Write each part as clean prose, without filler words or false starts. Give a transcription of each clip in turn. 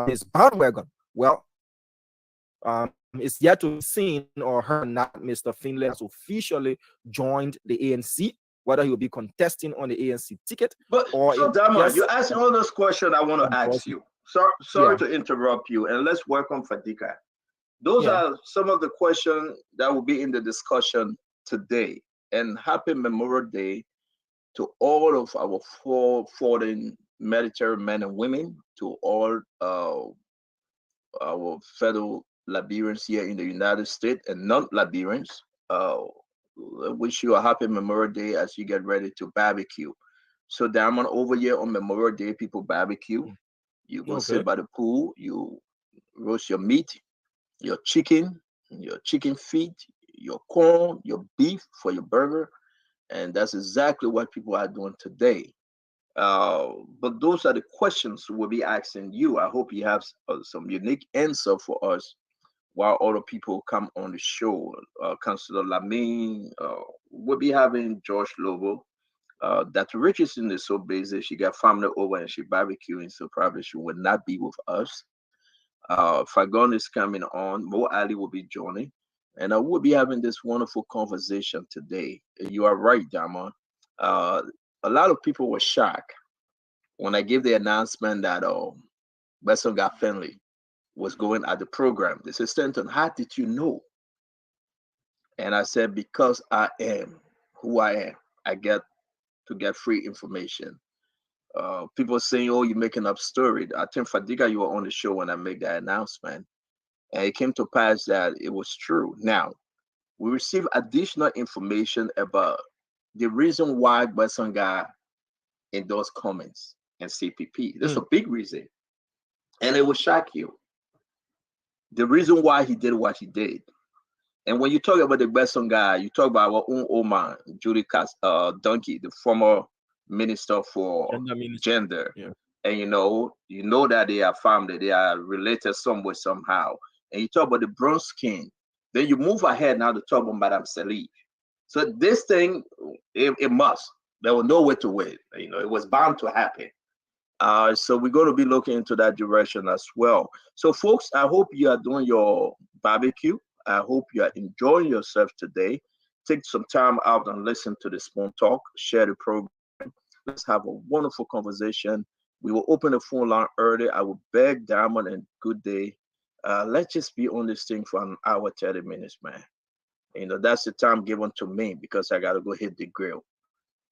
his bandwagon. Well, it's yet to be seen or heard not Mr. Finlay has officially joined the ANC, whether he will be contesting on the ANC ticket. But or so Dama, yes, you asking all those questions I want to ask you. Sorry to interrupt you, and let's welcome Fadika. Those are some of the questions that will be in the discussion today. And happy Memorial Day to all of our foreign military men and women, to all our fellow Liberians here in the United States and non-Liberians. I wish you a happy Memorial Day as you get ready to barbecue. So Diamond, over here on Memorial Day, people barbecue. You go sit by the pool, you roast your meat, your chicken feet, your corn, your beef for your burger. And that's exactly what people are doing today. But those are the questions we'll be asking you. I hope you have some unique answer for us while other people come on the show. Councillor Lamine, we'll be having George Lobo. Dr. Richardson is so busy. She got family over and she barbecuing, so probably she will not be with us. Fagon is coming on. Mo Ali will be joining. And I will be having this wonderful conversation today. You are right, Dama. A lot of people were shocked when I gave the announcement that Besson Finley was going at the program. They said, Stanton, how did you know? And I said, because I am who I am. I get to get free information. People saying, oh, you're making up story. I think Fadiga, you were on the show when I made that announcement. And it came to pass that it was true. Now, we received additional information about the reason why Besson endorsed Cummins and CPP. That's a big reason. And it will shock you. The reason why he did what he did. And when you talk about the Besson guy, you talk about our own Oman, Judy Donkey, the former minister for gender. Yeah. And you know that they are family, they are related somewhere somehow. And you talk about the brown skin. Then you move ahead now to talk about Madame Salif. So this thing, it must. There was no way to wait. It was bound to happen. So we're going to be looking into that direction as well. So folks, I hope you are doing your barbecue. I hope you are enjoying yourself today. Take some time out and listen to the Spoon Talk. Share the program. Let's have a wonderful conversation. We will open the phone line early. I will beg Diamond and Good Day. Let's just be on this thing for an hour, 30 minutes, man. That's the time given to me because I got to go hit the grill.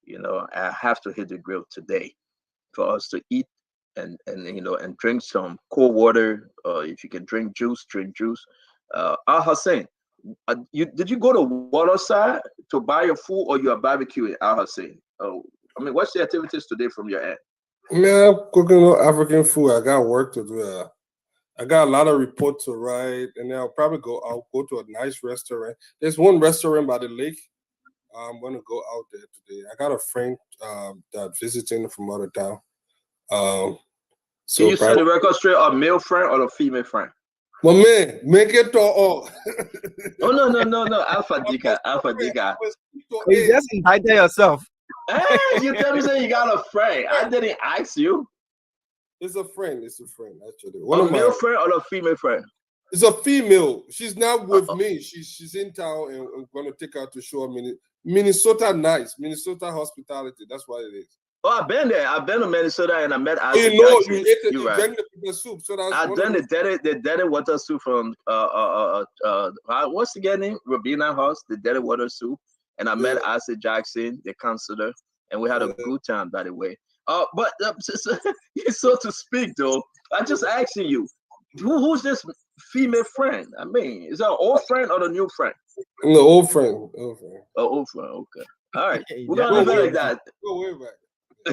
I have to hit the grill today for us to eat and drink some cold water. If you can drink juice, drink juice. Al Hussein, did you go to Waterside to buy your food or you are barbecuing, Al Hussein? What's the activities today from your end? Man, I'm cooking African food. I got work to do. I got a lot of reports to write, and then I'll go to a nice restaurant. There's one restaurant by the lake. I'm gonna go out there today. I got a friend that visiting from out of town. Can you set the record straight? A male friend or a female friend? Well, man, make it to all. Oh no, Alpha Dika. You just invited yourself. Hey, you tell me that you got a friend. I didn't ask you. It's a friend. Actually. A male friend or a female friend? It's a female. She's not with me. She's in town, and I'm gonna take her to show Minnesota. Nice Minnesota hospitality. That's what it is. Oh, I've been there. I've been to Minnesota, and I met. You ate the pita soup. So that's I've done the dirty water soup from what's the guy name? Robina House, the dirty water soup, and I met Asa Jackson, the counselor, and we had a good time. By the way, but so to speak, though, I'm just asking you, who's this female friend? I mean, is that an old friend or the new friend? No, old friend. Old friend. Okay. All right. We're gonna leave it like that. Go way back. We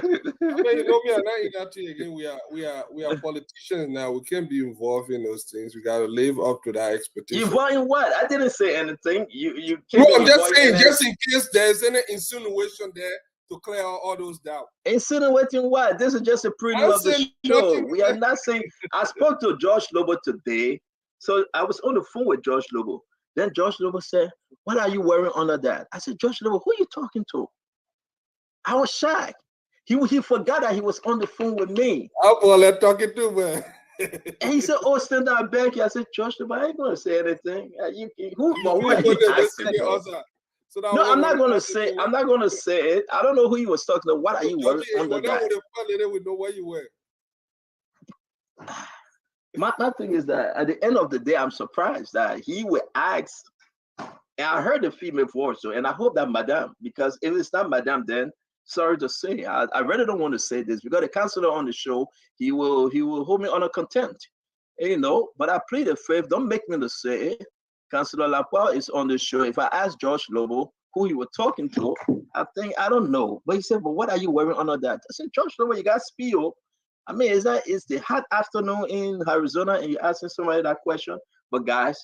are not in that thing again. We are politicians now. We can't be involved in those things. We gotta live up to that expectation. Involved in what? I didn't say anything. You can't. No, I'm just saying, just in case there's any insinuation there to clear all those doubts. Insinuating what? This is just a preview of the show. We are not saying. I spoke to George Lobo today, so I was on the phone with George Lobo. Then George Lobo said, "What are you wearing under that?" I said, "George Lobo, who are you talking to?" I was shocked. He forgot that he was on the phone with me. I'm talking to, man. And he said, "Oh, stand up, Becky." I said, "Josh, I ain't gonna say anything. Who? You But what are put you them asking secret for?" outside. So that No, way I'm not when gonna the say. I'm not gonna say it. I don't know who he was talking to. What are you worried you under were not that? with the family, they would know where you were. My thing is that at the end of the day, I'm surprised that he would ask. And I heard the female voice, so, and I hope that Madame, because if it's not Madame, then sorry to say, I really don't want to say this because the counselor on the show, he will hold me under contempt, you know. But I plead the fifth. Don't make me to say it. Counselor Lapointe is on the show. If I ask George Lobo who he was talking to, I don't know. But he said, "But what are you wearing under that?" I said, "George Lobo, you got spill." I mean, is the hot afternoon in Arizona and you're asking somebody that question? But guys,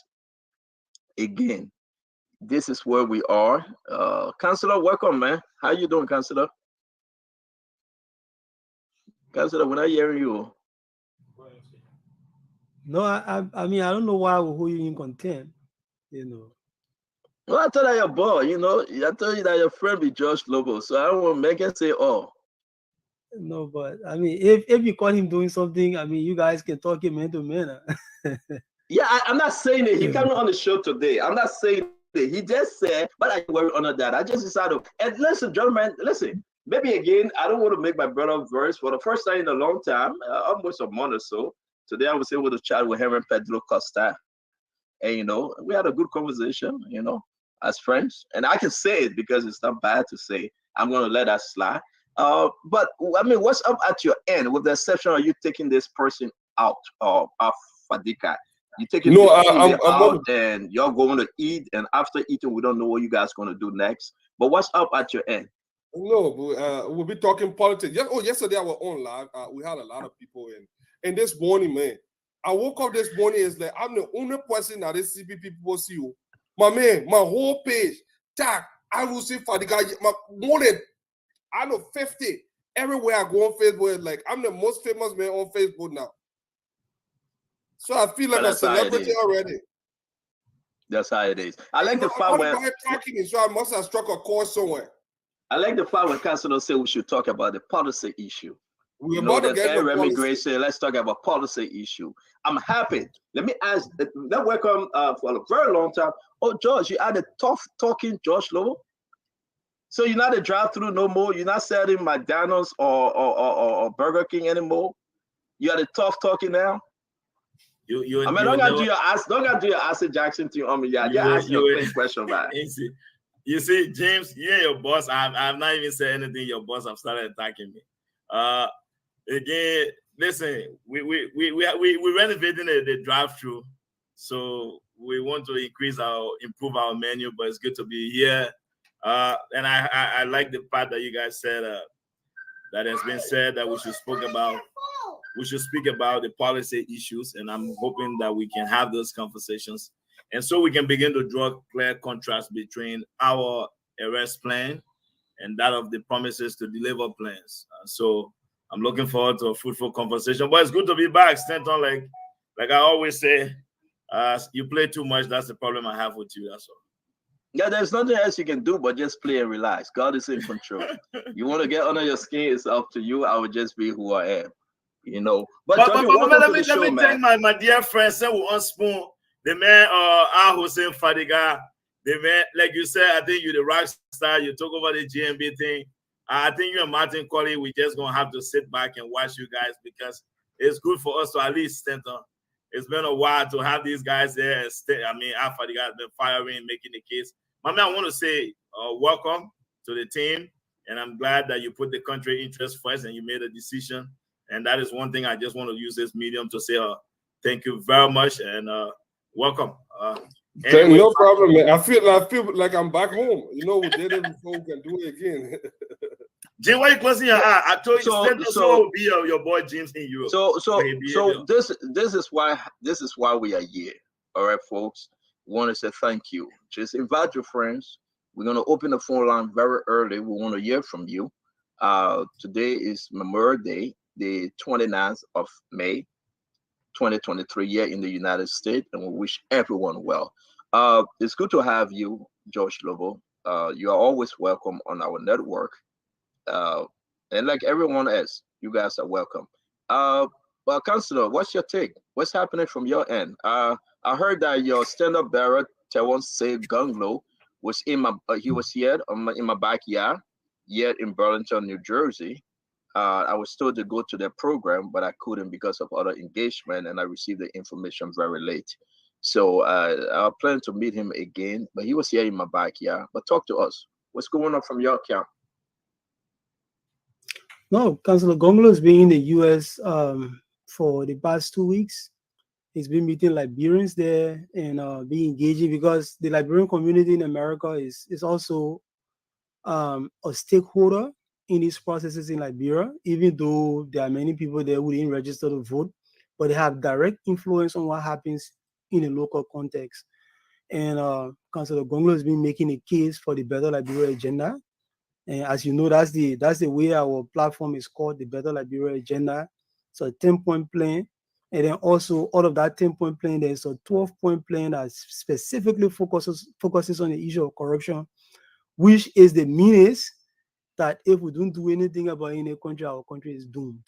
again, this is where we are. Counselor, welcome, man. How you doing, Counselor? Counselor, we're not hearing you. No, I mean, I don't know why I will hold you in contempt, you know. Well, I thought that your boy, you know, I told you that your friend be Josh Lobo, so I don't want to make him say, "Oh." No, but I mean, if you caught him doing something, I mean, you guys can talk him man to man. Yeah, I'm not saying it. He Yeah. coming on the show today. I'm not saying it. He just said, "But I worry under that." I just decided. And listen, gentlemen, listen. Maybe again, I don't want to make my brother verse for the first time in a long time, almost a month or so. Today I was able to chat with Henry Pedro Costa, and you know, we had a good conversation. You know, as friends, and I can say it because it's not bad to say. I'm gonna let that slide. But I mean, what's up at your end? With the exception of you taking this person out of Fadika, you taking No, the I'm female out, and you're going to eat, and after eating, we don't know what you guys gonna do next. But what's up at your end? no, we'll be talking politics. Yesterday I was on live. We had a lot of people in. And this morning, man, I woke up this morning. It's like I'm the only person that this CP people see you. My man, my whole page, tag, I will see for the guy. More than I know 50. Everywhere I go on Facebook, it's like I'm the most famous man on Facebook now. So I feel like But a that's how it celebrity is. already. That's how it is. I like the fact when tracking me, so I must have struck a chord somewhere. I like the fact when Councilor said we should talk about the policy issue. We're You know, about to that get into air policy. immigration. Let's talk about policy issue. I'm happy. Let me ask. That welcome for a very long time. Oh, George, you had a tough talking George Lobo. So you're not a drive-through no more. You're not selling McDonald's or Burger King anymore. You are the tough talking now. I mean, don't gotta do your acid Jackson thing on me. Yeah, just ask me a plain question about it. You see, James, you and your boss, I've not even said anything. Your boss have started attacking me. Again, listen, we renovating the drive-through, so we want to improve our menu. But it's good to be here, and I like the part that you guys said that has been said that we should speak about the policy issues, and I'm hoping that we can have those conversations, and so we can begin to draw clear contrast between our arrest plan and that of the promises to deliver plans. So I'm looking forward to a fruitful conversation. But it's good to be back, Stanton. Like I always say, you play too much. That's the problem I have with you. That's all. Yeah, there's nothing else you can do but just play and relax. God is in control. You want to get under your skin, it's up to you. I will just be who I am, you know. But let me thank my dear friend, Sewu Spoon, the man Al Hussein Fadiga. The man, like you said, I think you're the rock star. You took over the GMB thing. I think you and Martin Colley, we just gonna have to sit back and watch you guys because it's good for us to at least stand on. It's been a while to have these guys there. I mean, Al Fadiga has been firing, making the case. My man, I want to say welcome to the team, and I'm glad that you put the country interest first and you made a decision. And that is one thing I just want to use this medium to say thank you very much and welcome. Anyway, no problem, man. I feel like I'm back home. You know, we did it before, we can do it again. Jim, why are you closing your eye? I told you, so will be your boy James in Europe. So this is why we are here. All right, folks. We want to say thank you. Just invite your friends. We're gonna open the phone line very early. We want to hear from you. Today is Memorial Day, the 29th of May, 2023 here in the United States, and we wish everyone well. It's good to have you, George Lobo. You are always welcome on our network. And like everyone else, you guys are welcome. Well, Councillor, what's your take? What's happening from your end? I heard that your stand-up bearer, Tewon Say Gunglo, was in my he was here in my backyard, yet in Burlington, New Jersey. I was told to go to their program, but I couldn't because of other engagement, and I received the information very late. So I plan to meet him again, but he was here in my backyard. But talk to us. What's going on from your account? No, Councillor Gonglo has been in the U.S. For the past 2 weeks. He's been meeting Liberians there and be engaging, because the Liberian community in America is also a stakeholder in these processes in Liberia, even though there are many people there who didn't register to vote, but they have direct influence on what happens in a local context. And Councillor Gonglo has been making a case for the Better Liberia agenda. And as you know, that's the way our platform is called, the Better Liberia agenda. So a 10-point plan. And then also out of that 10-point plan, there's a 12-point plan that specifically focuses on the issue of corruption, which is the menace that if we don't do anything about it in a country, our country is doomed.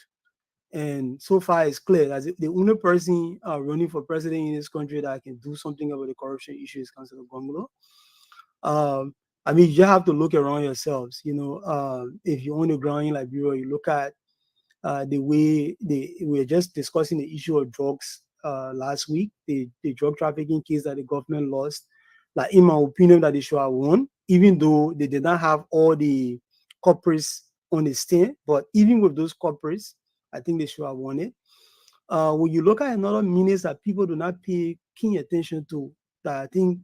And so far it's clear that the only person running for president in this country that can do something about the corruption issue is Councillor Gonglo. I mean, you have to look around yourselves. If you're on the ground in Liberia, you look at the way we were just discussing the issue of drugs last week, the drug trafficking case that the government lost. Like, in my opinion, that they should have won, even though they did not have all the culprits on the stand. But even with those culprits, I think they should have won it. When you look at another menace that people do not pay keen attention to, that I think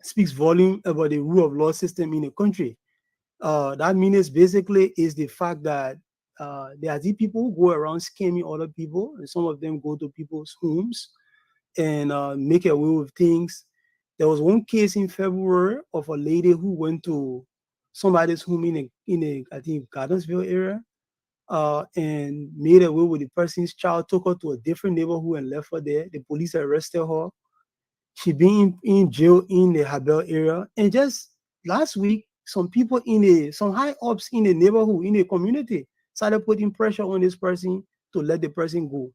speaks volume about the rule of law system in a country, that menace basically is the fact that there are these people who go around scamming other people, and some of them go to people's homes and make away with things. There was one case in February of a lady who went to somebody's home in a I think Gardensville area, and made away with the person's child, took her to a different neighborhood and left her there. The police arrested her. She been in jail in the Habel area. And just last week, some people some high ups in the neighborhood, in the community, started putting pressure on this person to let the person go.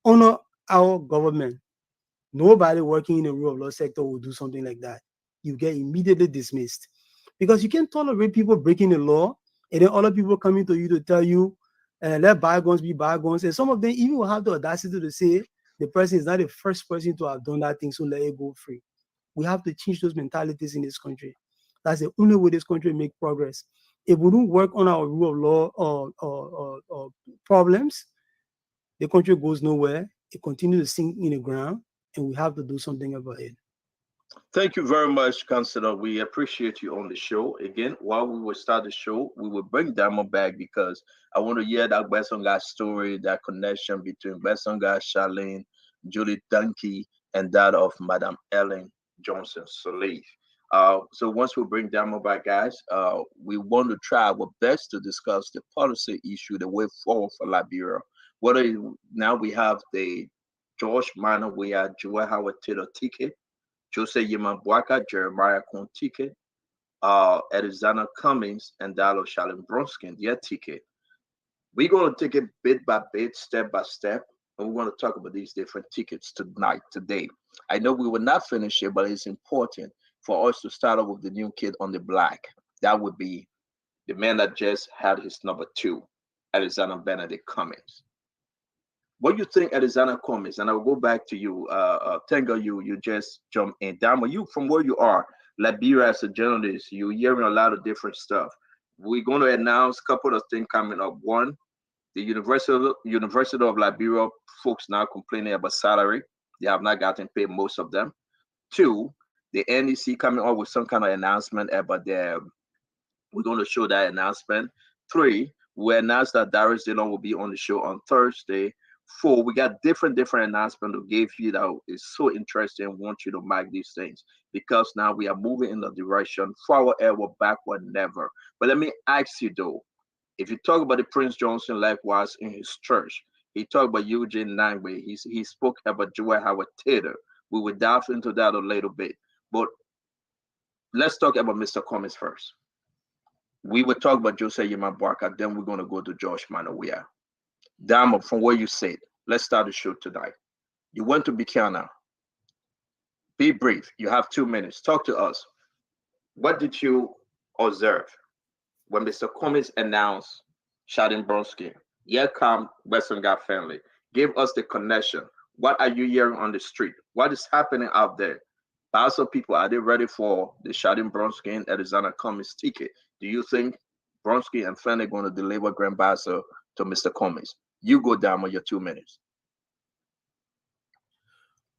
Honor our government. Nobody working in the rule of law sector will do something like that. You get immediately dismissed, because you can't tolerate people breaking the law and then other people coming to you to tell you, let bygones be bygones. And some of them even will have the audacity to say the person is not the first person to have done that thing, so let it go free. We have to change those mentalities in this country. That's the only way this country make progress. If we don't work on our rule of law or problems, the country goes nowhere. It continues to sink in the ground, and we have to do something about it. Thank you very much, Councillor. We appreciate you on the show. Again, while we will start the show, we will bring Diamond back, because I want to hear that Besonga story, that connection between Besonga, Charlene, Julie Dunkey, and that of Madam Ellen Johnson Sirleaf. So once we bring Diamond back, guys, we want to try our best to discuss the policy issue, the way forward for Liberia. Now we have the George Minor, we are Joel Howard Taylor ticket, Jose Yema Bwaka, Jeremiah Kontike, Arizona Cummings, and Dalo Shalom Bronskin, their ticket. We're going to take it bit by bit, step by step, and we want to talk about these different tickets today. I know we will not finish it, but it's important for us to start off with the new kid on the block. That would be the man that just had his number 2, Arizona Benedict Cummings. What do you think, Arizona Cummings? And I'll go back to you, Tenga. You just jumped in. Damo, you from where you are, Liberia, as a journalist, you're hearing a lot of different stuff. We're going to announce a couple of things coming up. One, the University of Liberia folks now complaining about salary. They have not gotten paid, most of them. 2, the NEC coming up with some kind of announcement about their. We're going to show that announcement. 3, we announced that Darius Dillon will be on the show on Thursday. 4, we got different announcements to give you that is so interesting. I want you to mark these things, because now we are moving in the direction forward ever, backward never. But let me ask you though, if you talk about the Prince Johnson, likewise in his church, he talked about Eugene Nangbe, he spoke about Joel Howard Taylor. We will dive into that a little bit, but let's talk about Mr. Cummings first. We will talk about Jose Yema Bwaka, then we're going to go to George Manawia. Damo, from where you sit, let's start the show tonight. You went to Buchanan. Be brief. You have 2 minutes. Talk to us. What did you observe when Mr. Cummings announced Sheldon Bronski? Here come Western God family. Give us the connection. What are you hearing on the street? What is happening out there? Also, people, are they ready for the Sheldon Bronski and Alexander Cummings ticket? Do you think Bronski and Flynn are going to deliver Grand Bassa to Mr. Cummings? You go down with your 2 minutes.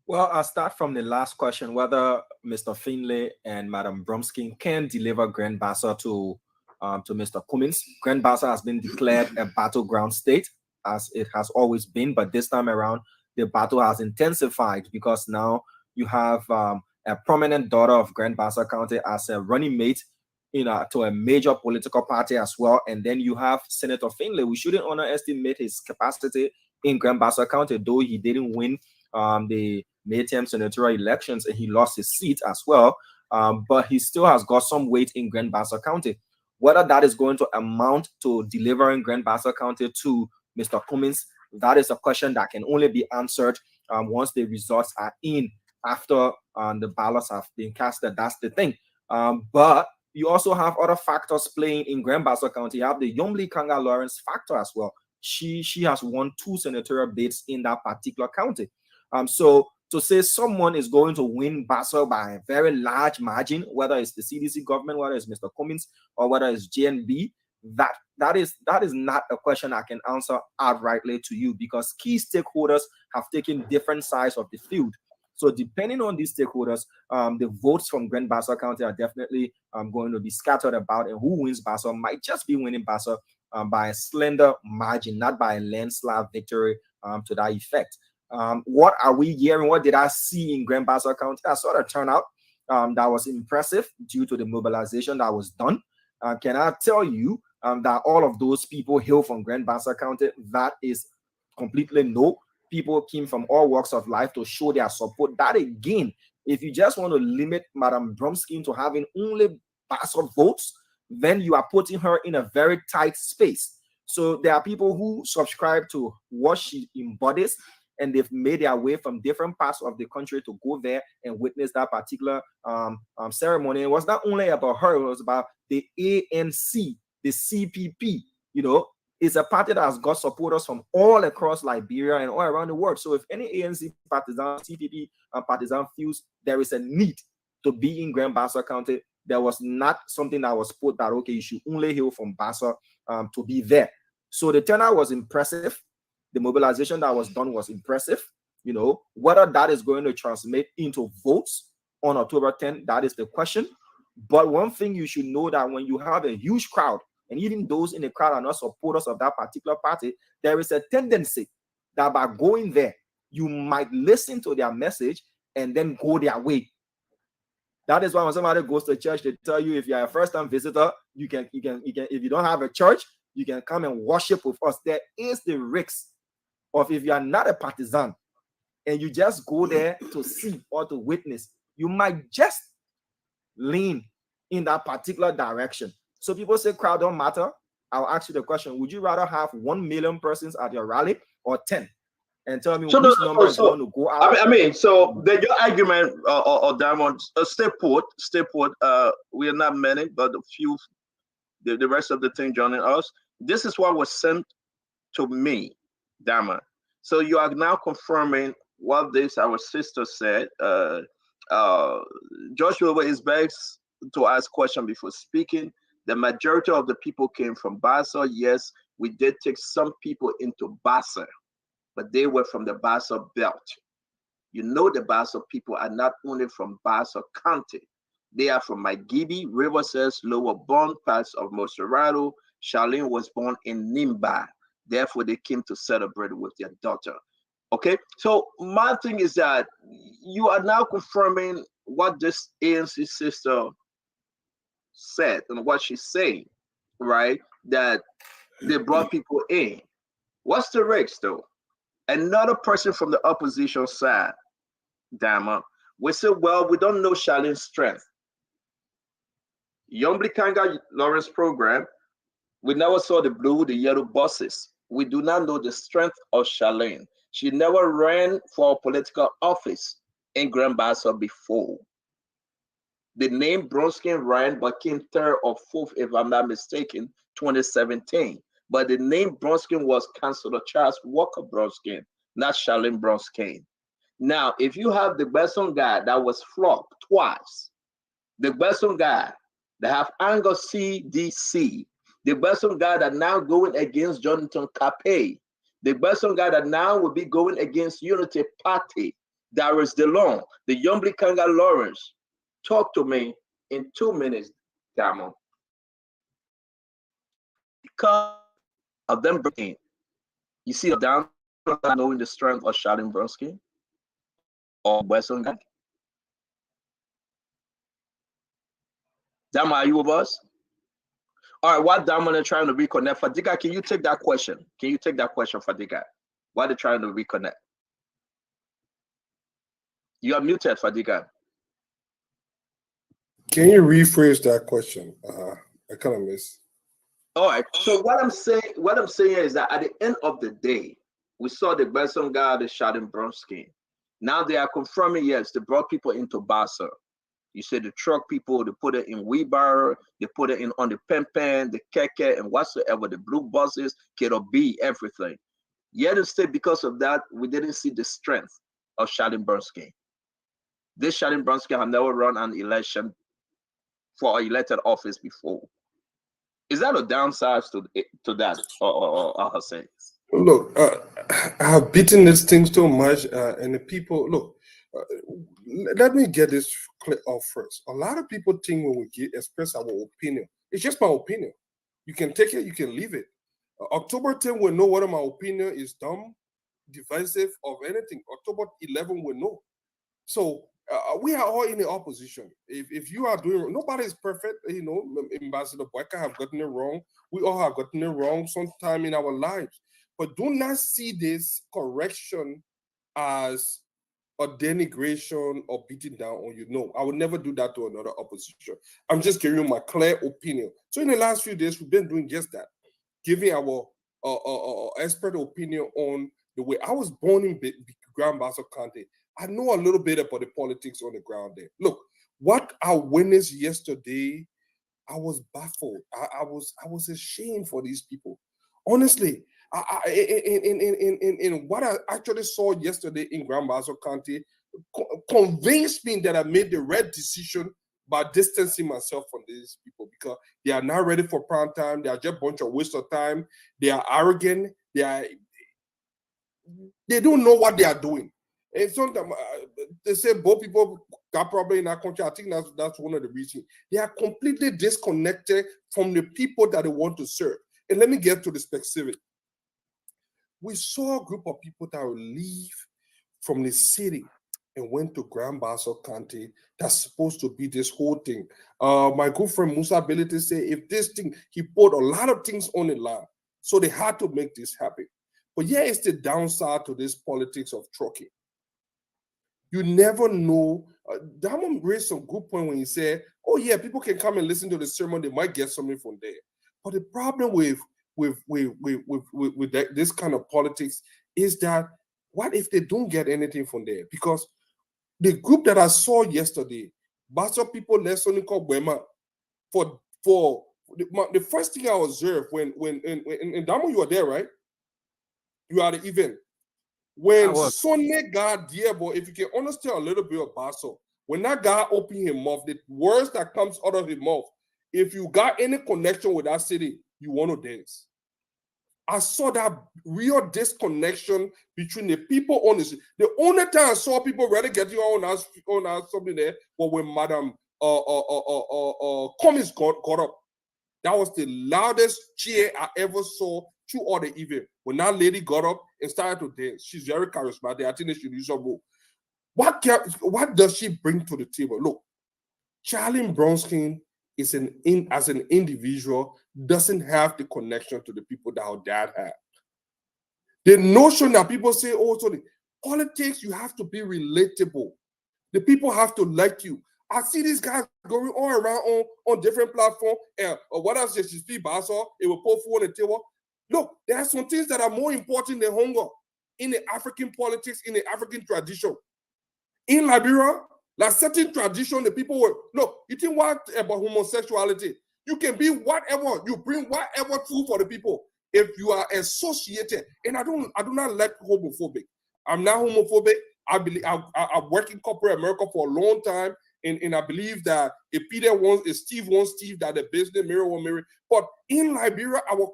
Well, I'll start from the last question, whether Mr. Finlay and Madam Bromsky can deliver Grand Bassa to Mr. Cummings. Grand Bassa has been declared a battleground state, as it has always been, but this time around, the battle has intensified because now you have a prominent daughter of Grand Bassa County as a running mate to a major political party as well. And then you have Senator Finlay. We shouldn't underestimate his capacity in Grand Bassa County, though he didn't win the Mayhem senatorial elections and he lost his seat as well. But he still has got some weight in Grand Bassa County. Whether that is going to amount to delivering Grand Bassa County to Mr. Cummings, that is a question that can only be answered once the results are in, after the ballots have been casted. That's the thing. But you also have other factors playing in Grand Bassa County. You have the Yomli Kanga Lawrence factor as well. She has won 2 senatorial bids in that particular county. So to say someone is going to win Bassa by a very large margin, whether it's the CDC government, whether it's Mr. Cummings, or whether it's JNB, that is not a question I can answer outrightly to you, because key stakeholders have taken different sides of the field. So depending on these stakeholders, the votes from Grand Bassa County are definitely going to be scattered about, and who wins Bassa might just be winning Bassa by a slender margin, not by a landslide victory to that effect. What are we hearing? What did I see in Grand Bassa County? I saw a turnout that was impressive due to the mobilization that was done. Can I tell you that all of those people hail from Grand Bassa County? That is completely no. People came from all walks of life to show their support. That again, if you just want to limit Madam Bromsky to having only Bassa votes, then you are putting her in a very tight space. So there are people who subscribe to what she embodies, and they've made their way from different parts of the country to go there and witness that particular ceremony. It was not only about her, it was about the ANC, the CPP. You know, it's a party that has got supporters from all across Liberia and all around the world. So if any ANC partisan, CPP partisan feels there is a need to be in Grand Bassa County, there was not something that was put that, okay, you should only hail from Bassa to be there. So the turnout was impressive. The mobilization that was done was impressive. You know, whether that is going to transmit into votes on October 10th, that is the question. But one thing you should know, that when you have a huge crowd, and even those in the crowd are not supporters of that particular party, there is a tendency that by going there, you might listen to their message and then go their way. That is why when somebody goes to church, they tell you, if you're a first-time visitor, you can, if you don't have a church, you can come and worship with us. There is the risk of, if you are not a partisan and you just go there to see or to witness, you might just lean in that particular direction. So people say crowd don't matter. I'll ask you the question: would you rather have 1 million persons at your rally or 10? And tell me which number is going to go out. I mean, so your argument, or Diamond, stay put. We are not many, but a few. The rest of the thing joining us. This is what was sent to me, Diamond. So you are now confirming what our sister said. Joshua is best to ask question before speaking. The majority of the people came from Bassa. Yes, we did take some people into Bassa, but they were from the Bassa belt. You know, the Bassa people are not only from Bassa County. They are from Magidi, Riverside, Lower Bond, parts of Moserado. Charlene was born in Nimba. Therefore, they came to celebrate with their daughter. Okay, so my thing is that you are now confirming what this ANC sister said and what she's saying, right? That they brought people in. What's the risk, though? Another person from the opposition side, Dama, we say, well, we don't know Charlene's strength. Yombli Kanga Lawrence program, we never saw the blue, the yellow buses. we do not know the strength of Charlene. She never ran for a political office in Grand Bassa before. The name Bronskin ran but came third or fourth, if I'm not mistaken, 2017. But the name Bronskin was Councilor Charles Walker Bronskin, not Charlene Bronskin. Now, if you have the Besson guy that was flopped twice, the Besson guy that have anger CDC, the Besson guy that now going against Jonathan Capet, the Besson guy that now will be going against Unity Party, Darius DeLong, the Yombly Kanga Lawrence. Talk to me in 2 minutes, Damo. Because of them bringing, you see the down knowing the strength of Charlene Bronsky or Besson guy. Damo, are you with us? All right, what Diamond are trying to reconnect? Fadiga, can you take that question? Can you take that question, Fadiga? Why they're trying to reconnect? You are muted, Fadiga. Can you rephrase that question? I kind of missed. All right. So what I'm saying is that at the end of the day, we saw the Besson guy that shot in Bronsky. Now they are confirming, yes, they brought people into Bassa. You said the truck people, they put it in wheelbarrow, they put it in on the pen, the keke, and whatsoever, the blue buses, B, everything. Yet instead, because of that, we didn't see the strength of Charlene Bronsky. This Charlene Bronsky have never run an election for an elected office before. Is that a downside to that, or Hussein? Look, I have beaten this thing so much, and the people, look, let me get this clear off first. A lot of people think when we express our opinion, it's just my opinion. You can take it, you can leave it. October 10 will know whether my opinion is dumb, divisive, or anything. October 11 will know. So we are all in the opposition. If you are doing, nobody is perfect. You know, Ambassador Boyka have gotten it wrong. We all have gotten it wrong sometime in our lives. But do not see this correction as a denigration or beating down on you. No, I would never do that to another opposition. I'm just giving you my clear opinion. So in the last few days, we've been doing just that, giving our expert opinion on the way. I was born in Grand Bassa County. I know a little bit about the politics on the ground there. Look, what I witnessed yesterday, I was baffled. I was ashamed for these people. Honestly, in what I actually saw yesterday in Grand Bassa County convinced me that I made the right decision by distancing myself from these people, because they are not ready for prime time. They are just a bunch of waste of time. They are arrogant. They don't know what they are doing. And sometimes they say both people got problem in our country. I think that's one of the reasons. They are completely disconnected from the people that they want to serve. And let me get to the specific. We saw a group of people that will leave from the city and went to Grand Bassa County. That's supposed to be this whole thing. My good friend Musa Ability said, if this thing, he put a lot of things on the line. So they had to make this happen. But yeah, it's the downside to this politics of trucking. You never know. Damon raised some good point when he said, oh yeah, people can come and listen to the sermon. They might get something from there. But the problem with this kind of politics is that what if they don't get anything from there? Because the group that I saw yesterday, Bassa people left something called Wema. For the first thing I observed when Damo, you were there, right? You are the event. When Sonny got there, but if you can understand a little bit of Bassa, when that guy opened his mouth, the words that comes out of his mouth, if you got any connection with that city, you want to dance. I saw that real disconnection between the people on this. The only time I saw people really getting on something there was when Madam Cummings got up. That was the loudest cheer I ever saw through all the event. When that lady got up and started to dance, she's very charismatic. I think they should use her more. What does she bring to the table? Look, Charlene Bronsky is as an individual doesn't have the connection to the people that her dad had. The notion that people say, oh, so the politics, you have to be relatable. The people have to like you. I see these guys going all around on different platforms. And what else? She speak Bassa, it will put food on the table. Look, there are some things that are more important than hunger in the African politics, in the African tradition. In Liberia, like certain tradition, the people will look. You think what about homosexuality? You can be whatever. You bring whatever food for the people if you are associated. And I do not like homophobic. I'm not homophobic. I believe I've worked in corporate America for a long time, and I believe that if Steve wants Steve, that the business Mary will marry. But in Liberia, our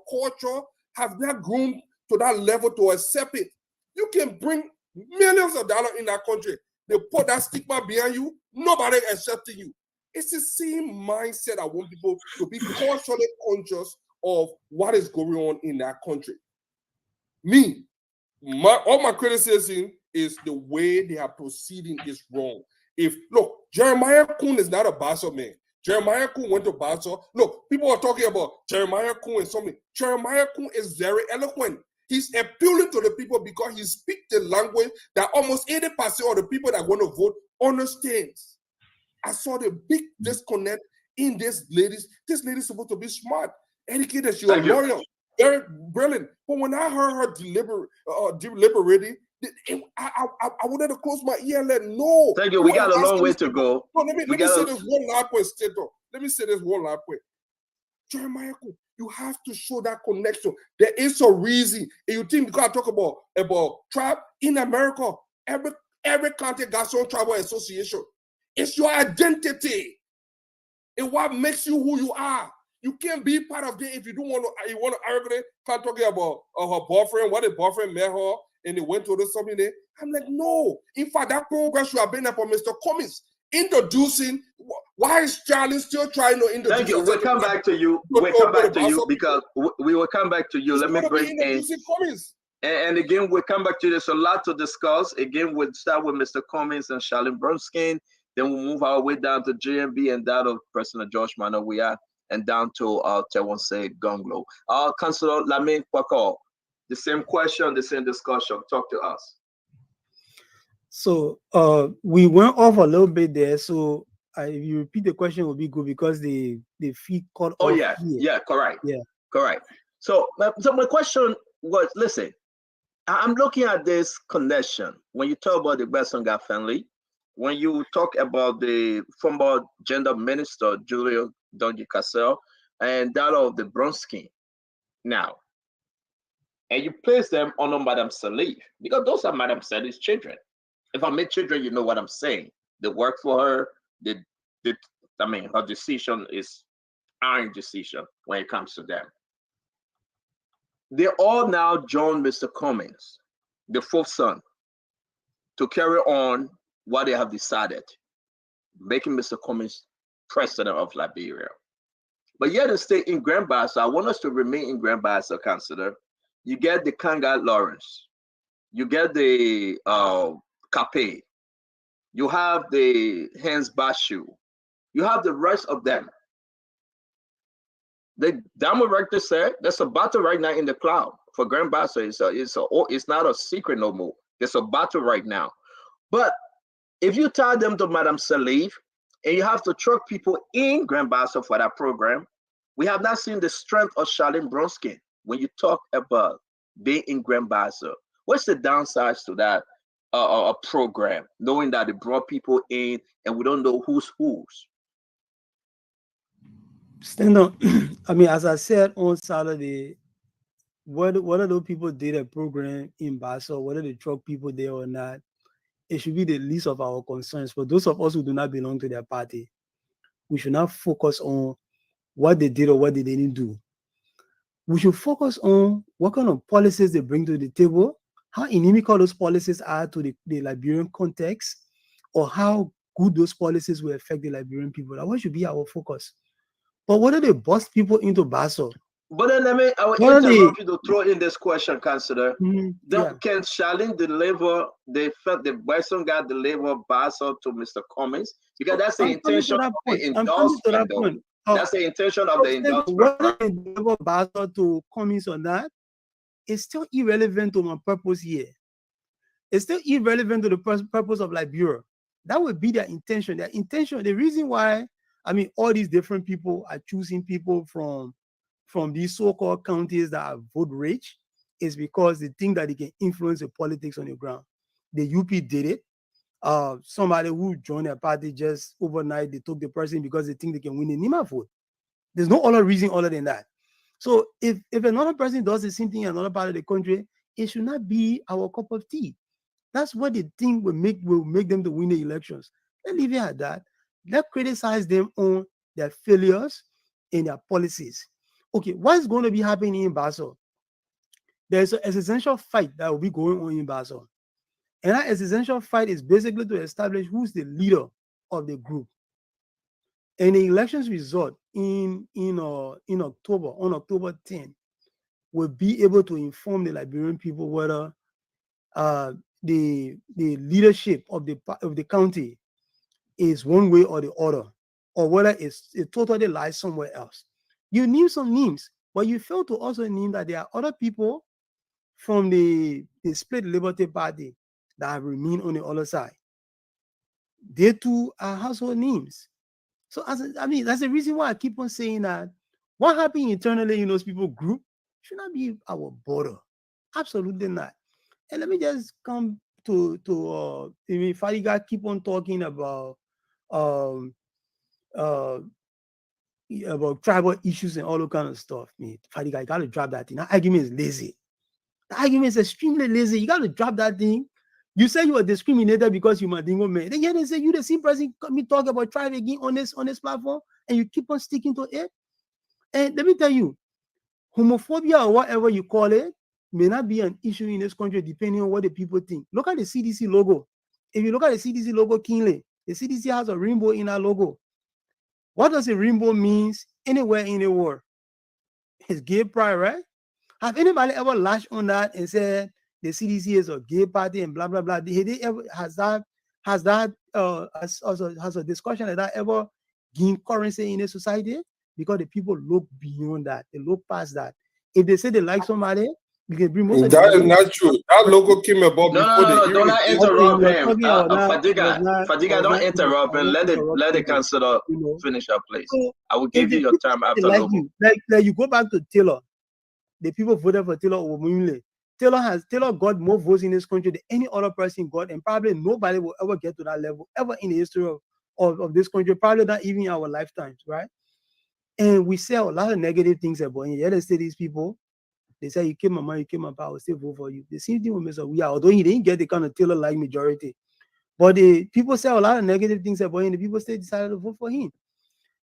culture has not grown to that level to accept it. You can bring millions of dollars in that country. They put that stigma behind you. Nobody accepting you. It's the same mindset. I want people to be culturally conscious of what is going on in that country. All my criticism is the way they are proceeding is wrong. Look, Jeremiah Kuhn is not a Bassa man. Jeremiah Kuhn went to Bassa. Look, people are talking about Jeremiah Kuhn and something. Jeremiah Kuhn is very eloquent. He's appealing to the people because he speaks the language that almost 80% of the people that are going to vote understands. I saw the big disconnect in this ladies. This lady's supposed to be smart, educated. She's a lawyer, very brilliant. But when I heard her deliberating, I wanted to close my ear and let no. Thank you. We got a long way to go. No, let me say this one last point, Stato. Let me say this one last point. Jeremiah, you have to show that connection. There is a reason. And you think because I talk about tribe in America, every county got some tribal association. It's your identity. And what makes you who you are. You can't be part of it if you don't want to. You want to argue. Can't talking about her boyfriend. What if boyfriend met her and they went to do something there? I'm like, no. In fact, that program should have been there for Mr. Cummings. Introducing, why is Charlie still trying to introduce? Thank you. We'll come back to you. We'll come back to you because we will come back to you. Let me bring in. And again, we'll come back to you. There's a lot to discuss. Again, we'll start with Mr. Cummings and Charlene Bronskill. Then we'll move our way down to JMB and down to President Josh Manowiya and down to Tewonse Gonglo. Councillor Lamin Kwako, the same question, the same discussion. Talk to us. So we went off a little bit there. So if you repeat the question, will be good because the feed cut off. Yeah, here. Yeah, correct. Yeah, correct. So my question was, listen, I'm looking at this connection when you talk about the Besonga family, when you talk about the former gender minister Julio Donji Cassell and that of the Bronskill now, and you place them under Madame Salif because those are Madame Salif's children. If I make children, you know what I'm saying. They work for her. Her decision is iron decision when it comes to them. They all now join Mr. Cummings, the fourth son, to carry on what they have decided, making Mr. Cummings president of Liberia. But yet to stay in Grand Bassa, I want us to remain in Grand Bassa, Councillor. You get the Kanga Lawrence, you get the Kape, you have the Hans Bashu, you have the rest of them. The director said there's a battle right now in the cloud for Grand Bassa. It's not a secret no more. There's a battle right now. But if you tie them to Madame Salif and you have to truck people in Grand Bassa for that program, we have not seen the strength of Charlene Bronskill when you talk about being in Grand Bassa. What's the downsides to that program, knowing that they brought people in and we don't know who's? Stand up. I mean, as I said on Saturday, whether those people did a program in Bassa, whether they truck people there or not, it should be the least of our concerns. For those of us who do not belong to their party, we should not focus on what they did or what they didn't do. We should focus on what kind of policies they bring to the table, how inimical those policies are to the Liberian context, or how good those policies will affect the Liberian people. That should be our focus. But whether they bust people into Bassa. But then I will interrupt you to throw in this question, Councillor. Can Charlene deliver the Bison guy deliver Bassa to Mr. Cummings? Because that's the intention of the endorsement. That's the intention of the endorsement. Whether they deliver Bassa to Cummings or not, it's still irrelevant to my purpose here. It's still irrelevant to the purpose of Liberia. That would be their intention. The reason why, all these different people are choosing people from from these so-called counties that are vote rich is because they think that they can influence the politics on the ground. The UP did it. Somebody who joined a party just overnight, they took the person because they think they can win the NEMA vote. There's no other reason other than that. So if another person does the same thing in another part of the country, it should not be our cup of tea. That's what they think will make them to win the elections. Let's leave it at that. Let's criticize them on their failures in their policies. Okay, what's going to be happening in Basel? There's an existential fight that will be going on in Basel. And that existential fight is basically to establish who's the leader of the group. And the elections result in October, on October 10, will be able to inform the Liberian people whether the leadership of the county is one way or the other, or whether it totally lies somewhere else. You name some names, but you fail to also name that there are other people from the Split Liberty Party that have remained on the other side. They too are household names. So that's the reason why I keep on saying that what happened internally in those people group should not be our border. Absolutely not. And let me just come to Fadiga keep on talking about tribal issues and all that kind of stuff. Fadiga, you gotta drop that thing. That argument is lazy. The argument is extremely lazy. You gotta drop that thing. You say you are discriminated because you're Mandingo man. Then they say you the same person me talk about tribe again on this platform, and you keep on sticking to it. And let me tell you, homophobia or whatever you call it may not be an issue in this country depending on what the people think. Look at the CDC logo. If you look at the CDC logo keenly, the CDC has a rainbow in our logo. What does a rainbow mean anywhere in the world? It's gay pride, right? Have anybody ever lashed on that and said the CDC is a gay party and blah blah blah? Has a discussion like that ever gained currency in a society? Because the people look beyond that. They look past that. If they say they like somebody, you can bring most of that is not true. That logo came about before the don't not interrupt him. Fadiga, don't interrupt him. Let the counselor finish up, please. So I will give you your time after like logo. Like you go back to Taylor. The people voted for Taylor Omumile. Taylor got more votes in this country than any other person got, and probably nobody will ever get to that level ever in the history of this country, probably not even in our lifetimes, right? And we say a lot of negative things about him. Yet they say these people, they say you kill my man, you kill my power, still vote for you. The same thing with Mr. Weah, although he didn't get the kind of Taylor-like majority. But the people say a lot of negative things about him, the people still decided to vote for him.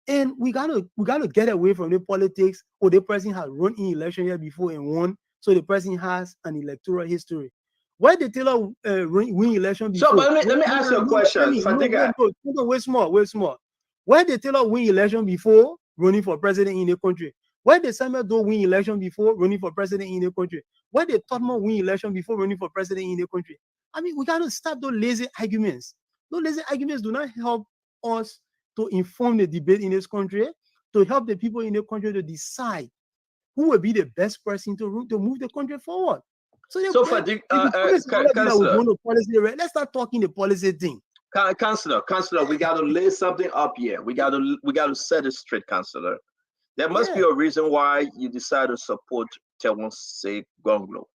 And we gotta get away from the politics. Or the person has run in election here before and won, so the person has an electoral history. Why did Taylor win election before? So, but let me ask you a question, Fadiga. Wait small. Why did Taylor win election before running for president in the country? Why did Samuel Doe win election before running for president in the country? Why did Tottenham win election before running for president in the country? I mean, we gotta stop those lazy arguments. Those lazy arguments do not help us to inform the debate in this country, to help the people in the country to decide who will be the best person to move the country forward. So Fadiga, let's start talking the policy thing. Councillor, we gotta lay something up here. We gotta set it straight, Councillor. There must be a reason why you decide to support Tewonse Gonglo,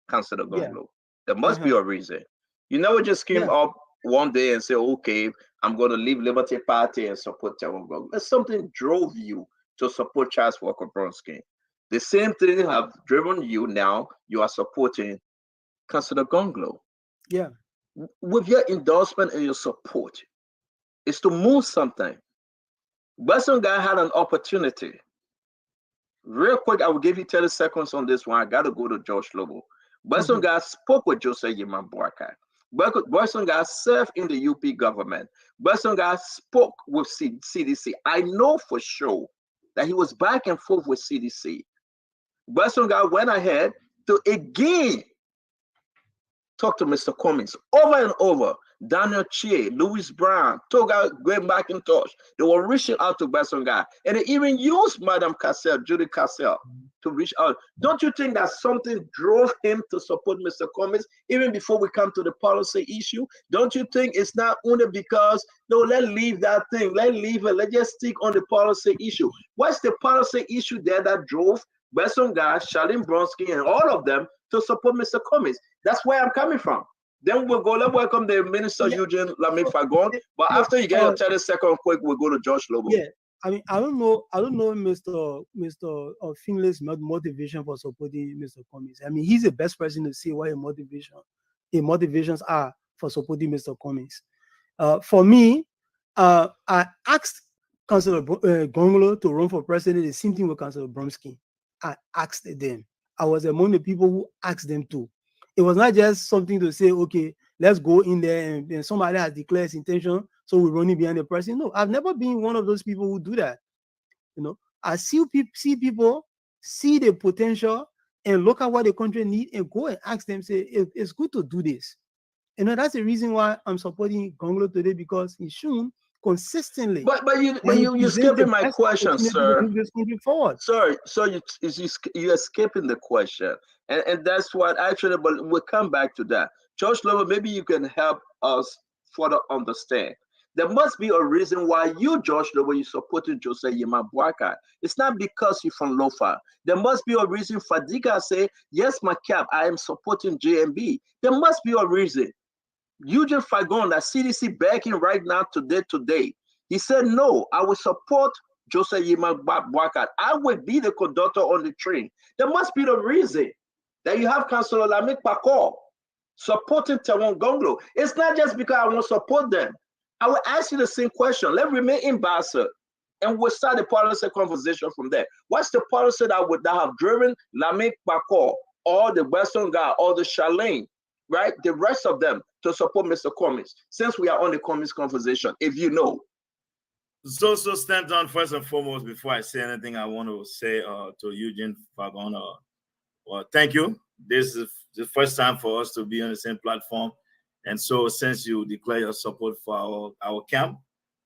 Councillor Gonglo. There must be a reason. You never just came up one day and say, okay, I'm going to leave Liberty Party and support Tewon Gonglo. There's something drove you to support Charles Walker Bronsky. The same thing have driven you now. You are supporting Councillor Gonglo. Yeah. With your endorsement and your support, is to move something. Western guy had an opportunity. Real quick, I will give you 30 seconds on this one. I got to go to George Lobo. Western guy spoke with Jose Yeman Boakai. Western guy served in the UP government. Western guy spoke with CDC. I know for sure that he was back and forth with CDC. Western guy went ahead to again talk to Mr. Cummings over and over. Daniel Che, Louis Brown, Toga Greg McIntosh. They were reaching out to Basonga. And they even used Madame Cassell, Judy Cassell, to reach out. Don't you think that something drove him to support Mr. Cummings even before we come to the policy issue? Don't you think it's not only because, no, let's leave that thing, let's leave it, let's just stick on the policy issue. What's the policy issue there that drove Basonga, Charlene Bronski, and all of them to support Mr. Cummings? That's where I'm coming from. Then we'll go, let's welcome the Minister Eugene Lame-Fagon. But after you get your 30-second quick, we'll go to George Lobo. Yeah. I mean, I don't know Mr. Finlay's motivation for supporting Mr. Cummings. I mean, he's the best person to say what his motivations are for supporting Mr. Cummings. For me, I asked Councillor Gongolo to run for president. The same thing with Councillor Bromsky. I asked them. I was among the people who asked them to. It was not just something to say, okay, let's go in there and somebody has declared his intention, so we're running behind the president. No, I've never been one of those people who do that. You know, I see people see the potential and look at what the country needs and go and ask them, say, it's good to do this. You know, that's the reason why I'm supporting Gongolo today, because he's shown consistently. But you're skipping my question, sir. Forward. Sorry, so you're skipping the question, and that's what actually. But we'll come back to that. George Lobo, maybe you can help us further understand. There must be a reason why you, George Lobo, you supporting Joseph Yema Boakai. It's not because you're from Lofa. There must be a reason. Fadiga say, yes, my cap, I am supporting JMB. There must be a reason. Eugene Fagon, that CDC backing right now today, he said, no, I will support Joseph Yema Boakai. I will be the conductor on the train. There must be the reason that you have Councillor Lamik Pakor supporting Tawan Gongolo. It's not just because I want to support them. I will ask you the same question. Let's remain in Bassa, and we'll start the policy conversation from there. What's the policy that have driven Lamik Pakor, or the Western guy, or the Charlene, right? The rest of them to support Mr. Cummings, since we are on the Cummings conversation, if you know. So Stanton, first and foremost, before I say anything, I want to say to Eugene Fagon, well, thank you. This is the first time for us to be on the same platform. And so since you declare your support for our camp,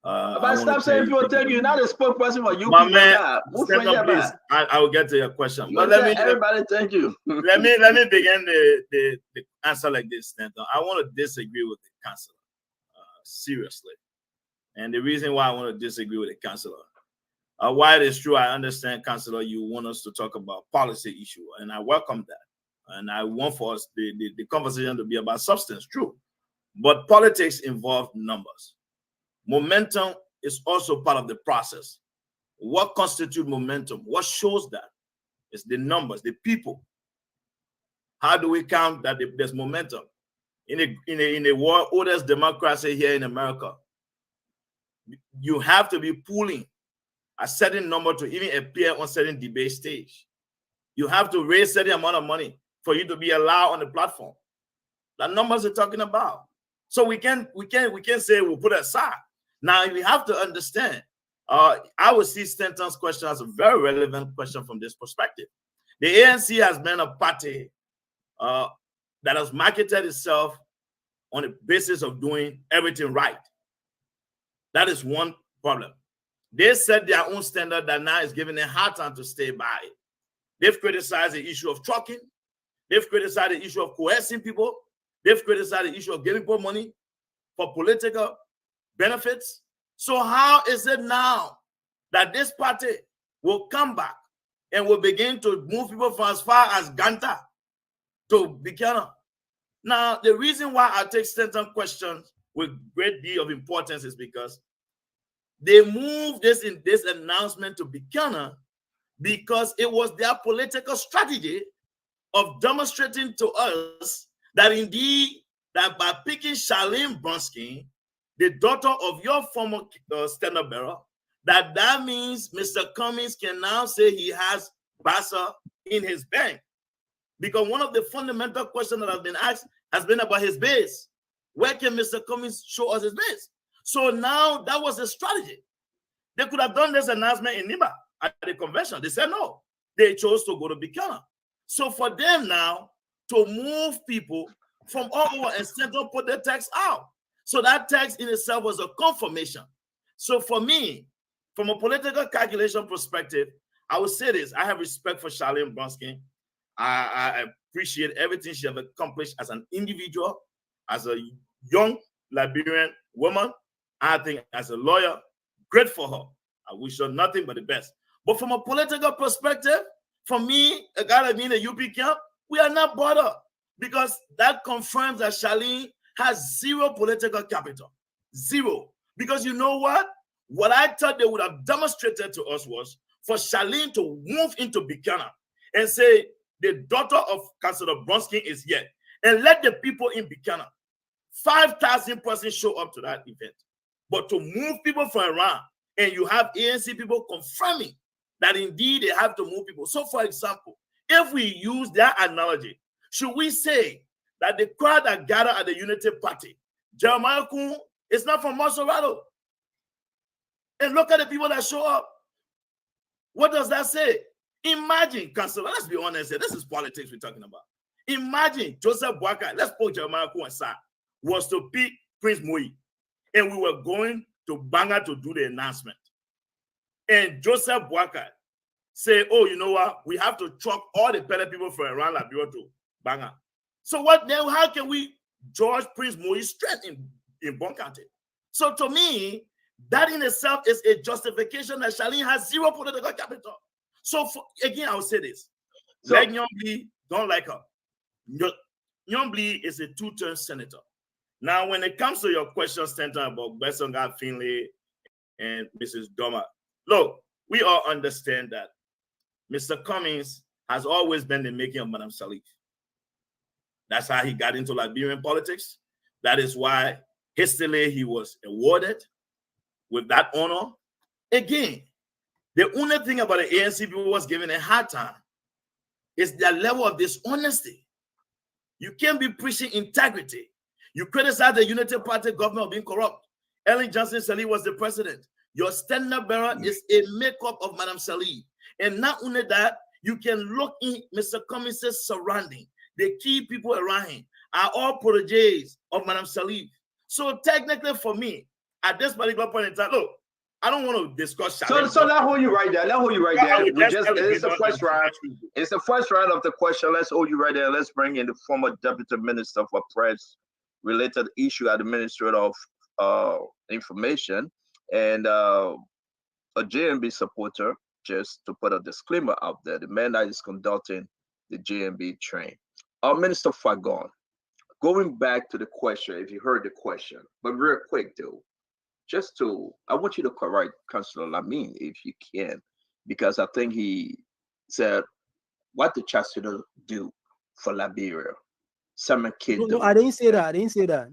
but stop saying people tell you, you're not a spokesperson for you. My man, please, I will get to your question. But everybody thank you. let me begin the answer like this, Stanton. I want to disagree with the councillor, seriously. And the reason why I want to disagree with the councillor, while it is true, I understand, councillor, you want us to talk about policy issue, and I welcome that. And I want for us the conversation to be about substance, true. But politics involve numbers. Momentum is also part of the process. What constitutes momentum? What shows that? It's the numbers, the people. How do we count that there's momentum? In a world oldest democracy here in America, you have to be pulling a certain number to even appear on certain debate stage. You have to raise a certain amount of money for you to be allowed on the platform. The numbers are talking about. So we can say we'll put it aside. Now we have to understand. I would see Stanton's question as a very relevant question from this perspective. The ANC has been a party that has marketed itself on the basis of doing everything right. That is one problem. They set their own standard that now is giving them a hard time to stay by it. They've criticized the issue of trucking. They've criticized the issue of coercing people. They've criticized the issue of giving people money for political benefits. So how is it now that this party will come back and will begin to move people from as far as Ganta to Buchanan? Now, the reason why I take Stanton questions with great deal of importance is because they moved this announcement to Buchanan because it was their political strategy of demonstrating to us that indeed, that by picking Charlene Bronski, the daughter of your former standard bearer, that means Mr. Cummings can now say he has Bassa in his bank. Because one of the fundamental questions that has been asked has been about his base. Where can Mr. Cummings show us his base? So now that was the strategy. They could have done this announcement in Nima at the convention. They said no. They chose to go to Buchanan. So for them now to move people from all over and Stanton put their text out. So that text in itself was a confirmation. So for me, from a political calculation perspective, I would say this. I have respect for Charlene Bronsky. I appreciate everything she has accomplished as an individual, as a young Liberian woman. I think as a lawyer, great for her. I wish her nothing but the best. But from a political perspective, for me, a guy like me in the UP camp, we are not bothered because that confirms that Charlene has zero political capital. Zero. Because you know what? What I thought they would have demonstrated to us was for Charlene to move into Buchanan and say, the daughter of Councilor Bronsky is here, and let the people in Buchanan, 5,000 persons show up to that event. But to move people from around, and you have ANC people confirming that indeed they have to move people. So, for example, if we use that analogy, should we say that the crowd that gathered at the Unity Party, Jeremiah Kun is not from Monserrato? And look at the people that show up. What does that say? Imagine, Councilor, let's be honest here. This is politics we're talking about. Imagine Joseph Boakai, let's put Jeremiah Kun aside, was to pick Prince Moi, and we were going to Banga to do the announcement. And Joseph Boakai say, oh, you know what? We have to truck all the Pele people from around Liberia to Banga. So what then? How can we judge Prince Moi's strength in Bon County? So to me, that in itself is a justification that Charlene has zero political capital. So again, I will say this. So, like Nyombli, don't like her. Nyombli is a two-term senator. Now, when it comes to your question, Stanton, about Gbesonga Finlay and Mrs. Doma, look, we all understand that Mr. Cummings has always been the making of Madam Salif. That's how he got into Liberian politics. That is why hastily he was awarded with that honor. Again, the only thing about the ANC people was given a hard time is their level of dishonesty. You can't be preaching integrity. You criticize the Unity Party government of being corrupt. Ellen Johnson Sirleaf was the president. Your standard bearer is a makeup of Madam Sirleaf. And not only that, you can look in Mr. Cummings' surrounding. The key people around him are all proteges of Madam Sirleaf. So technically for me, at this particular point in time, look, I don't want to discuss. So let's hold you right there. It's the first round. It's the first round of the question. Let's hold you right there. Let's bring in the former Deputy Minister for Press-related issue at the Ministry of Information and a JMB supporter. Just to put a disclaimer out there, the man that is conducting the JMB train. Minister Fagon, going back to the question, if you heard the question, but real quick though, I want you to correct Councillor Lamine if you can, because I think he said, what did Chancellor do for Liberia? No, I didn't say that. I didn't say that.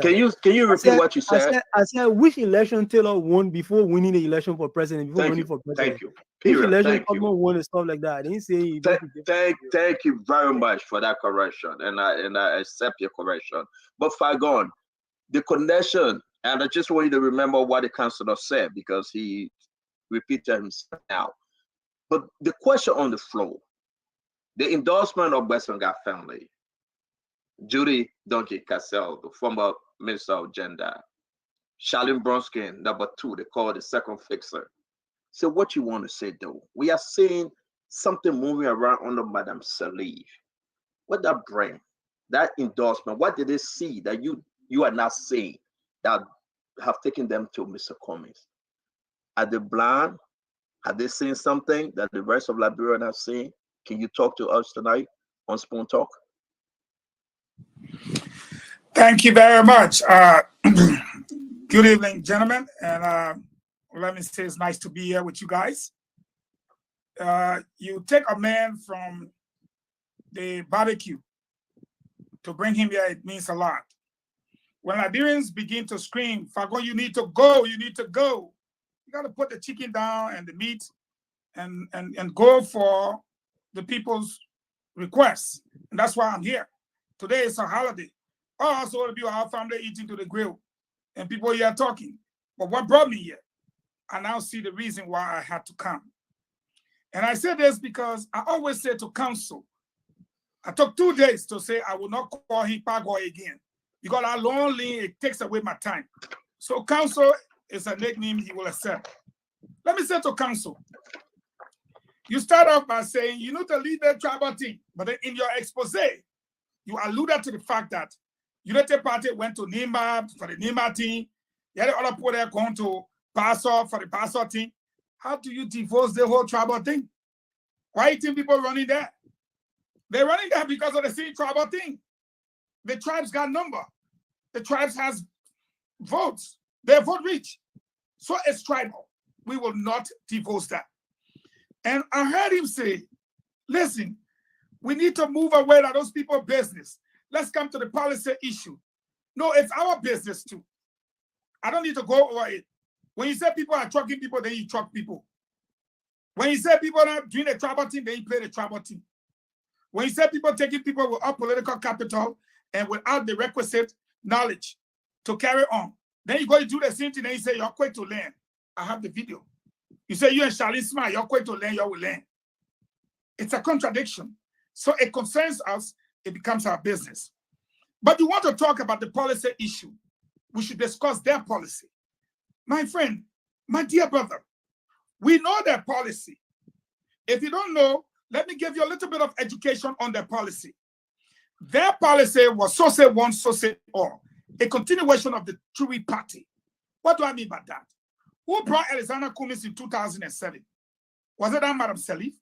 Can you repeat what you said? I said which election Taylor won before winning the election for president. Thank you. Which election Fagon won and stuff like that. I didn't say. Thank you very much for that correction, and I accept your correction. But Fagon, the connection, and I just want you to remember what the councillor said because he repeated himself now. But the question on the floor, the endorsement of Gbesonga family. Judy Donkey Cassell, the former Minister of Gender. Charlene Bronsky, number 2, they call it the second fixer. So what you want to say though? We are seeing something moving around under Madam Sirleaf. What that bring? That endorsement, what did they see that you are not seeing that have taken them to Mr. Cummings? Are they blind? Have they seen something that the rest of Liberia are not seeing? Can you talk to us tonight on Spoon Talk? Thank you very much. Good evening, gentlemen. And let me say it's nice to be here with you guys. You take a man from the barbecue to bring him here, it means a lot. When Liberians begin to scream, Fagon, you need to go, you need to go. You got to put the chicken down and the meat and go for the people's requests. And that's why I'm here. Today is a holiday. Oh, also want to be our family eating to the grill and people here talking. But what brought me here? I now see the reason why I had to come. And I say this because I always say to council, I took 2 days to say I will not call him Pagoy again because our long lane, it takes away my time. So counsel is a nickname he will accept. Let me say to counsel, you start off by saying you need to lead the tribal team, but then in your expose, you alluded to the fact that United Party went to Nima for the Nima team. The other people there going to Pastor for the Pastor team. How do you divorce the whole tribal thing? Why you think people running there? They're running there because of the same tribal thing. The tribes got number. The tribes has votes. Their vote rich. So it's tribal. We will not divorce that. And I heard him say, listen, we need to move away from those people's business. Let's come to the policy issue. No, it's our business too. I don't need to go over it. When you say people are trucking people, then you truck people. When you say people are doing the tribal team, then you play the tribal team. When you say people taking people without political capital and without the requisite knowledge to carry on, then you go to do the same thing and you say you're quick to learn. I have the video. You say you and Charlene Smart, you're quick to learn, you will learn. It's a contradiction. So it concerns us, it becomes our business. But you want to talk about the policy issue. We should discuss their policy. My friend, my dear brother, we know their policy. If you don't know, let me give you a little bit of education on their policy. Their policy was so say one, so say all, a continuation of the Chewy Party. What do I mean by that? Who brought Alexander Cummings in 2007? Was it that Madam Salif?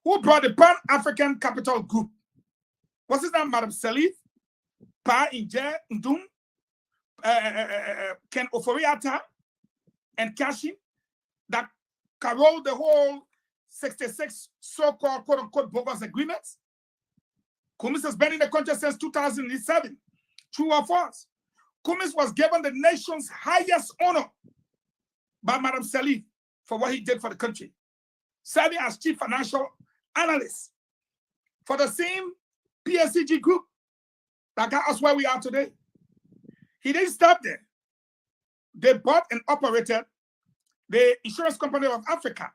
Who brought the Pan-African Capital Group? Was it that Madam Salif? Pa Inje Ndum? Ken Ofori-Atta? And Kashin? That caroled the whole 66 so-called quote-unquote bogus agreements? Cummings has been in the country since 2007. True or false? Cummings was given the nation's highest honor by Madam Salif for what he did for the country, serving as chief financial analyst for the same PSCG group that got us where we are today. He didn't stop there. They bought and operated the Insurance Company of Africa.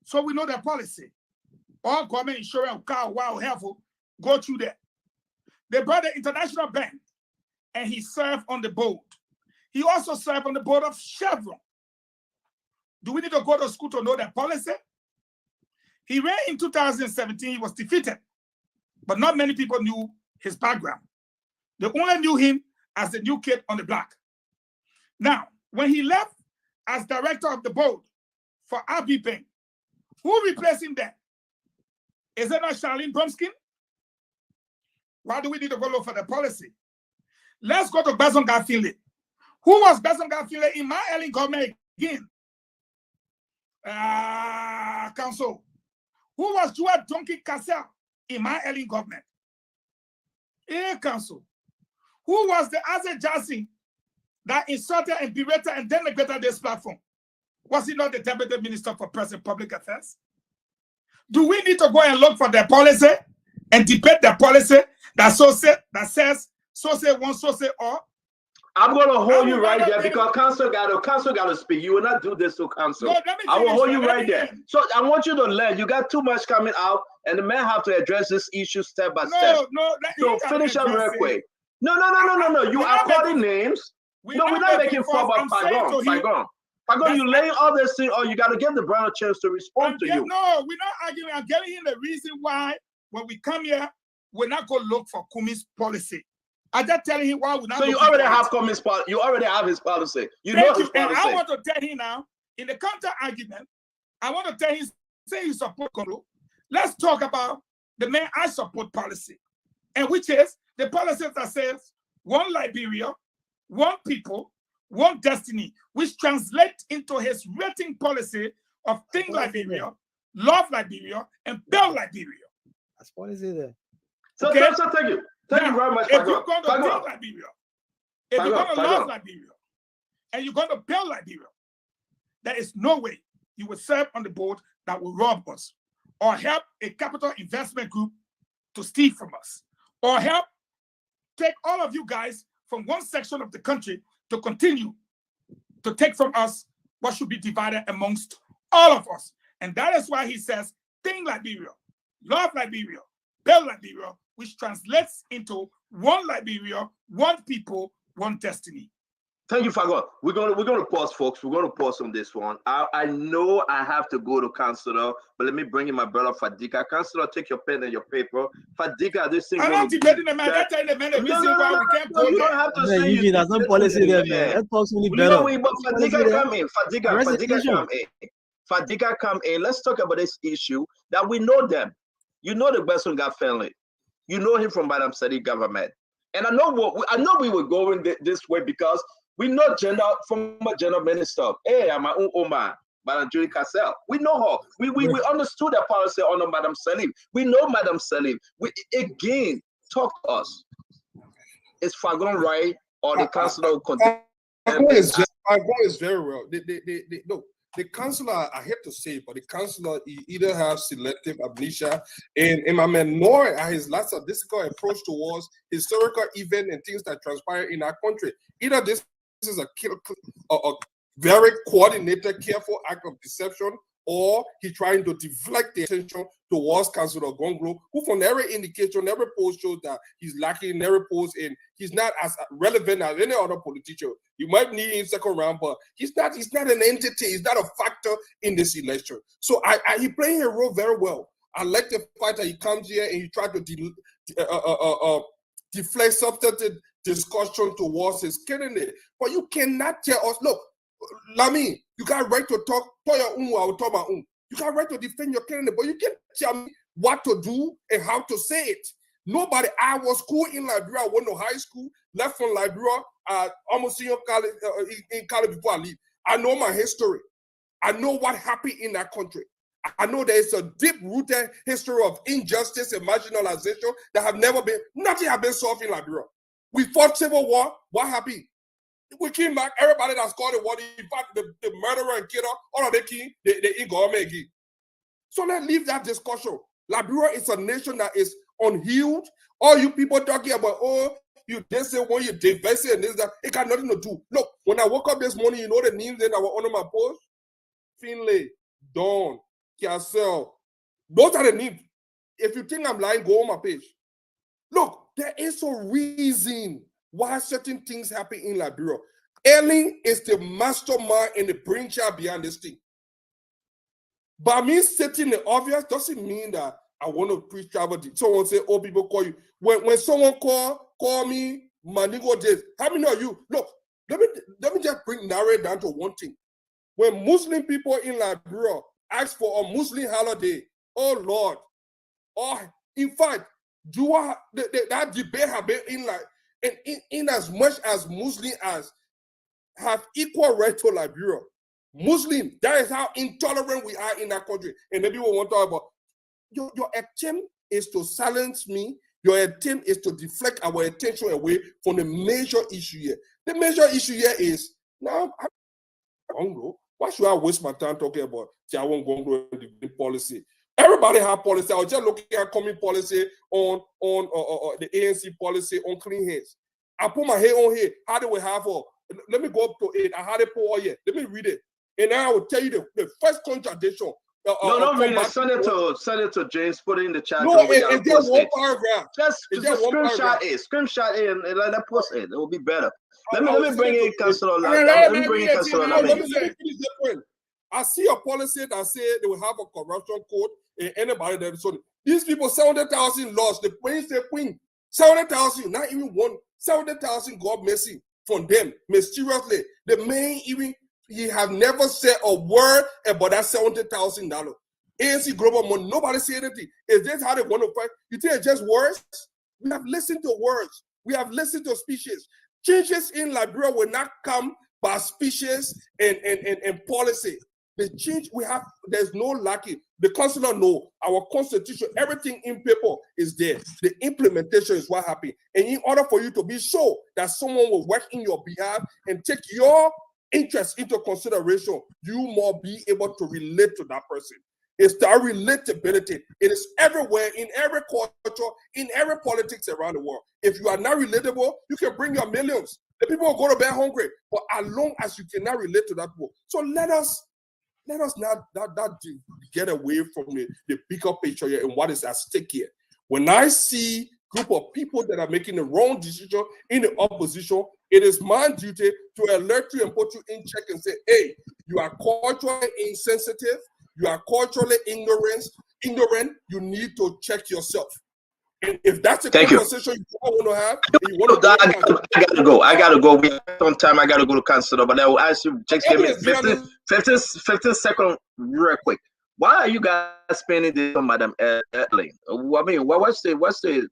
So we know their policy. All government insurance, car, wow, helpful, go through there. They brought the International Bank and he served on the board. He also served on the board of Chevron. Do we need to go to school to know their policy? He ran in 2017, he was defeated, but not many people knew his background. They only knew him as the new kid on the block. Now, when he left as director of the board for RB Bank, who replaced him there? Is it not Charlene Bromskin? Why do we need to go look for the policy? Let's go to Bason Garfield. Who was Bason Garfield in my early government again? Council. Who was Joel Donkey Cassell in my early government? Council. Who was the Azet Jassy that insulted and berated and denigrated this platform? Was he not the Deputy Minister for Press and Public Affairs? Do we need to go and look for their policy and debate their policy that says so say one, so say all? I'm going to hold you right there because council got to speak. You will not do this to council. No, I will hold you right there. So I want you to learn. You got too much coming out, and the man have to address this issue step by step. So finish up real quick. No. You are calling names. No, we're not making fun about Pagon, you laying all this thing, or you got to give the brother a chance to respond to you. No, we're not arguing. I'm getting him the reason why when we come here, we're not going to look for Cummings' policy. I'm just telling him why we're not. So you already have Cummings' policy. You already have his policy. You know his policy. And I want to tell him now, in the counter argument, I want to tell him, say you support Congo. Let's talk about the man I support policy, and which is the policy that says one Liberia, one people, one destiny, which translates into his rating policy of Think Liberia, Love Liberia, and Build Liberia. That's policy there. So, okay? So thank you. Thank you very much. If you're going to build Liberia, if you're going to love Liberia, and you're going to build Liberia, there is no way you will serve on the board that will rob us, or help a capital investment group to steal from us, or help take all of you guys from one section of the country to continue to take from us what should be divided amongst all of us. And that is why he says, Think Liberia, Love Liberia, Build Liberia, which translates into one Liberia, one people, one destiny. Thank you, Fagon. We're gonna pause, folks. We're gonna pause on this one. I know I have to go to Councilor, but let me bring in my brother Fadika. Councilor, take your pen and your paper. Fadika, this thing. I'm not debating the man. That's the man. The reason why we can't go You there. don't have to Man, say Eugene, there's no policy there, man. That talks only better. but Fadika come in. Fadika come in. Fadika come in. Let's talk about this issue that we know them. You know the Besson got family. You know him from Madam Sadi government. And I know we were going this way because we know former general minister. Hey, I'm my own Omar, Madam Julie Cassell. We know her. We understood the policy under Madam Salim. We know Madam Salim. Again, talk to us. Is Fagon right or the councillor will continue? Fagon is very well. No, the councillor, I hate to say, but the councillor either have selective amnesia, and my man Noor his last statistical approach towards historical events and things that transpire in our country. Either this is a very coordinated, careful act of deception, or he trying to deflect the attention towards Councillor Gonglo, who from every indication, every post shows that he's lacking in every post, and he's not as relevant as any other politician. You might need him second round, but he's not an entity, he's not a factor in this election. So he playing a role very well. I like the fact that he comes here and he tries to deflect substantive discussion towards his candidate. But you cannot tell us, look, Lami, you got right to talk, I will talk my own. You got right to defend your candidate, but you can't tell me what to do and how to say it. Nobody, I was school in Liberia, I went to high school, left from Liberia, almost in college before I leave. I know my history. I know what happened in that country. I know there is a deep-rooted history of injustice and marginalization that nothing have been solved in Liberia. We fought civil war, what happened? We came back, everybody that's called the war, in fact, the murderer and killer, all of the king, they in government again. So let's leave that discussion. Liberia is a nation that is unhealed. All you people talking about, you this and when you divest and this, that, it got nothing to do. Look, when I woke up this morning, you know the names that were under my post? Finlay, Dawn, Cassell. Those are the names. If you think I'm lying, go on my page. Look, there is a reason why certain things happen in Liberia. Erling is the mastermind and the brainchild behind this thing. But me stating the obvious doesn't mean that I want to preach travel. Someone say, oh, people call you. When someone call me, Manigo this. How many of you? Look, let me just narrow it down to one thing. When Muslim people in Liberia ask for a Muslim holiday, oh Lord, in fact, that debate have been in as much as Muslims have equal right to Liberia. Muslim, that is how intolerant we are in that country. And maybe we want to talk about your attempt is to silence me. Your attempt is to deflect our attention away from the major issue here. The major issue here is now why should I waste my time talking about Tiawan Gonglo and the policy? Everybody have policy. I was just looking at coming policy on the ANC policy on clean hands. I put my head on here. How do we have let me go up to it. I had it for here. Let me read it. And then I will tell you the first contradiction. No, read it. Send it to James. Put it in the chat. No, it's just one paragraph. Just screenshot it. And let that post it. It will be better. Let me bring in Councilor. Let me bring in Councilor. I see a policy that say they will have a corruption code and anybody that so these people 700,000 lost. The Queen 700,000, not even one 700,000 God missing from them mysteriously. The man he have never said a word about that $70,000. ANC Global Money, nobody say anything. Is this how they want to fight? You think it's just words? We have listened to words. We have listened to speeches. Changes in Liberia will not come by speeches and policy. The change we have, there's no lacking. The councillor know our constitution, everything in paper is there. The implementation is what happened. And in order for you to be sure that someone will work in your behalf and take your interest into consideration, you must be able to relate to that person. It's that relatability. It is everywhere, in every culture, in every politics around the world. If you are not relatable, you can bring your millions. The people will go to bed hungry. But as long as you cannot relate to that people, so let us not get away from the bigger picture here and what is at stake here. When I see group of people that are making the wrong decision in the opposition, it is my duty to alert you and put you in check and say, hey, you are culturally insensitive, you are culturally ignorant, you need to check yourself. And if that's a conversation you want to have, you want to I gotta go. We have some time. I gotta go to Councilor, but I will ask you. Just give me 15 seconds, real quick. Why are you guys spending this on Madam Ellen? I mean, what's the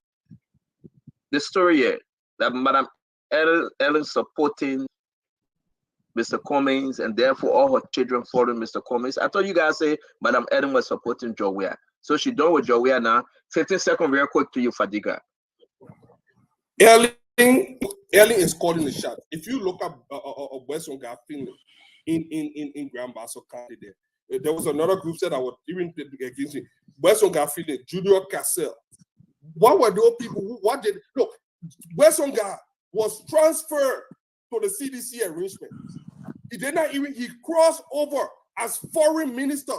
story here that Madam Ellen supporting Mr. Cummings and therefore all her children following Mr. Cummings? I thought you guys say Madam Ellen was supporting Joe Weah. So she done with Joe Weah now. 15 seconds, real quick to you, Fadiga. Ellen is calling the shot. If you look up Western God Finley in Grand Bassa County there was another group that I was even against me. Western God Finley, Junior Cassell. What were those people? Look, Western God was transferred to the CDC arrangement. He did not even, he crossed over as foreign minister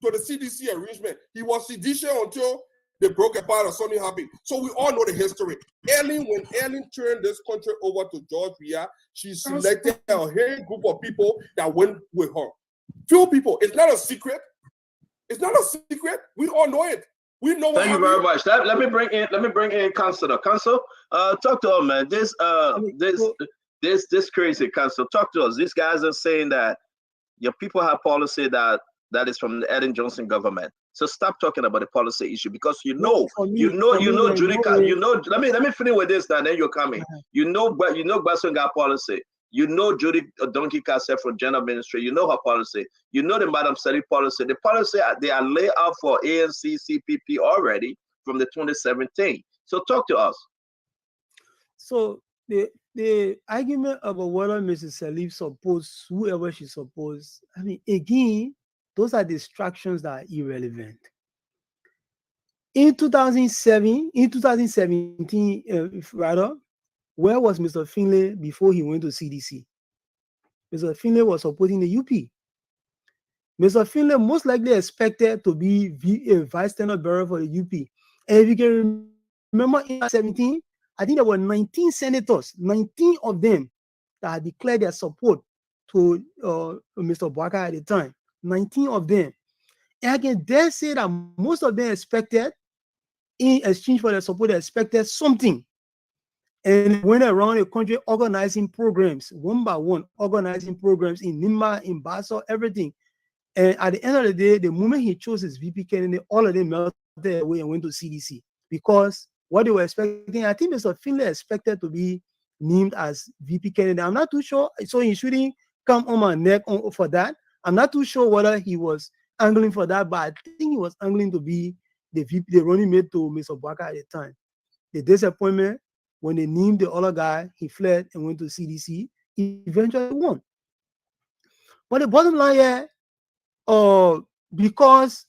to the CDC arrangement. He was seditious until they broke apart or something happened. So we all know the history. When Ellen turned this country over to George Weah, she selected a whole group of people that went with her. Few people. It's not a secret. It's not a secret. We all know it. We know. Thank you very much. Let me bring in Councilor. Council, talk to us, man. This crazy Council. Talk to us. These guys are saying that your people have policy that is from the Ellen Johnson government. So stop talking about the policy issue because you know, Judy. Let me finish with this, and then you're coming. You know Basson got policy. You know Judy Donkey Cassette from General Ministry. You know her policy. You know the Madam Sally policy. The policy they are laid out for ANC, CPP already from the 2017. So talk to us. So the argument about whether Mrs. Salif supports whoever she supports, I mean, again, those are distractions that are irrelevant. In 2017, where was Mr. Finlay before he went to CDC? Mr. Finlay was supporting the UP. Mr. Finlay most likely expected to be a vice tenant bearer for the UP. And if you can remember in 2017, I think there were 19 senators, 19 of them that had declared their support to Mr. Boubacar at the time. 19 of them. And I can dare say that most of them expected, in exchange for their support, they expected something. And went around the country organizing programs, one by one, organizing programs in Nimba, in Bassa, everything. And at the end of the day, the moment he chose his VP candidate, all of them melted away and went to CDC. Because what they were expecting, I think Mr. Finlay expected to be named as VP candidate. I'm not too sure. So he shouldn't come on my neck for that. I'm not too sure whether he was angling for that, but I think he was angling to be the VP, the running mate to Mr. Boubacar at the time. The disappointment, when they named the other guy, he fled and went to CDC. He eventually won. But the bottom line here, because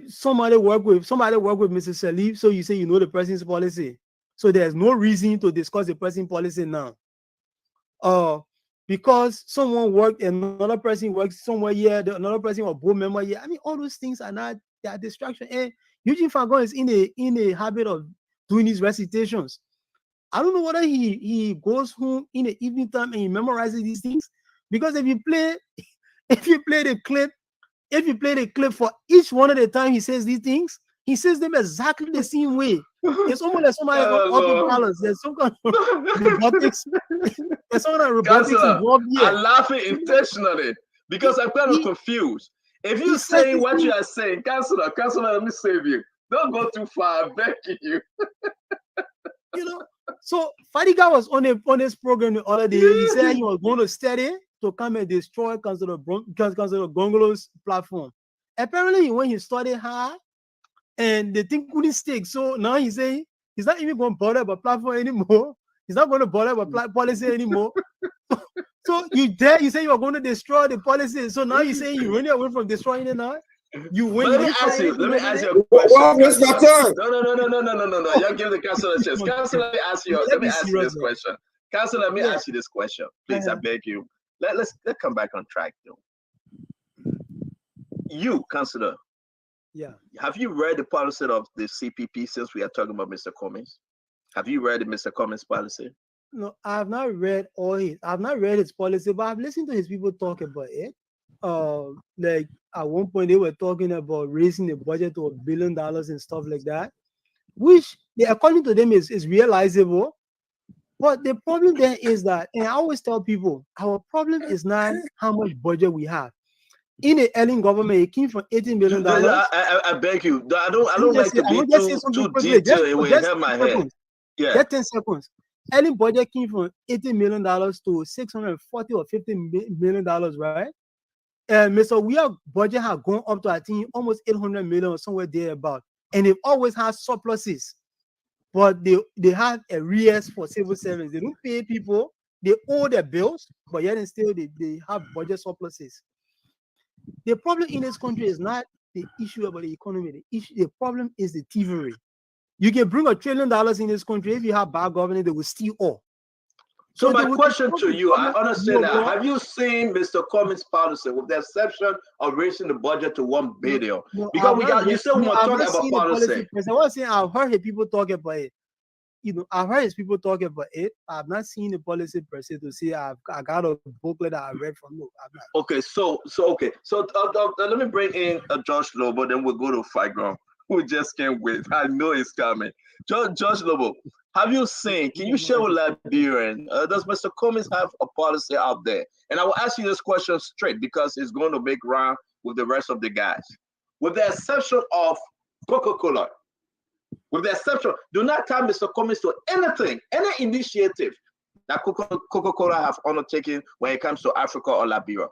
somebody work with Mrs. Salif, so you say you know the person's policy. So there's no reason to discuss the person's policy now. Because someone worked, another person works somewhere here, another person or board member here. I mean, all those things are not, they are distraction. And Eugene Fagon is in a habit of doing these recitations. I don't know whether he goes home in the evening time and he memorizes these things. Because if you play the clip for each one of the time he says these things, he says them exactly the same way. It's almost like somebody got balance. There's some kind of robotics. There's some kind of robotics involved here. I'm laughing intentionally because I'm kind of confused. If you're saying what you are saying, Councilor, let me save you. Don't go too far, I'm begging you. You know, so Fadiga was on this program the other day. He said he was going to study to come and destroy Councilor Gongolo's platform. Apparently, when he studied hard, and the thing couldn't stick. So now he's saying he's not even going to bother about platform anymore. He's not going to bother about policy anymore. So you say you are going to destroy the policy. So now you're saying you're running away from destroying it now? You win. Let me ask you a question. Where's my turn? No. Y'all give the council a chance. Council, let me ask you this question. Council, let me ask you this question. Please, I beg you. Let's come back on track though. You, Councilor, Yeah. Have you read the policy of the CPP since we are talking about Mr. Cummings? Have you read Mr. Cummings' policy? No, I've not read I've not read his policy, but I've listened to his people talk about it. Like at one point they were talking about raising the budget to $1 billion and stuff like that, which according to them is realizable. But the problem there is that, and I always tell people, our problem is not how much budget we have. In the Ellen government, it came from $18 million. I beg you. I don't like to be too detailed. It will hurt my head. Yeah. Just 10 seconds. Ellen budget came from $80 million to $640 or $50 million, right? And Mr. Weir budget has gone up to, I think, almost $800 million or somewhere there about. And they've always had surpluses. But they have arrears for civil servants. They don't pay people. They owe their bills, but yet and still they have budget surpluses. The problem in this country is not the issue about the economy. The problem is the thievery. You can bring $1 trillion in this country. If you have bad governance, they will steal all. So my question to you, I understand that. Have you seen Mr. Cummings' policy, with the exception of raising the budget to $1 billion? Because you said we were talking about policy. I was saying I've heard his people talk about it. I've heard his people talk about it. I've not seen the policy per se to say I got a booklet that I read from. No, I've not. Okay, so let me bring in Josh Lobo, then we'll go to Fight Ground. We just can't wait. I know it's coming. Josh Lobo, have you seen? Can you share with Liberian? Does Mr. Cummings have a policy out there? And I will ask you this question straight because it's going to make round with the rest of the guys. With the exception of Coca-Cola, do not tie Mr. Cummings to anything, any initiative that Coca-Cola have undertaken when it comes to Africa or Liberia.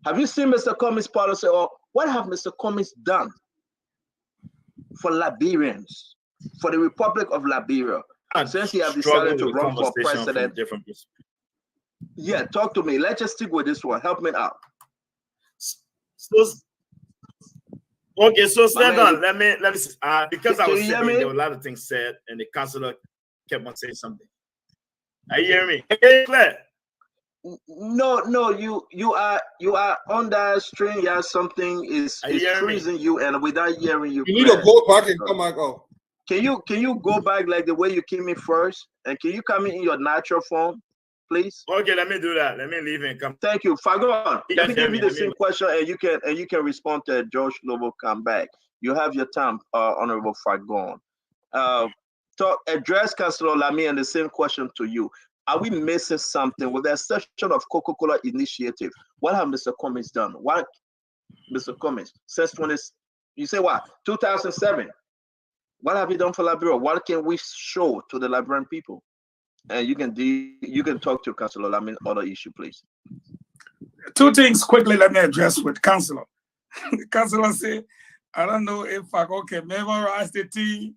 Have you seen Mr. Cummings' policy, or what have Mr. Cummings done for Liberians, for the Republic of Liberia, since he has decided to run for president? Yeah, talk to me. Let's just stick with this one. Help me out. Okay, so stand on. Let me because I was sitting, there were a lot of things said, and the councillor kept on saying something. Are you hearing me? Okay, clear. No, you are on that string. Yeah, something is freezing you, and without hearing you. You need to go back and come back up. Can you go back like the way you came in first, and can you come in your natural form, please? Okay, let me do that. Let me leave and come. Thank you, Fagon. Let me give you the same question, and you can respond to Josh Lobo. Come back. You have your time, Honorable Fagon. Address Councilor Lamy and the same question to you. Are we missing something with the exception of Coca-Cola initiative? What have Mr. Cummings done? What, Mr. Cummings, since you say what, 2007? What have you done for Liberia? What can we show to the Liberian people? And you can talk to Councilor Lamy on other issue, please. Two things quickly. Let me address with Councilor. The Councilor said, I don't know if Fagon can memorize the thing,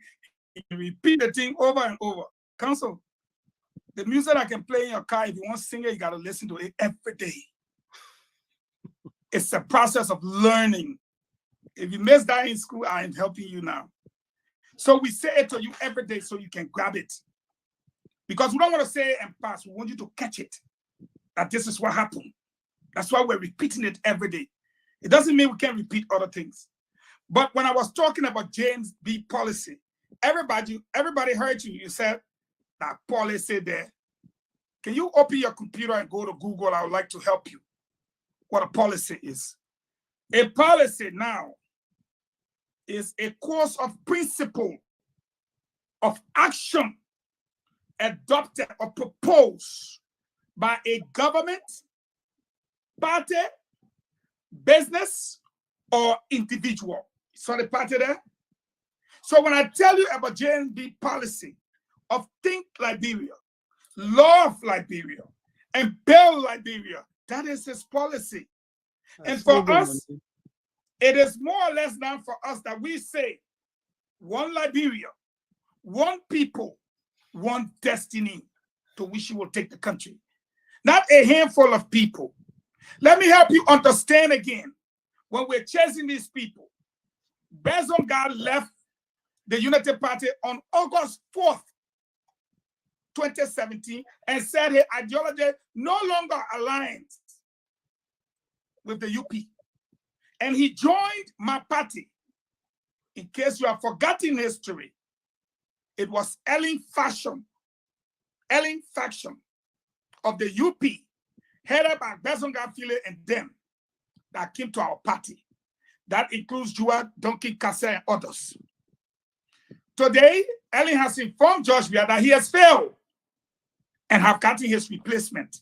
repeat the thing over and over. Council, the music I can play in your car, if you want to sing it, you got to listen to it every day. It's a process of learning. If you miss that in school, I am helping you now. So we say it to you every day so you can grab it. Because we don't want to say it and pass. We want you to catch it, that this is what happened. That's why we're repeating it every day. It doesn't mean we can't repeat other things. But when I was talking about James B. policy, everybody heard you. You said, that policy there. Can you open your computer and go to Google? I would like to help you. What a policy is. A policy now is a course of principle of action adopted or proposed by a government, party, business, or individual. So the party there. So when I tell you about JNB policy, of Think Liberia, Love Liberia, and Build Liberia. That is his policy. And for us, it is more or less now for us that we say, one Liberia, one people, one destiny to which you will take the country. Not a handful of people. Let me help you understand again. When we're chasing these people, Bazoum God left the Unity Party on August 4th, 2017, and said his ideology no longer aligns with the UP. And he joined my party in case you have forgotten history, it was Ellen faction of the UP, headed by Besonga File and them, that came to our party. That includes Jua, Donkey Kase, and others. Today, Ellen has informed George Weah that he has failed and have gotten his replacement.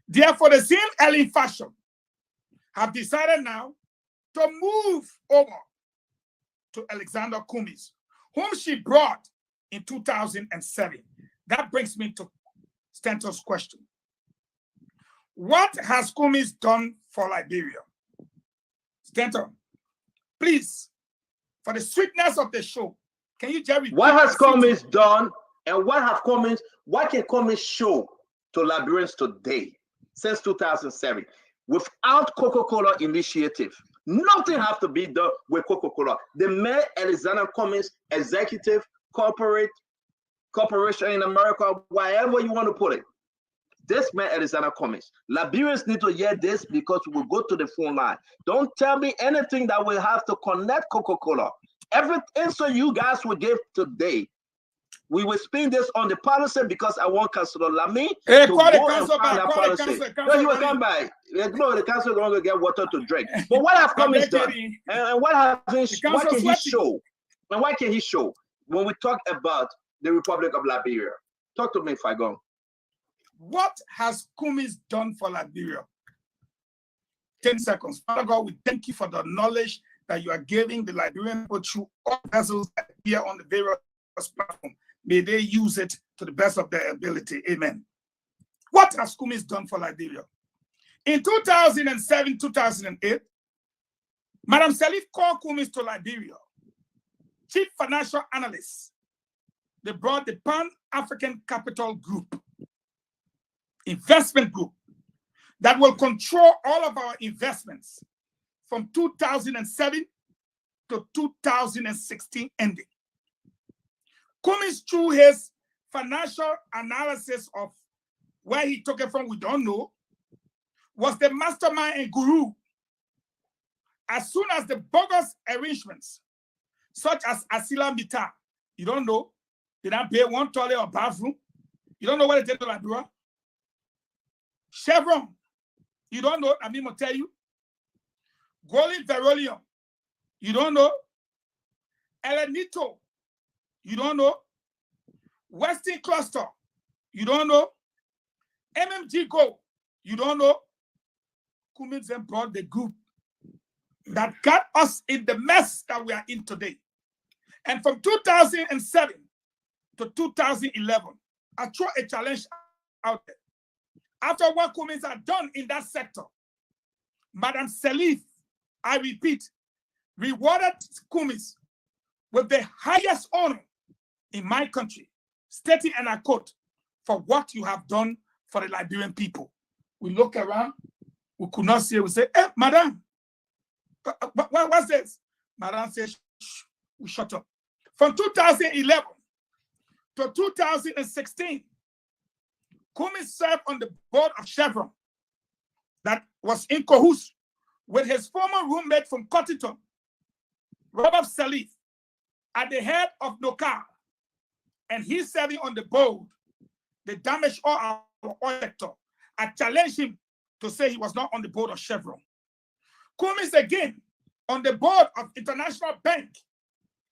Therefore, the same Ellen faction have decided now to move over to Alexander Cummings, whom she brought in 2007. That brings me to Stentor's question. What has Cummings done for Liberia? Stentor, please, for the sweetness of the show, can you just repeat what has Cummings done, and what can Cummings show to Liberians today since 2007 without Coca-Cola initiative? Nothing has to be done with Coca-Cola. The Mayor Alexander Cummings executive corporation in America, wherever you want to put it. This man Alexander Cummings. Liberians need to hear this because we will go to the phone line. Don't tell me anything that will have to connect Coca-Cola. Every answer you guys will give today, we will spin this on the policy because I want Councilor Lamy to go and find that policy. No, he will come by. No, the council is going to get water to drink. But what have Cummings done? And what can he show? And what can he show when we talk about the Republic of Liberia? Talk to me, Fagon. What has Cummings done for Liberia? 10 seconds. Father God, we thank you for the knowledge that you are giving the Liberian people through all vessels here on the various platforms. May they use it to the best of their ability. Amen. What has Cummings done for Liberia? In 2007, 2008, Madam Salif called Cummings to Liberia, chief financial analyst. They brought the Pan-African Capital Group, investment group, that will control all of our investments from 2007 to 2016 ending. Cummings, through his financial analysis of where he took it from, we don't know, was the mastermind and guru. As soon as the bogus arrangements, such as Asila Mita, you don't know, they don't pay one toilet or bathroom, you don't know what they did to Liberia. Chevron, you don't know, I mean, I'll tell you. Golden Verolium, you don't know. Elenito, you don't know. Western Cluster, you don't know. MMG Go, you don't know. Cummings then brought the group that got us in the mess that we are in today. And from 2007 to 2011, I throw a challenge out there. After what Cummings had done in that sector, Madam Salif, I repeat, rewarded Cummings with the highest honor in my country, stating, and I quote, for what you have done for the Liberian people. We look around, we could not see it. We say, hey, Madam, what's this? Madam says, shh, we shut up. From 2011 to 2016, Cummings served on the board of Chevron that was in cahoots with his former roommate from Cottington, Robert Salif, at the head of NOCAR, and he's serving on the board. They damaged all our oil sector. I challenged him to say he was not on the board of Chevron. Cummings again on the board of International Bank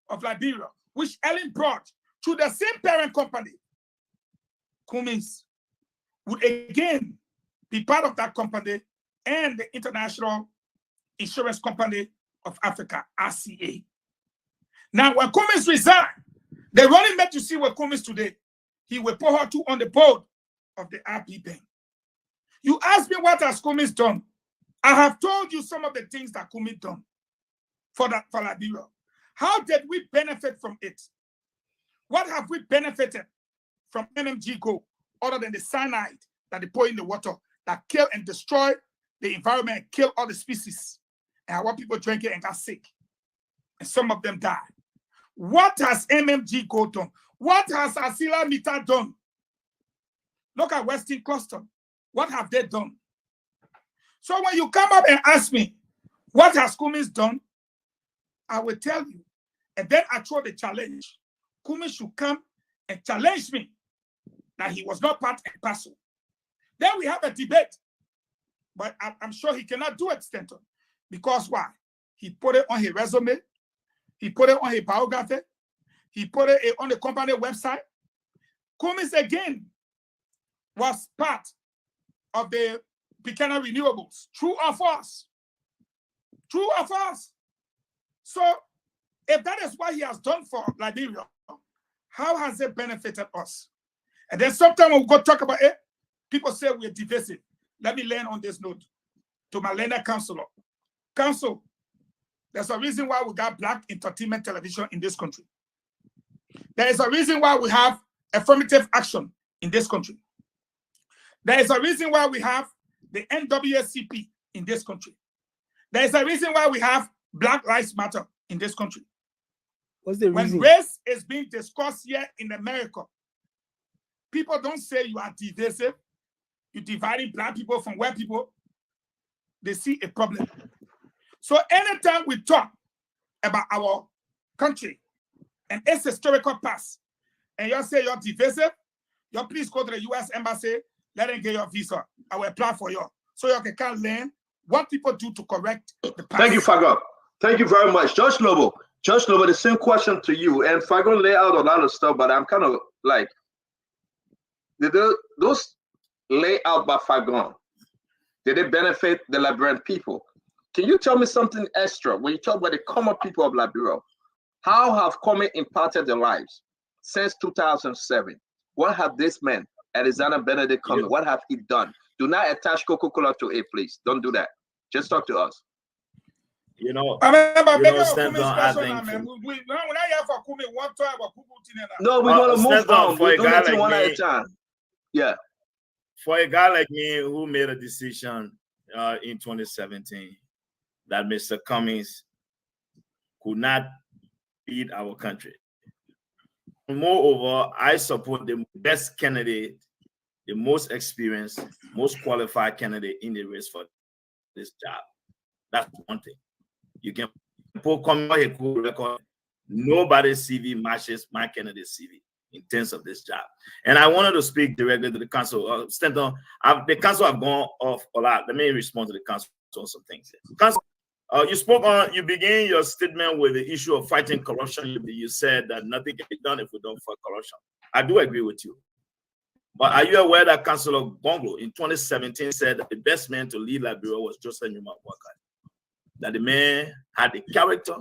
of Liberia, which Ellen brought to the same parent company. Cummings would again be part of that company and the International Insurance Company of Africa, RCA. Now, when Cummings resigned, the running mate you see with Cummings today, he will put her on the board of the RB Bank. You ask me what has Cummings done. I have told you some of the things that Cummings done for Liberia. How did we benefit from it? What have we benefited from MMG Go other than the cyanide that they pour in the water that kill and destroy the environment and kill all the species? And I want people drink it and got sick. And some of them died. What has MMG Go done? What has Asila Mita done? Look at Western Cluster. What have they done? So when you come up and ask me, what has Cummings done? I will tell you, And then I throw the challenge. Kumi should come and challenge me that he was not part and parcel. Then we have a debate. But I'm sure he cannot do it, Stanton. Because why? He put it on his resume. He put it on his biography. He put it on the company website. Cummins again was part of the Buchanan Renewables. True or false? True or false? So if that is what he has done for Liberia, how has it benefited us? And then sometimes we'll go talk about it. People say we're divisive. Let me land on this note to my learned counselor. Counsel, there's a reason why we got black entertainment television in this country. There is a reason why we have affirmative action in this country. There is a reason why we have the NAACP in this country. There is a reason why we have Black Lives Matter in this country. What's the reason? When race is being discussed here in America, people don't say you are divisive, you're dividing black people from white people. They see a problem. So anytime we talk about our country and its historical past, and you say you're divisive, you please go to the U.S. Embassy, let them get your visa. I will apply for you. So you can learn what people do to correct the past. Thank you, Fagon. Thank you very much. Judge Lobo, the same question to you. And Fagon lay out a lot of stuff, but I'm kind of like, those lay out by Fagon, did it benefit the Liberian people? Can you tell me something extra when you talk about the common people of Liberia? How have Kwame impacted their lives since 2007? What have this man, Alexander Benedict Kwame, what have he done? Do not attach Coca-Cola to it, please. Don't do that. Just talk to us. You know, Stanton, I think. No, we're going to move on. We're doing it one at a time. Yeah. For a guy like me who made a decision in 2017 that Mr. Cummings could not lead our country. Moreover, I support the best candidate, the most experienced, most qualified candidate in the race for this job. That's one thing. You can put a cool record. Nobody's CV matches my candidate's CV in terms of this job. And I wanted to speak directly to the council. Stanton, the council have gone off a lot. Let me respond to the council on some things here. Council, you began your statement with the issue of fighting corruption. You said that nothing can be done if we don't fight corruption. I do agree with you. But are you aware that Councilor Bongo in 2017 said that the best man to lead Liberia was Joseph Numa Boakai? That the man had the character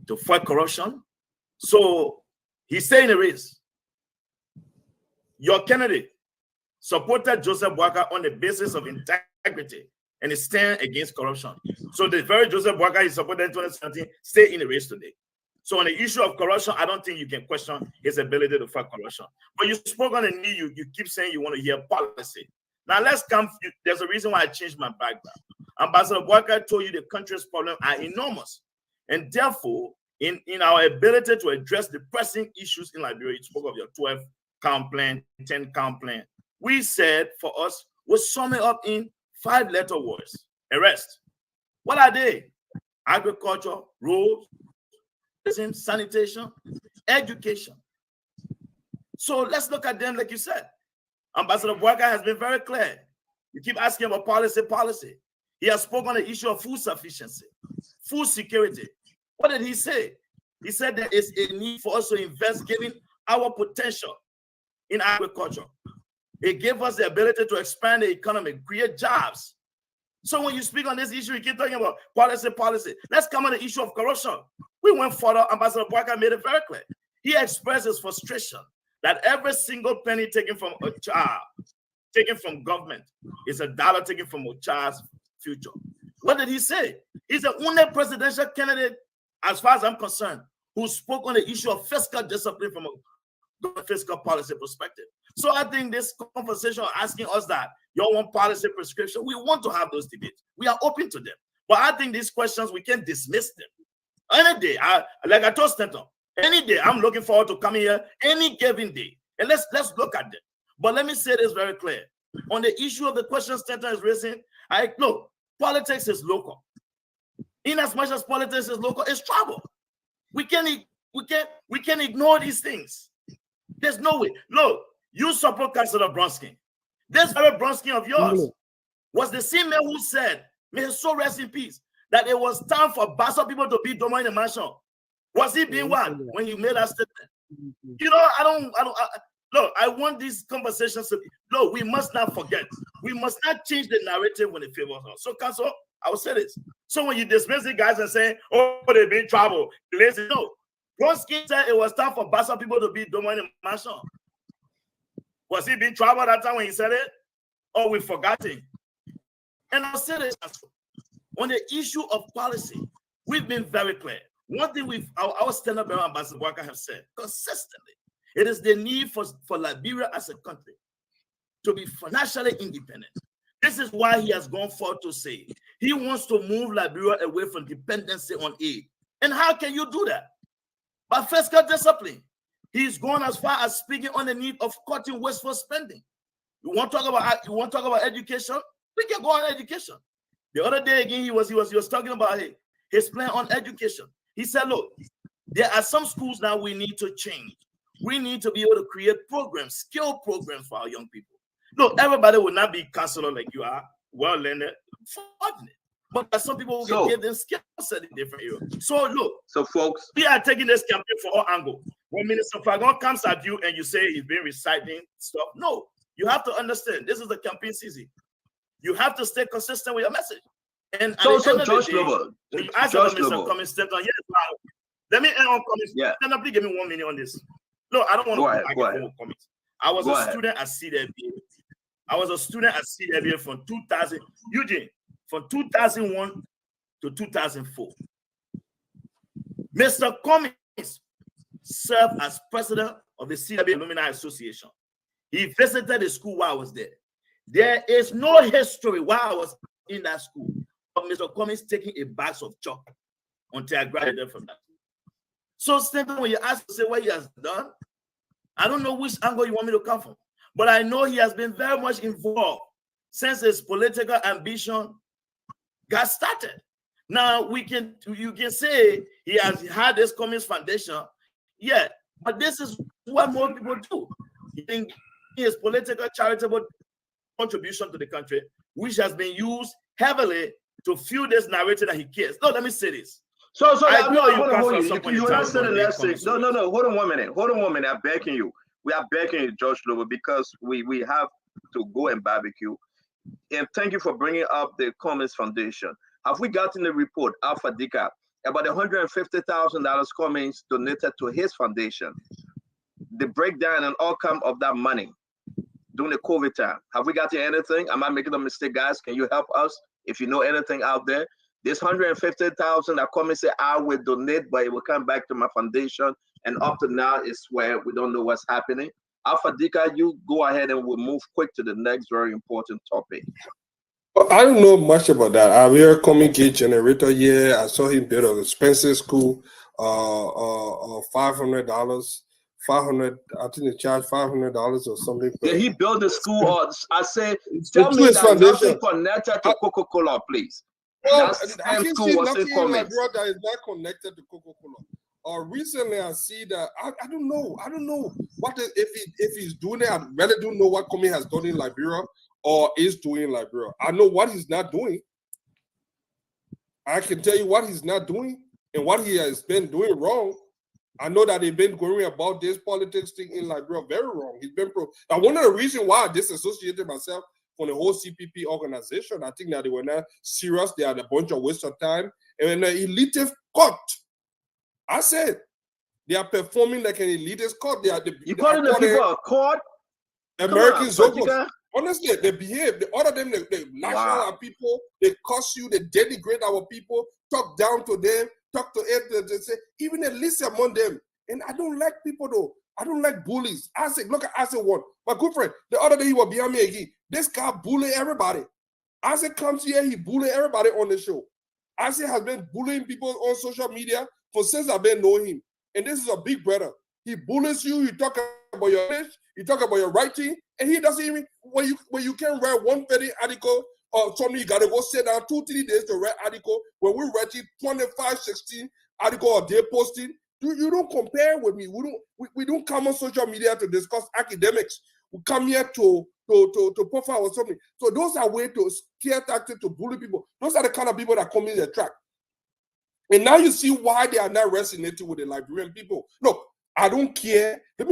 to fight corruption. So he said in a race, your candidate supported Joseph Boakai on the basis of integrity and he stand against corruption. So the very Joseph Boakai he supported in 2017 stay in the race today. So on the issue of corruption, I don't think you can question his ability to fight corruption. But you spoke on the knee, you keep saying you want to hear policy. Now let's come, there's a reason why I changed my background. Ambassador Boakai told you the country's problems are enormous. And therefore, in our ability to address the pressing issues in Liberia, you spoke of your 12-count plan, 10-count plan. We said for us, we'll sum it up in 5-letter words. Arrest. What are they? Agriculture, roads, sanitation, education. So let's look at them like you said. Ambassador Boakai has been very clear. You keep asking about policy. He has spoken on the issue of food sufficiency, food security. What did he say? He said there is a need for us to invest given our potential in agriculture. It gave us the ability to expand the economy, create jobs. So when you speak on this issue, you keep talking about policy. Let's come on the issue of corruption. We went further. Ambassador Boakai made it very clear. He expressed his frustration that every single penny taken from a child, taken from government, is a dollar taken from a child's future. What did he say? He's the only presidential candidate, as far as I'm concerned, who spoke on the issue of fiscal discipline from a fiscal policy perspective. So I think this conversation asking us that you want policy prescription, we want to have those debates. We are open to them. But I think these questions, we can't dismiss them. Any day, like I told Stanton, any day, I'm looking forward to coming here any given day. And let's look at them. But let me say this very clear. On the issue of the questions Stanton is raising, look, politics is local. In as much as politics is local, it's trouble. We can't ignore these things. There's no way. Look, you support Councilor Bronsky. This very Bronsky of yours was the same man who said, may his soul rest in peace, that it was time for Bassa people to be Doma in the mansion. Was he being what when he made that statement? You know, look, I want these conversations to be, look, we must not forget. We must not change the narrative when it favors us. So, Council, I will say this. So when you dismiss the guys and say, oh, they've been trouble, lazy, no. Bronsky said it was time for Bassa people to be Doma in the mansion. Was he being trouble at that time when he said it? Or we forgot it? And I'll say this, on the issue of policy, we've been very clear. One thing our stand-up Ambassador Walker have said consistently, it is the need for Liberia as a country to be financially independent. This is why he has gone forward to say he wants to move Liberia away from dependency on aid. And how can you do that? By fiscal discipline. He's gone as far as speaking on the need of cutting wasteful spending. You want to talk about education? We can go on education. The other day again, he was talking about his plan on education. He said, look, there are some schools now we need to change. We need to be able to create programs, skill programs for our young people. Look, everybody will not be counselor like you are, well-learned, fortunate. But there are some people who can give them skill set in different areas. So look, folks, we are taking this campaign for all angles. When Minister Fagon comes at you and you say he's been reciting stuff, no, you have to understand this is the campaign season. You have to stay consistent with your message. And Josh Glover, when you ask about Mr. Cummings stepped on, let me end on Cummings. Yeah. Please give me 1 minute on this. Look, I don't want to go ahead. Cummings. I was a student at CWA. I was a student at CWA from 2000, Eugene, from 2001 to 2004. Mr. Cummings served as president of the CWA Alumni Association. He visited the school while I was there. There is no history while I was in that school of Mr. Cummings taking a box of chalk until I graduated from that. So simply when you ask to say what he has done, I don't know which angle you want me to come from, but I know he has been very much involved since his political ambition got started. Now you can say he has had this Cummings Foundation, yeah, but this is what more people do. He can give his political charitable contribution to the country, which has been used heavily to fuel this narrative that he cares. No, let me say this. So I know you No. Hold on 1 minute. I'm begging you. We are begging you, Josh Glover, because we have to go and barbecue. And thank you for bringing up the Cummings Foundation. Have we gotten the report, Alpha Dika, about $150,000 Cummings donated to his foundation? The breakdown and outcome of that money during the COVID time. Have we gotten anything? Am I making a mistake, guys? Can you help us if you know anything out there? This $150,000 that Cummings said I will donate, but it will come back to my foundation. And up to now, it's where we don't know what's happening. Alpha Dika, you go ahead and we'll move quick to the next very important topic. I don't know much about that. I've heard Cummings get generator. Yeah, I saw him build an expensive school. $500. I think they charge $500 or something. Did he build the school? Or I say, tell me that nothing connected to Coca-Cola, please. Well, that I can school see was nothing in in my Cummings. brother is not connected to Coca-Cola. Recently, I see that I don't know. I don't know what if he's doing it. I really don't know what Cummings has done in Liberia or is doing in Liberia. I know what he's not doing. I can tell you what he's not doing and what he has been doing wrong. I know that they've been going about this politics thing in Liberia very wrong. He's been Now, one of the reasons why I disassociated myself from the whole CPP organization, I think that they were not serious. They had a bunch of waste of time. And when the elitist cut, I said, they are performing like an elitist cut. You calling the people a court? American Zogos. Honestly, they behave. They order them, they lash out our people, they curse you, they denigrate our people, talk down to them, talk to them, they say, even at least among them. And I don't like people though. I don't like bullies. I said, look at Isaac one. My good friend, the other day he was behind me again. This guy bully everybody. Isaac comes here, he bully everybody on the show. Isaac has been bullying people on social media since I've been knowing him. And this is a big brother. He bullies you, he talk about your English, he talk about your writing, and he doesn't even, when you can write one petty article or something, you gotta go sit down 2-3 days to write article. When we write it 25-16 article or day posting, you don't compare with me. We don't come on social media to discuss academics. We come here to profile or something. So those are ways to scare tactics to bully people. Those are the kind of people that come in the track. And now you see why they are not resonating with the Liberian people. Look, I don't care. Let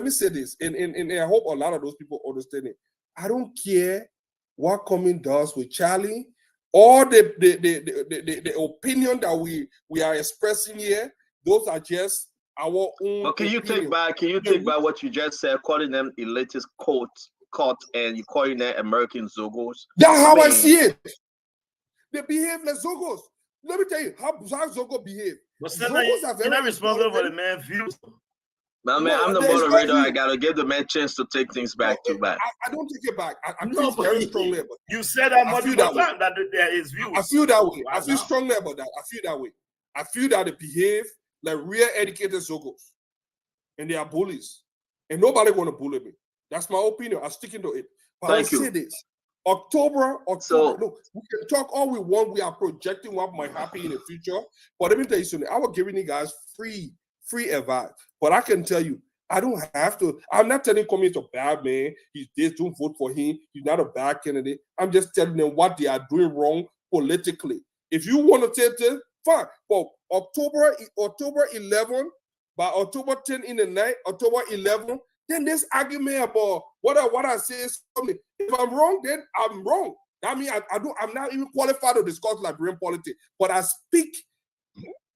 me say this, and I hope a lot of those people understand it. I don't care what Cummings does with Charlie, or the opinion that we are expressing here. Those are just our own. But can you take back what you just said, calling them elitist cult, and you calling them American Zogos? That's how I see it. They behave like Zogos. Let me tell you how Zogo behave. But you're not responsible for the man's views. Man, I'm the moderator. I gotta give the man chance to take things back to back. I don't take it back. I feel very strongly about that. You said that multiple times that there is views. I feel that way. I feel strongly about that. I feel that way. I feel that they behave like real educated Zogos, and they are bullies, and nobody gonna bully me. That's my opinion. I'm sticking to it. But I say this: October. Look, we can talk all we want. We are projecting what might happen in the future. But let me tell you something. I was giving you guys free advice. But I can tell you, I don't have to. I'm not telling Cummings a bad man. He's this. Don't vote for him. He's not a bad candidate. I'm just telling them what they are doing wrong politically. If you want to take this, fine. But October 11, by October 10 in the night, October 11, then this argument about what I say is something. If I'm wrong, then I'm wrong. I mean, I'm not even qualified to discuss Liberian politics, but I speak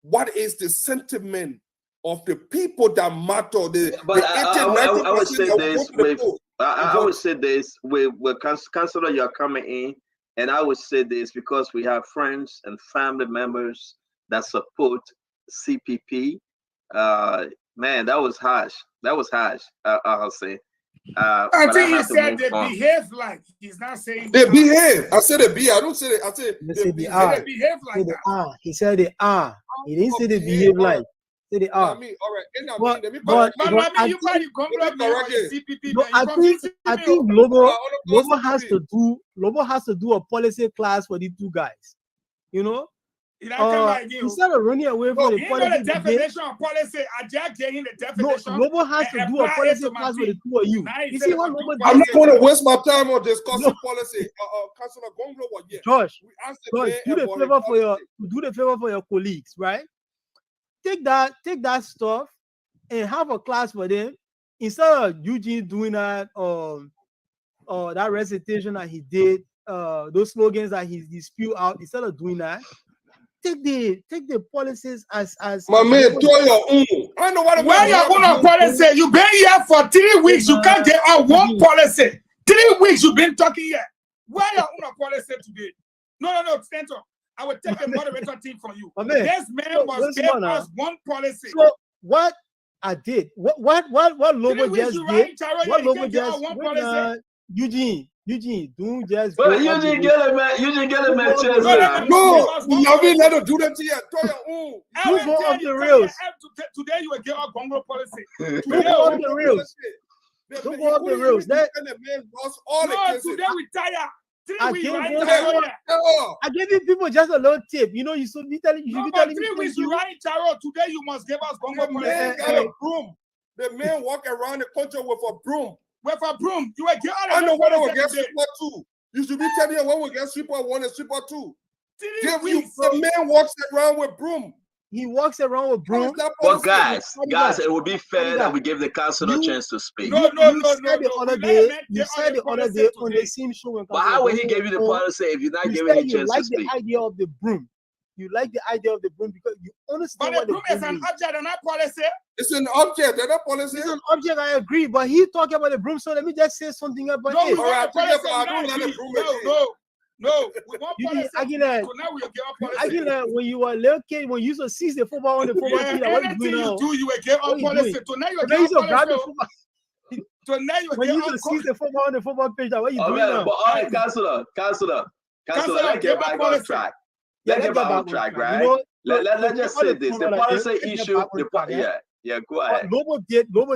what is the sentiment of the people that matter. I would say this I would say this with Councillor, you're coming in, and I would say this because we have friends and family members that support CPP. Man, that was harsh. I'll say. I think he said they behave like. He's not saying they behave. I said they behave. I don't say it. I said they behave. They behave like that. He said they are. He didn't say they behave like. Say they are. I mean, all right. I think Global has to do a policy class for these two guys. You know. Instead of running away from the policy, the definition of policy, I just getting the definition. Global has to do a policy class with the two of you. You see what Global I'm not going to waste my time on discussing policy. Councillor Gonglo was here. Josh, do the favor for your colleagues, right? Take that stuff and have a class for them instead of Eugene doing that that recitation that he did, those slogans that he spewed out. Instead of doing that, take the policies as my man, do your own. I know what where your own policy. You've been here for 3 weeks. You can't get out one policy. 3 weeks you've been talking here. Where your own policy today? No, Center. I will take a moderator team from you. This man must give us one policy. So what I did, what Lobo just did, what Lobo just Eugene, don't just. But you didn't get it, man. You didn't get it, man. No, you let her do that to you. Throw your own. You go off the rails. Today you will get our Congo policy. You go off the rails. Don't go off the rails. No, today we tire. I gave you people just a little tip. You know, you should be telling me. 3 weeks you run in Charo. Today you must give us Congo policy. Man got a broom. The man walk around the country with a broom. With a broom, you will get all. I know what I will get Super 2. You should be telling me what will get Super 1 and Super 2. The man walks around with broom. He walks around with broom. But guys, it would be fair that we give the councillor a chance to speak. No. You said the other day on the same show. But how will he give you the policy if you're not giving him a chance to speak? You like the idea of the broom. You like the idea of the broom because you understand what the broom is. An object and not policy. It's an object and not policy. It's an object, I agree. But he talking about the broom, so let me just say something about it. All right, No, we want policy. Aguilar, when you were a little kid, when you used to seize the football on the football field, what you doing now? You will get on policy. So now you get on policy. So now you when you used to seize the football on the football pitch, what you doing now? But all right, Councillor, let's get back on track. Let's get back on track, right? Let's just say this: the policy issue. Go ahead. Lobo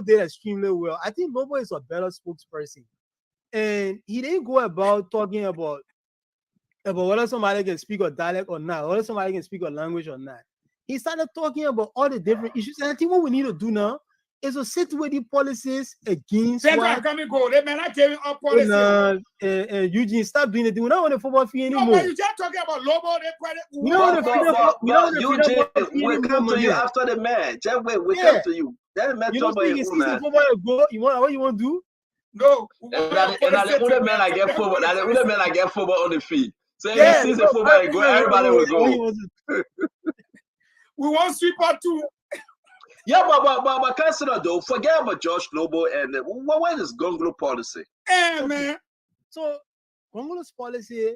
did extremely well. I think Lobo is a better spokesperson, and he didn't go about talking about about whether somebody can speak a dialect or not, whether somebody can speak a language or not. He started talking about all the different issues. And I think what we need to do now is to sit with the policies against what go. They may not tell you all policies. Eugene, stop doing it. We don't want the football fee anymore. No, but you just talking about Lobo. We don't want the freedom. Eugene, we'll come to you after the match. Just wait, we'll come to you. That match you don't think it's season football go. You want what you want to do? No. And the men I get football. The men I get football on the field. So if season football go, everybody will go. We want sweeper too. Yeah, but consider though, forget about Josh Lobo and what is Gongolo policy? Hey, man. So Gongolo's policy,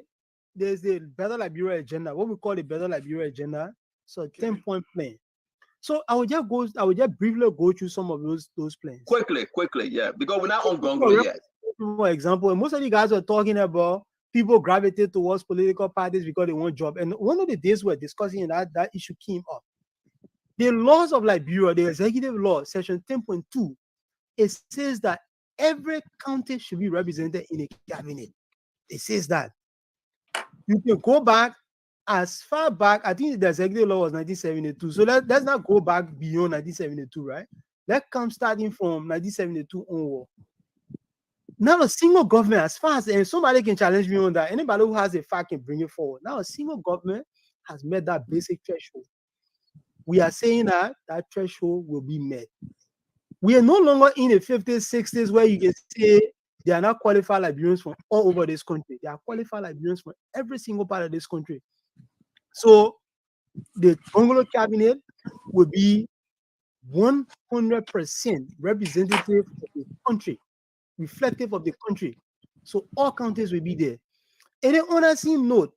there's the Better Liberia agenda, what we call the Better Liberia agenda. So 10-point plan. So I will just briefly go through some of those plans. Quickly, yeah, because we're not on Gongolo yet. For example, most of the guys are talking about people gravitate towards political parties because they want job. And one of the days we're discussing that issue came up. The laws of Liberia, the executive law, section 10.2, it says that every county should be represented in a cabinet. It says that. You can go back as far back, I think the executive law was 1972. So let's not go back beyond 1972, right? Let's come starting from 1972 onward. Now a single government, as far as, and somebody can challenge me on that, anybody who has a fact can bring it forward. Now a single government has met that basic threshold. We are saying that threshold will be met. We are no longer in the 50s, 60s where you can say they are not qualified Liberians from all over this country. They are qualified Liberians from every single part of this country. So the Gongolo cabinet will be 100% representative of the country, reflective of the country. So all counties will be there. And then on a same note,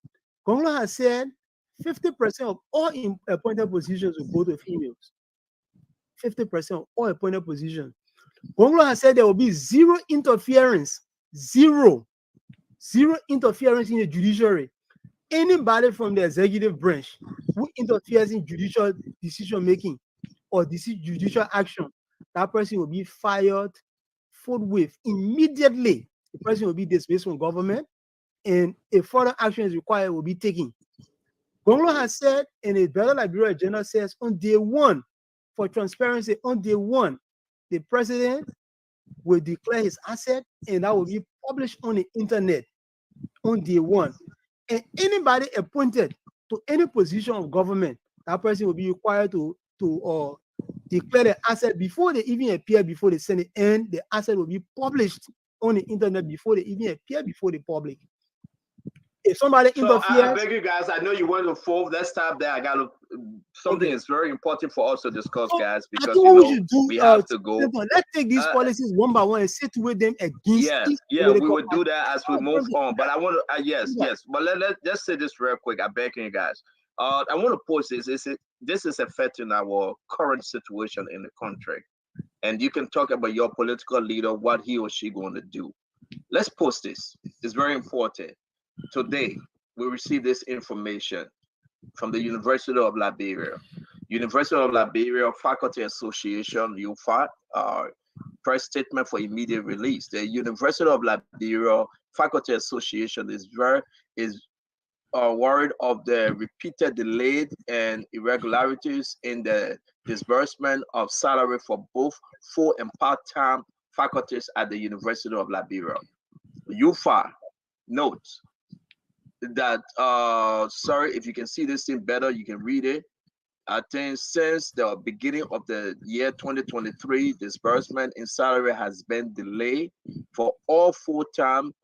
Gongolo has said 50% of all appointed positions will go to females. 50% of all appointed positions. Gongolo has said there will be zero interference in the judiciary. Anybody from the executive branch who interferes in judicial decision making or judicial action, that person will be fired forthwith immediately. The person will be dismissed from government, and if further action is required, will be taken. Gongolo has said, and the Better Liberia agenda says, on day one, for transparency, on day one, the president will declare his asset, and that will be published on the internet on day one. And anybody appointed to any position of government, that person will be required to declare the asset before they even appear before the Senate, and the asset will be published on the internet before they even appear before the public. If somebody interferes, I beg you guys, I know you want to fold. Let's stop there. I got to something is very important for us to discuss, guys, because we have to go. Let's take these policies one by one and sit with them against. We will do that as we move on. But I want to, yes. But let's say this real quick. I beg you guys. I want to post this. This is affecting our current situation in the country, and you can talk about your political leader, what he or she going to do. Let's post this. It's very important. Today, we received this information from the University of Liberia. University of Liberia Faculty Association, UFAT, press statement for immediate release. The University of Liberia Faculty Association is worried of the repeated delayed and irregularities in the disbursement of salary for both full and part-time faculties at the University of Liberia. UFAT notes that sorry, if you can see this thing better, you can read it. I think since the beginning of the year 2023, disbursement in salary has been delayed for all full-time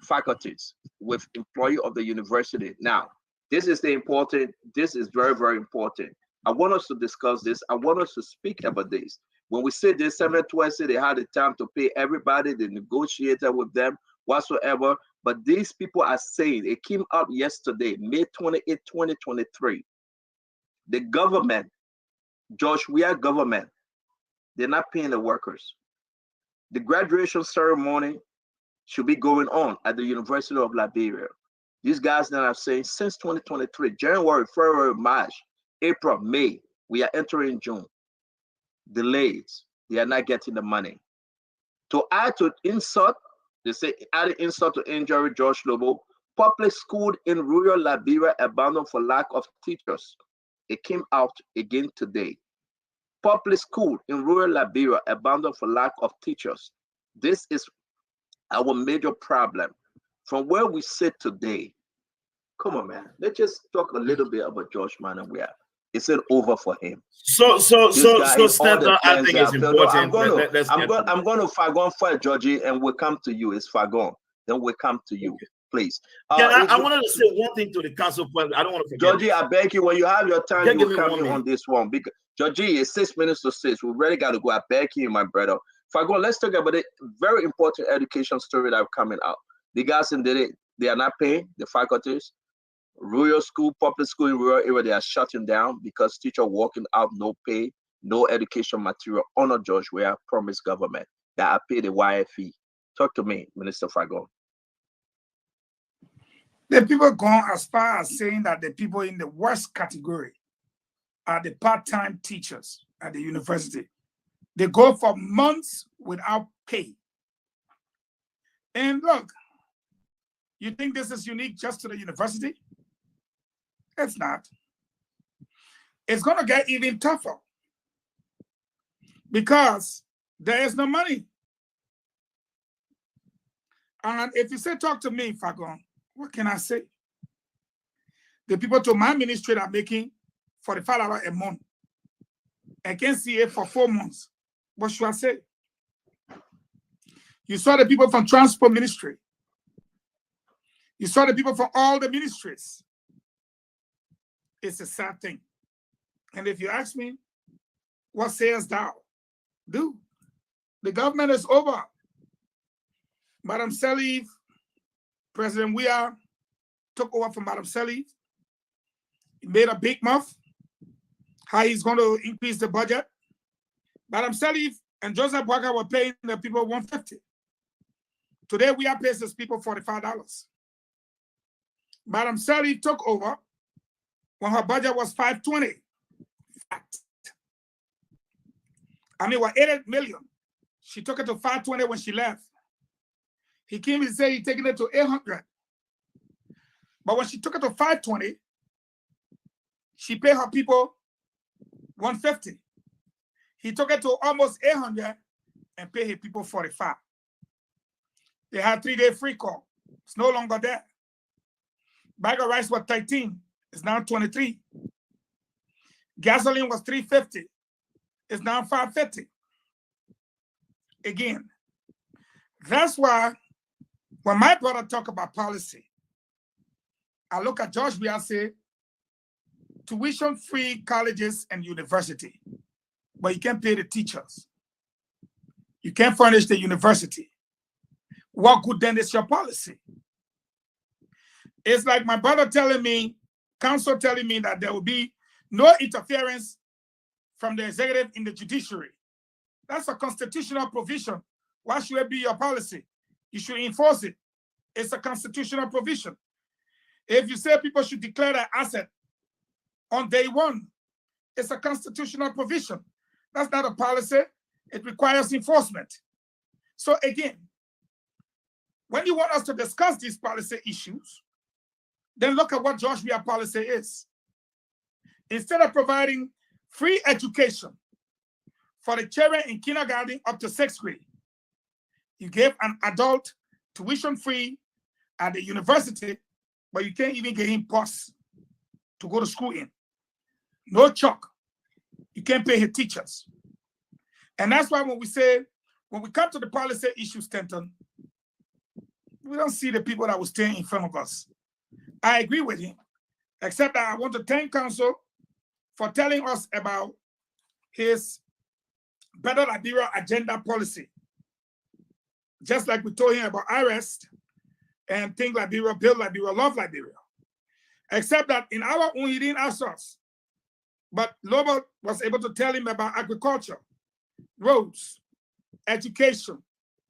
faculties with employee of the university. Now, this is very, very important. I want us to discuss this. I want us to speak about this. When we say this, 720, they had the time to pay everybody, they negotiated with them, whatsoever. But these people are saying, it came out yesterday, May 28, 2023. The government, Josh, we are government. They're not paying the workers. The graduation ceremony should be going on at the University of Liberia. These guys that are saying since 2023, January, February, March, April, May, we are entering June. Delays, they are not getting the money. To add to insult, they say adding insult to injury, Josh Lobo, Public school in rural Liberia abandoned for lack of teachers. It came out again today. Public school in rural Liberia abandoned for lack of teachers. This is our major problem. From where we sit today, come on, man. Let's just talk a little bit about Josh Manawia. It's it over for him. So Stanton, I think it's important. I'm going to Fagon for Georgie, and we'll come to you. It's Fagon. Then we'll come to you, please. I wanted to say one thing to the council point. I don't want to forget. Georgie, I beg you, when you have your time, you will come in on this one. Because Georgie, it's 6 minutes to 6. We really got to go. I beg you, my brother. Fagon, let's talk about a very important education story that's coming out. The guys in they are not paying the faculties. Rural school, public school in rural area, they are shutting down because teachers walking out, no pay, no education material under George Weah promised government that I pay the YFE. Talk to me, Minister Fagon. The people gone as far as saying that the people in the worst category are the part-time teachers at the university. They go for months without pay. And look, you think this is unique just to the university? It's not. It's going to get even tougher because there is no money. And if you say, talk to me, Fagon, what can I say? The people to my ministry are making $45 a month. I can't see it for 4 months. What should I say? You saw the people from transport ministry. You saw the people from all the ministries. It's a sad thing. And if you ask me, what sayest thou? Do. The government is over. Madam Sirleaf, President Weah took over from Madam Sirleaf. He made a big mouth. How he's going to increase the budget. Madam Sirleaf and Joseph Boakai were paying the people $150. Today, Weah pays his people $45. Madam Sirleaf took over when her budget was $520. I mean, what, $8 million. She took it to $520 when she left. He came and said he's taking it to $800. But when she took it to $520, she paid her people $150. He took it to almost $800 and paid his people $45. They had 3-day free call. It's no longer there. Bag of rice was $13. It's now $23. Gasoline was $3.50. It's now $5.50. Again, that's why when my brother talk about policy, I look at George Weah and say, tuition-free colleges and university, but you can't pay the teachers. You can't furnish the university. What good then is your policy? It's like my brother telling me, counsel telling me that there will be no interference from the executive in the judiciary. That's a constitutional provision. Why should it be your policy? You should enforce it. It's a constitutional provision. If you say people should declare their asset on day one, it's a constitutional provision. That's not a policy. It requires enforcement. So again, when you want us to discuss these policy issues, then look at what George Weah policy is. Instead of providing free education for the children in kindergarten up to 6th grade, you gave an adult tuition free at the university, but you can't even get him bus to go to school in. No chalk. You can't pay his teachers. And that's why when we come to the policy issues, Stanton, we don't see the people that will stand in front of us. I agree with him, except that I want to thank counsel for telling us about his Better Liberia agenda policy. Just like we told him about IREST and Think Liberia, Build Liberia, Love Liberia. Except that in our own, he didn't ask us. But Lobo was able to tell him about agriculture, roads, education,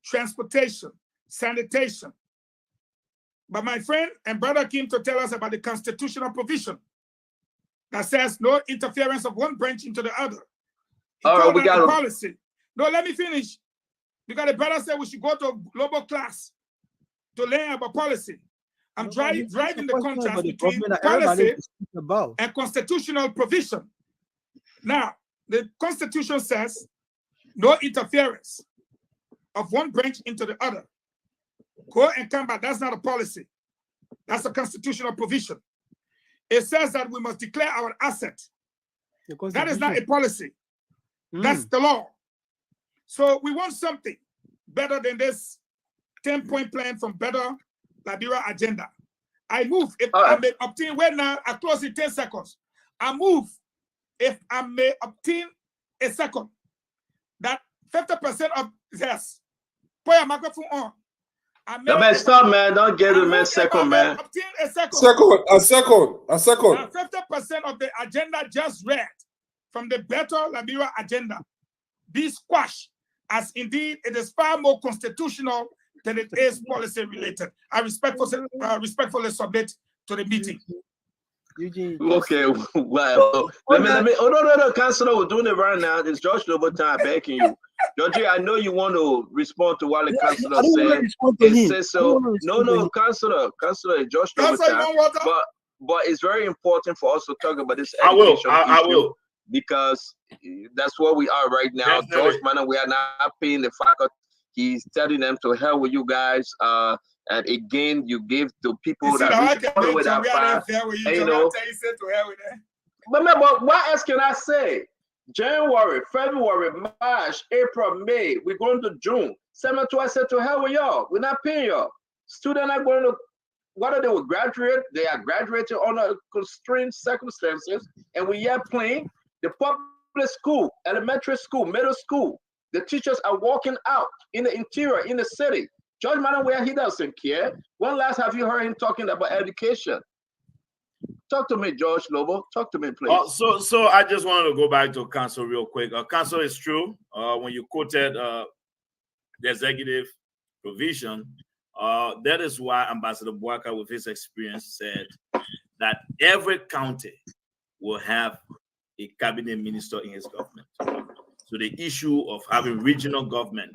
transportation, sanitation. But my friend and brother came to tell us about the constitutional provision that says no interference of one branch into the other. All right, we got a policy. No, let me finish. Because the brother said we should go to global class to learn about policy. I'm No, but this is driving a the question contrast about the between government that everybody policy is speaking about. and constitutional provision. Now, the Constitution says no interference of one branch into the other. Go and come back. That's not a policy. That's a constitutional provision. It says that we must declare our asset. The That is not a Constitution. policy. That's the law. So we want something better than this 10-point plan from Better Liberia agenda. I move if I may obtain, wait now, I close in 10 seconds. I move if I may obtain a second that 50% of yes. Put your microphone on. No, man, stop, man. Don't get it, man. Second, man. Obtain a second. A second. Now, 50% of the agenda just read from the Better Liberia agenda be squashed, as indeed it is far more constitutional than it is policy related. I respectfully submit to the meeting. Eugene. Okay, well, let me. Oh no, Councilor, we're doing it right now. It's George Noble time backing you. Georgie, I know you want to respond to what the Councilor said. It says so. No, Councilor, George Noble time. But it's very important for us to talk about this education issue because that's where we are right now. Definitely. George Manor, we are not paying the faculty. He's telling them to hell with you guys. And again, you give to people that we should follow with that fire. You know, but what else can I say? January, February, March, April, May, we're going to June. I said to hell with y'all. We're not paying y'all. Students are going to, whether they will graduate, they are graduating under constrained circumstances, and we are playing the public school, elementary school, middle school. The teachers are walking out in the interior, in the city. George Manor, where he doesn't care. When last have you heard him talking about education? Talk to me, George Lobo. Talk to me, please. So I just wanted to go back to Council real quick. Council is true. When you quoted the executive provision, that is why Ambassador Boaka, with his experience, said that every county will have a cabinet minister in his government. So the issue of having regional government,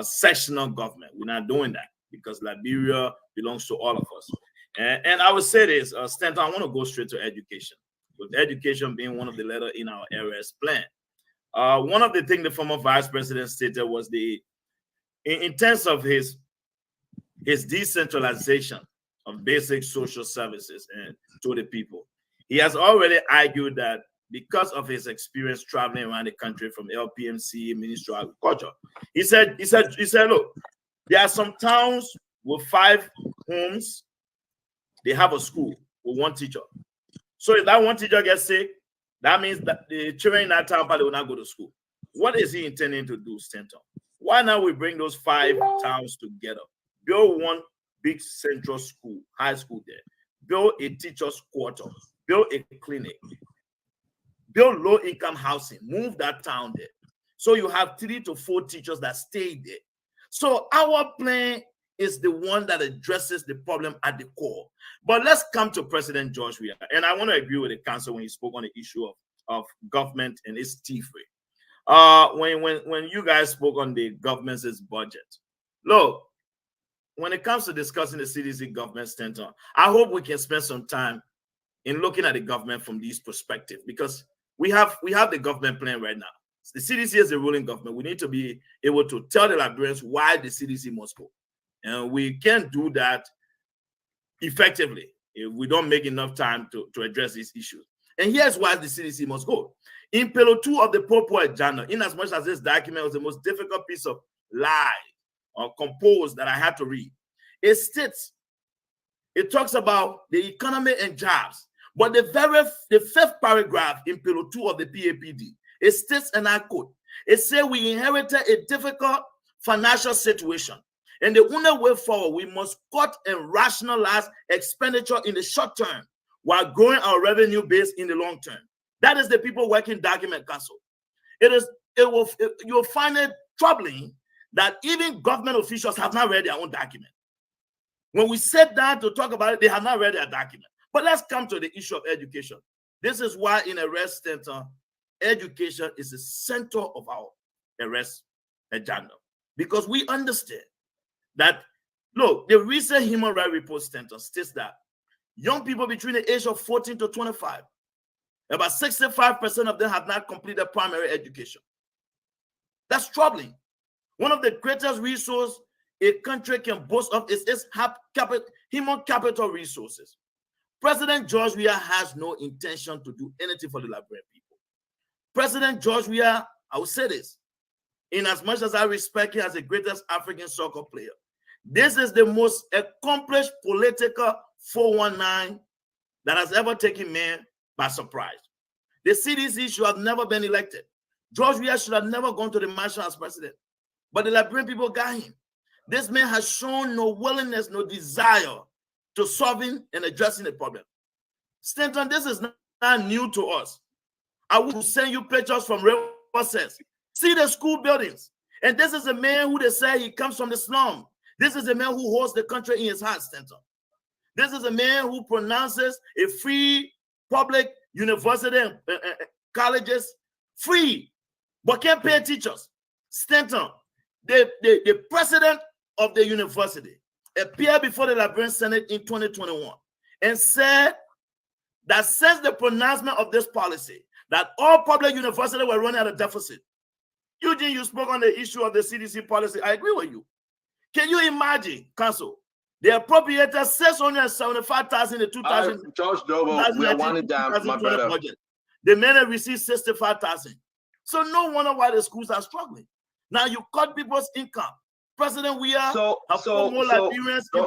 sectional government, we're not doing that because Liberia belongs to all of us. And I would say this, Stanton, I want to go straight to education, with education being one of the letters in our ARS plan. One of the things the former vice president stated was in terms of his decentralization of basic social services and to the people. He has already argued that because of his experience traveling around the country from LPMC, Ministry of Agriculture, he said, look, there are some towns with 5 homes. They have a school with 1 teacher. So if that 1 teacher gets sick, that means that the children in that town probably will not go to school. What is he intending to do, Stanton? Why not we bring those 5 towns together? Build 1 big central school, high school there. Build a teacher's quarter. Build a clinic. Build low-income housing. Move that town there. So you have 3 to 4 teachers that stay there. So our plan is the one that addresses the problem at the core. But let's come to President George Weah. And I want to agree with the council when he spoke on the issue of government and its teeth. When you guys spoke on the government's budget, look, when it comes to discussing the CDC government center, I hope we can spend some time in looking at the government from this perspective, because we have the government plan right now. The CDC is the ruling government. We need to be able to tell the Liberians why the CDC must go. And we can't do that effectively if we don't make enough time to address these issues. And here's why the CDC must go. In Pillar 2 of the Popo agenda, in as much as this document was the most difficult piece of lie or compose that I had to read, it states, it talks about the economy and jobs. But the 5th paragraph in Pillar 2 of the PAPD, it states, and I quote, it says we inherited a difficult financial situation. And the only way forward, we must cut and rationalize expenditure in the short term while growing our revenue base in the long term. That is the People Working Document Council. You'll find it troubling that even government officials have not read their own document. When we sat down to talk about it, they have not read their document. But let's come to the issue of education. This is why in AREST Center, education is the center of our AREST agenda, because we understand that Look, the recent Human Rights Report Center states that young people between the age of 14 to 25, about 65% of them have not completed primary education. That's troubling. One of the greatest resources a country can boast of is its human capital resources. President George Weah has no intention to do anything for the Liberian people. President George Weah, I will say this, in as much as I respect him as the greatest African soccer player, this is the most accomplished political 419 that has ever taken man by surprise. The CDC should have never been elected. George Weah should have never gone to the marshal as president. But the Liberian people got him. This man has shown no willingness, no desire to solving and addressing the problem. Stanton, this is not new to us. I will send you pictures from Riverside. See the school buildings. And this is a man who they say he comes from the slum. This is a man who holds the country in his heart, Stanton. This is a man who pronounces a free public university and colleges free, but can't pay teachers. Stanton, the president of the university appeared before the Liberian Senate in 2021 and said that since the pronouncement of this policy, that all public universities were running at a deficit. Eugene, you spoke on the issue of the CDC policy. I agree with you. Can you imagine, Council? They appropriated $675,000 in the 2000. George Noble, we are winding down, my brother. Budget. The men have received $65,000. So no wonder why the schools are struggling. Now you cut people's income. President Weah have more Liberians in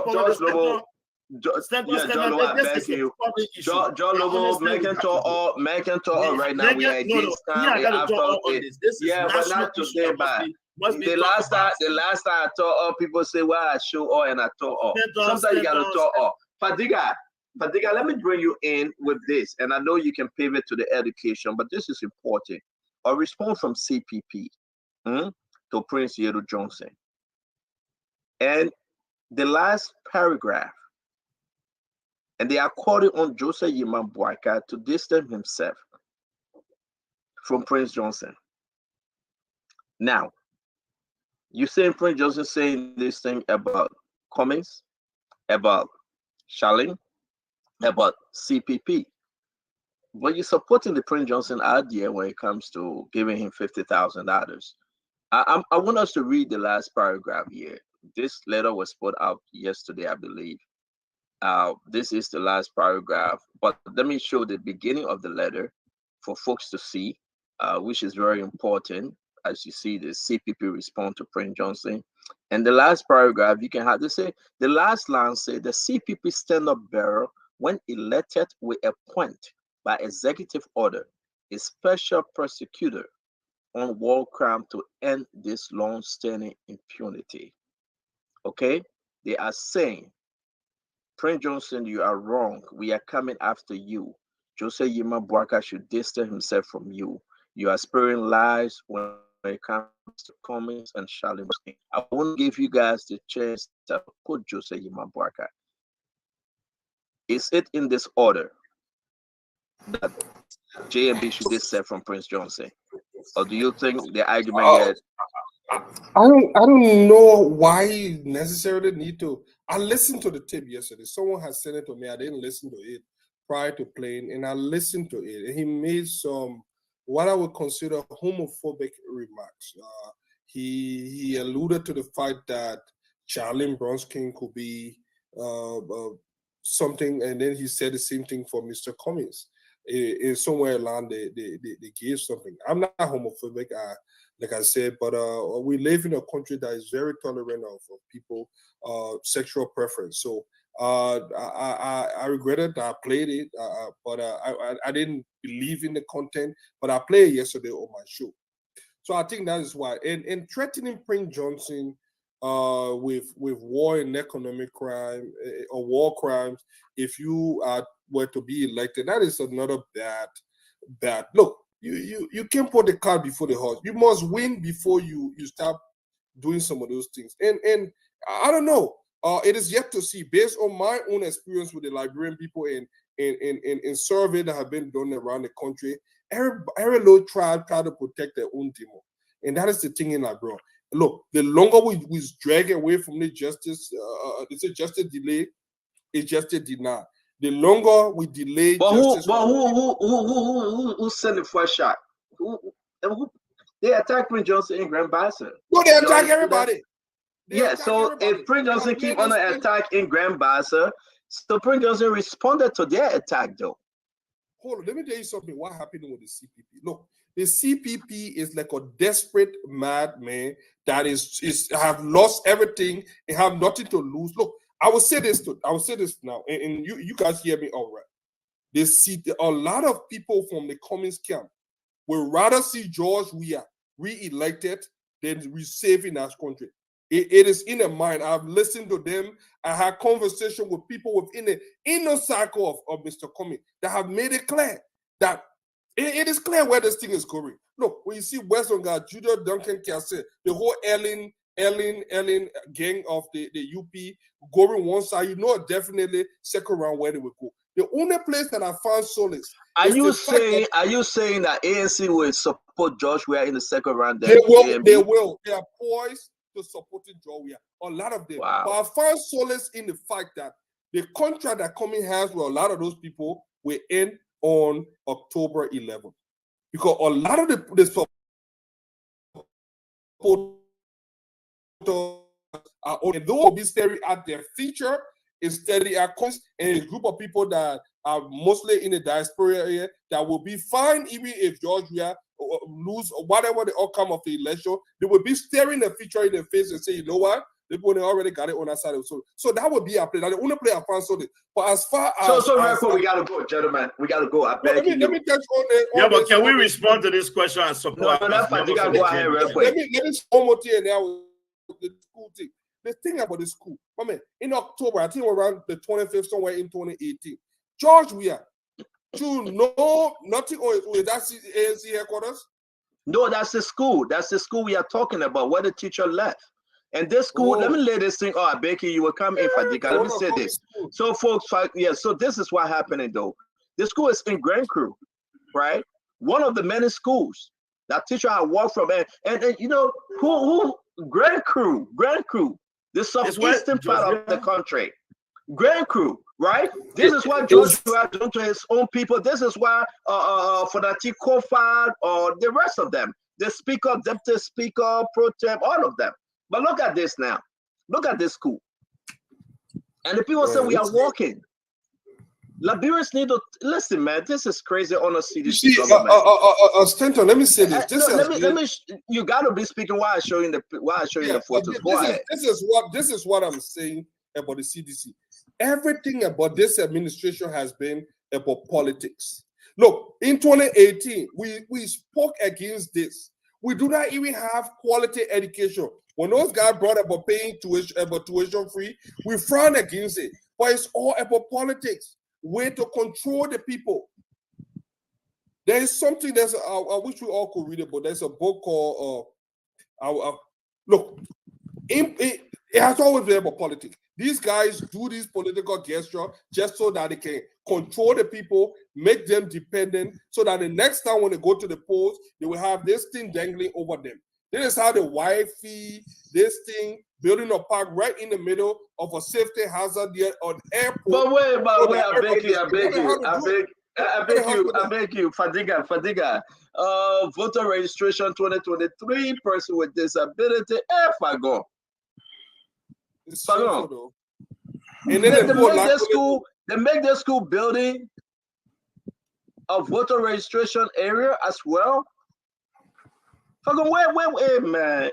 George Noble, John Lobo, man can talk right now. We are against time. Yeah, but not today, but the last time I talk, people say, well, I show all and I talk all. Sometimes you gotta talk all. Fadiga, let me bring you in with this, and I know you can pivot to the education, but this is important. A response from CPP to Prince Yeru Johnson. And the last paragraph, and they are calling on Joseph Yima Boakai to distance himself from Prince Johnson. Now, you saying Prince Johnson saying this thing about Cummings, about Charlene, about CPP, but you're supporting the Prince Johnson idea when it comes to giving him $50,000. I want us to read the last paragraph here. This letter was put out yesterday, I believe. This is the last paragraph, but let me show the beginning of the letter for folks to see, which is very important. As you see, the CPP respond to Prince Johnson. And the last paragraph, you can have this say, the last line say, the CPP stand-up bearer, when elected, will appoint by executive order a special prosecutor on war crime to end this long-standing impunity. Okay? They are saying, Prince Johnson, you are wrong. We are coming after you. Joseph Yima Boakai should distance himself from you. You are sparing lives when it comes to Cummings and Charlene. I want to give you guys the chance to put Joseph Yima Boakai. Is it in this order that JMB should distance from Prince Johnson? Or do you think the argument is? I don't know why you necessarily need to. I listened to the tape yesterday. Someone has sent it to me. I didn't listen to it prior to playing, and I listened to it. And he made some what I would consider homophobic remarks. He alluded to the fact that Charlene Bronskill could be something, and then he said the same thing for Mr. Cummings. Somewhere along they gave something. I'm not homophobic, like I said, but we live in a country that is very tolerant of people sexual preference. So I regretted that I played it, but I didn't believe in the content, but I played it yesterday on my show. So I think that is why. And threatening Prince Johnson with war and economic crime or war crimes, if you were to be elected, that is another bad. Look, you can't put the cart before the horse. You must win before you start doing some of those things. And I don't know. It is yet to see, based on my own experience with the Liberian people in surveys that have been done around the country. Every little tribe try to protect their own demo. And that is the thing in Liberia. look, the longer we drag away from the justice, they say justice delay is justice denied. The longer we delay But justice, who sent the first shot? Who they attacked Prince Johnson in Grand Bassa? no, they attack everybody. They Yeah, attack so everybody. if Prince Johnson They keep made on this an thing- attack in Grand Bassa, so Prince Johnson responded to their attack though. Hold on, let me tell you something. What happened with the CPP? Look, the CPP is like a desperate madman that is have lost everything and have nothing to lose. Look, I will say this now, and you guys hear me all right. They see a lot of people from the Cummings camp would rather see George Weah re-elected than resaving our country. It is in their mind. I've listened to them. I had conversation with people within the inner circle of Mr. Cummings that have made it clear that it is clear where this thing is going. Look, when you see Western guy, Judah Duncan Cassett, the whole Ellen gang of the UP going one side, you know definitely second round where they will go. The only place that I found solace. Are is you the fact that saying that ANC will support George Weah in the second round? they will. AMB? They will. They are poised to supporting George Weah. A lot of them. Wow. But I found solace in the fact that the contract that Cummings has with a lot of those people will end on October 11th. Because a lot of the supporters are only, they will be staring at their future instead at Cummings and a group of people that are mostly in the diaspora area that will be fine even if George Weah lose or whatever the outcome of the election. They will be staring the future in the face and say, you know what? People already got it on our side. So that would be our play. Now, the only play I found so. But as far as we gotta go, gentlemen. We gotta go. I let beg me you. touch on the. Yeah, on but this- can we on this- respond to this question and support? No, that's fine. You gotta go ahead real Let quick. me one more thing now with the school thing. The thing about the school, I mean, in October, I think around the 25th, somewhere in 2018, George Weah, you know nothing on that ANC headquarters. No, that's the school. That's the school we are talking about, where the teacher left. And this school, let me lay this thing. Oh, Becky, you will come in, Fadika. Let me say this. So, folks, so this is what happening though. The school is in Grand Crew, right? One of the many schools that teacher I work from, and you know who Grand Crew, the southeastern part of the country, Grand Crew, right? This is what George Weah done to his own people. This is why Fonati Kofad or the rest of them, the speaker, deputy speaker, pro tem, all of them. But look at this now. Look at this school. And the people say we are walking. Liberians need to listen, man. This is crazy on a CDC See, government. Stanton, let me say this. You gotta be speaking while I show you the photos. Go ahead. This is what I'm saying about the CDC. Everything about this administration has been about politics. Look, in 2018, we spoke against this. We do not even have quality education. When those guys brought about paying tuition free, we frowned against it. But it's all about politics. Way to control the people. There is something that's I wish we all could read it, but there's a book called look, it has always been about politics. These guys do these political gestures just so that they can control the people, make them dependent, so that the next time when they go to the polls, they will have this thing dangling over them. This is how the Wi-Fi, this thing, building a park right in the middle of a safety hazard there on airport. But wait, I beg you, Fadiga. Voter registration 2023, person with disability, Fagon. It's simple, though. And They then make their school building a voter registration area as well. Fucking where, man.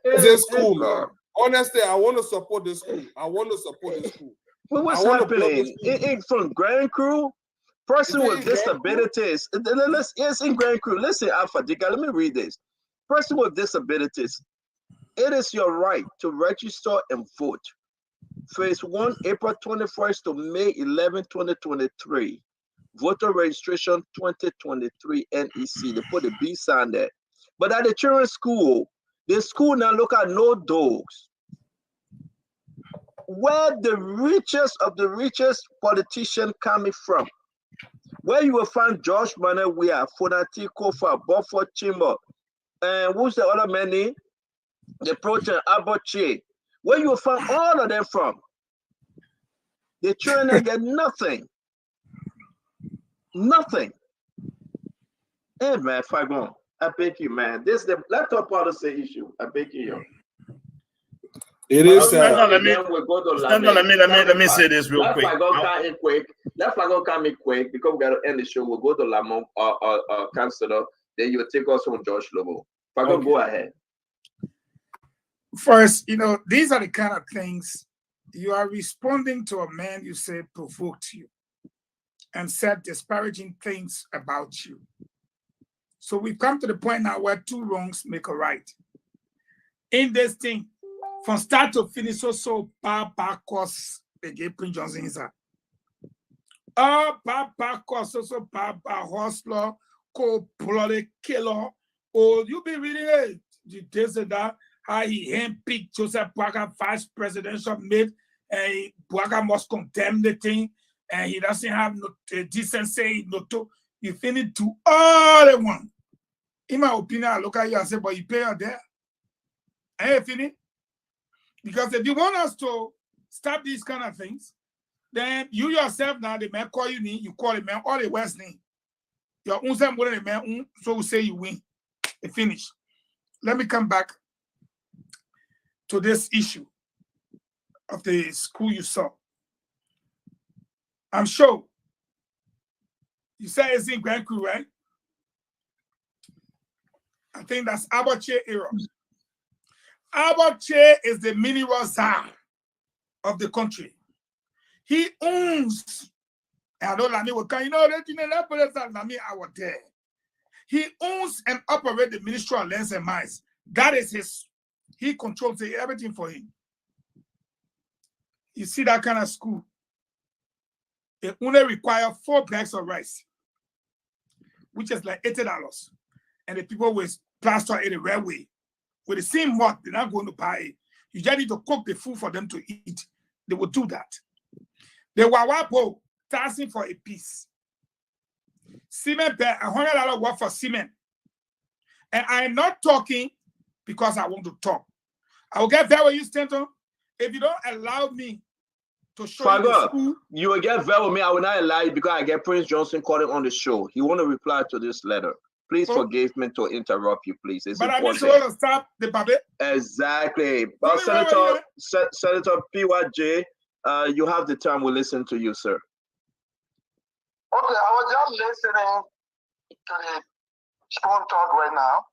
It's school, man. Honestly, I want to support this school. Well, what's happening? From Grand Crew, person with disabilities. It's in Grand Crew. Listen, Alpha Diga, let me read this. Person with disabilities. It is your right to register and vote. Phase 1, April 21st to May 11, 2023. Voter registration 2023 NEC. They put the B sign there. But at the children's school, the school now look at no dogs. Where the richest of the richest politician coming from? Where you will find George Manuel Weah, Fonati Kofa, Beaufort Chamber, and who's the other man name? The protest, Abache. Where you found all of them from? The children get nothing. Nothing. Hey man, Fagon, I beg you, man. This is the laptop policy issue. I beg you. It is Stand on, sad. let me say this real quick. Let Fagon come in quick because we gotta end the show. We'll go to Lamont Councilor, then you'll take us on George Lobo. Fagon, go ahead. First, you know, these are the kind of things you are responding to a man you say provoked you and said disparaging things about you. So we've come to the point now where two wrongs make a right. In this thing, from start to finish, so Papa course again Prince Johnson is Papa course so Papa Hostler, co-bloody killer. Oh, you be reading it. You tasted that how he handpicked Joseph Boakai vice presidential mate, and Boakai must condemn the thing, and he doesn't have no decency, no to. You finish to all the one. In my opinion, I look at you and say, but you pay her there. And finish. Because if you want us to stop these kind of things, then you yourself now, the man call you name, you call the man all the West name. Your own same the man, so we say you win. It finish. Let me come back to this issue of the school you saw. I'm sure you say it's in Grand Crew, right? I think that's Abache era. Abache is the mineral czar of the country. He owns, I don't know, you know, I was there. He owns and operates the Ministry of Lands and Mines. That is his, he controls everything for him. You see that kind of school, it only requires 4 bags of rice, which is like $80. And the people will plaster it the right way. With the same mud, they're not going to buy it. You just need to cook the food for them to eat. They will do that. The Wawapo tasking for a piece. Cement, $100 worth for cement. And I'm not talking because I want to talk. I will get there with you, Stanton. If you don't allow me to show you the school. You will get there with me. I will not allow you because I get Prince Johnson calling on the show. He want to reply to this letter. Please forgive me to interrupt you, please. It's but important. I need to stop the debate. Exactly. Well, Senator PYJ, you have the time. We'll listen to you, sir. Okay, I was just listening to the spoon talk right now,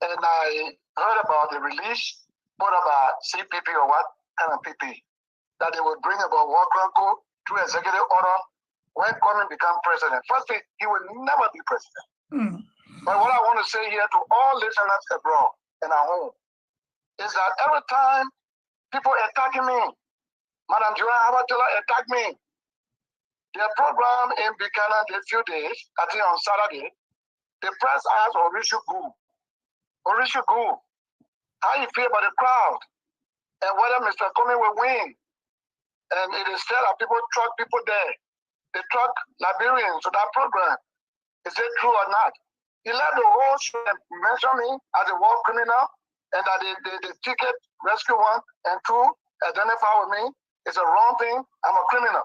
and I heard about the release, what about CPP or what kind of PP, that they would bring about Wakranko through executive order when Kwame become president. Firstly, he will never be president. But what I want to say here to all listeners abroad and at home is that every time people attacking me, Madam Joanne Habatella attacked me. Their program in Buchanan a few days, I think on Saturday, the press asked Orisha Gu, how you feel about the crowd and whether Mr. Comey will win. And it is said that people truck people there. They truck Liberians to that program. Is it true or not? He let the whole show mention me as a war criminal and that the ticket rescue 1 and 2 identify with me is a wrong thing. I'm a criminal.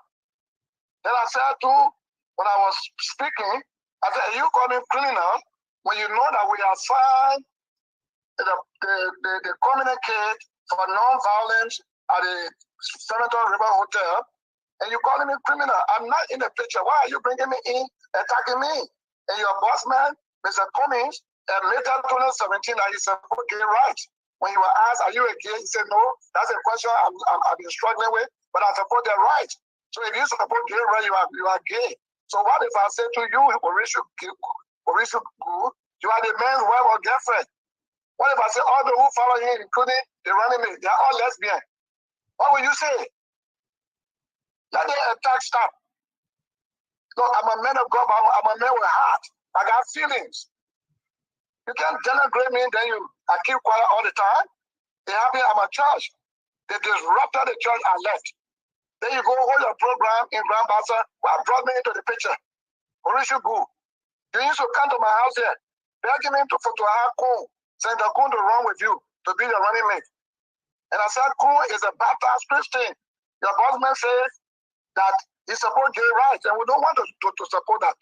Then I said too, when I was speaking, I said, you call me criminal when you know that we have signed the communicate for non-violence at the Senator River Hotel, and you calling me criminal. I'm not in the picture. Why are you bringing me in, attacking me? And your boss man, Mr. Cummings, admitted 2017 that he's supposed gay rights. When you were asked, are you a gay? He said, no, that's a question I've been struggling with, but I support their rights. So if you support gay rights, you are gay. So what if I say to you, Orisha Gu, you are the man's wife or girlfriend? What if I say all the who follow him, including the running mate, they are all lesbian? What will you say? Let the attack stop. Look, I'm a man of God, but I'm a man with heart. I got feelings. You can't denigrate me, then I keep quiet all the time. They have me at my church. They disrupted the church, I left. Then you go hold your program in Grand Bassa. What brought me into the picture? Orisha Gu. You used to come to my house here, begging me to have cool, saying they're going to run with you. to be the running mate. And I said, Kun is a baptized Christian. Your boss man says that he supports gay rights, and we don't want to support that.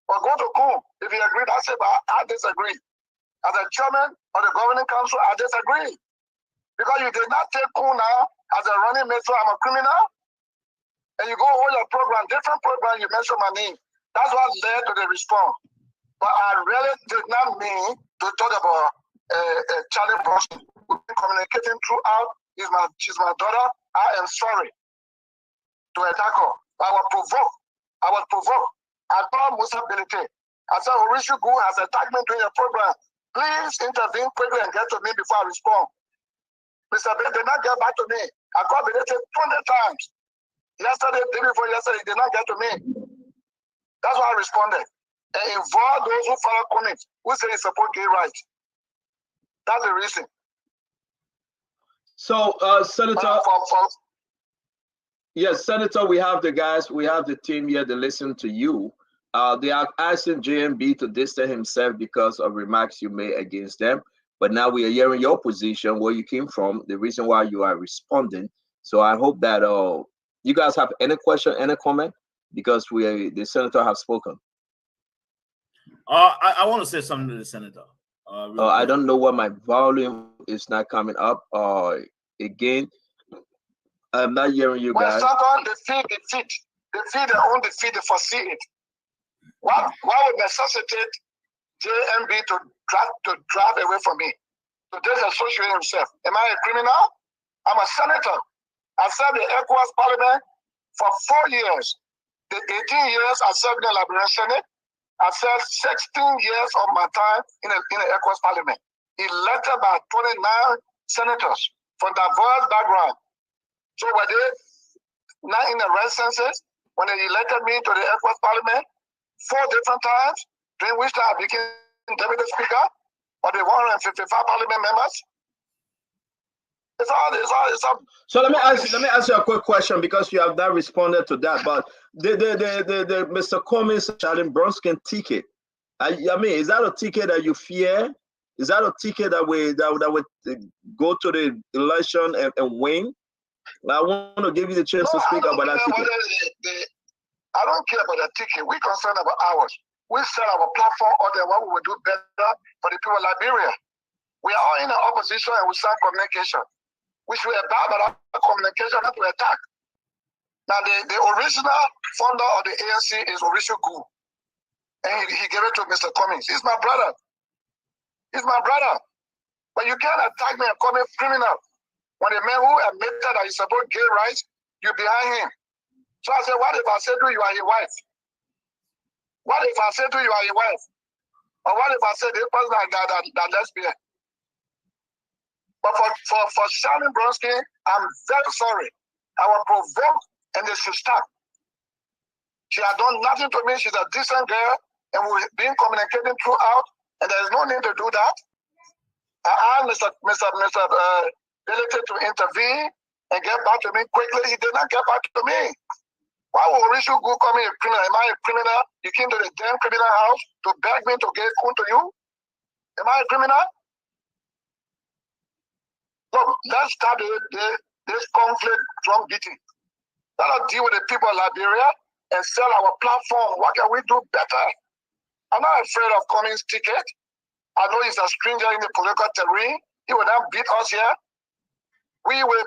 But go to Kun. If he agreed, I said, but I disagree. As a chairman of the governing council, I disagree. Because you did not take Kun now as a running mate, so I'm a criminal. And you go hold your program, different program, you mention my name. That's what led to the response. But I really did not mean to talk about Charlie Bronsky. We've been communicating throughout. She's my daughter. I am sorry to attack her. I was provoked. I told Musa Bilite. I said, Orishugu has attacked me during the program. Please intervene quickly and get to me before I respond. Mr. Bilite did not get back to me. I called Bilite 20 times. Yesterday, day before yesterday, he did not get to me. That's why I responded. And involve those who follow Cummings, who say he support gay rights. That's the reason. So, Senator, yes, Senator, we have the guys, we have the team here to listen to you. They are asking JMB to distance himself because of remarks you made against them. But now we are hearing your position, where you came from, the reason why you are responding. So I hope that you guys have any question, any comment, because the senator have spoken. I want to say something to the senator. I don't know why my volume is not coming up. Again, I'm not hearing you guys. When they feed their own defeat, they foresee it. Why would necessitate JMB to drive away from me, to disassociate himself? Am I a criminal? I'm a senator. I served the ECOWAS Parliament for 4 years. The 18 years I served in the Liberian Senate. I served 16 years of my time in the ECOWAS Parliament, elected by 29 senators from diverse backgrounds. So were they not in the right senses when they elected me to the ECOWAS Parliament 4 different times, during which time I became Deputy Speaker of the 155 Parliament members? It's all. So let me ask you a quick question, because you have not responded to that. But the Mr. Cummings Charlie Bronsky ticket, I mean, is that a ticket that you fear? Is that a ticket that would go to the election and win? I want to give you the chance to speak about that ticket. I don't care about that ticket. We're concerned about ours. We set our platform on there, what we will do better for the people of Liberia. We are all in the opposition, and we start communication. We should about our communication, not to attack. Now, the original founder of the ANC is Orishugu, and he gave it to Mr. Cummings. He's my brother. But you can't attack me and call me criminal. When the man who admitted that he support gay rights, you're behind him. So I said, what if I said to you, you are your wife? What if I said to you, you are your wife? Or what if I said this person that lesbian? But for Charlie Bronsky, I'm very sorry. I was provoked, and they should stop. She had done nothing to me. She's a decent girl, and we've been communicating throughout, and there's no need to do that. I asked Mr. Bilite to intervene and get back to me quickly. He did not get back to me. Why would Orishugu call me a criminal? Am I a criminal? You came to the damn criminal house to beg me to get Kun to you? Am I a criminal? Look, let's start this conflict drum beating. Let us deal with the people of Liberia and sell our platform. What can we do better? I'm not afraid of Cummings' ticket. I know he's a stranger in the political terrain. He will not beat us here. We will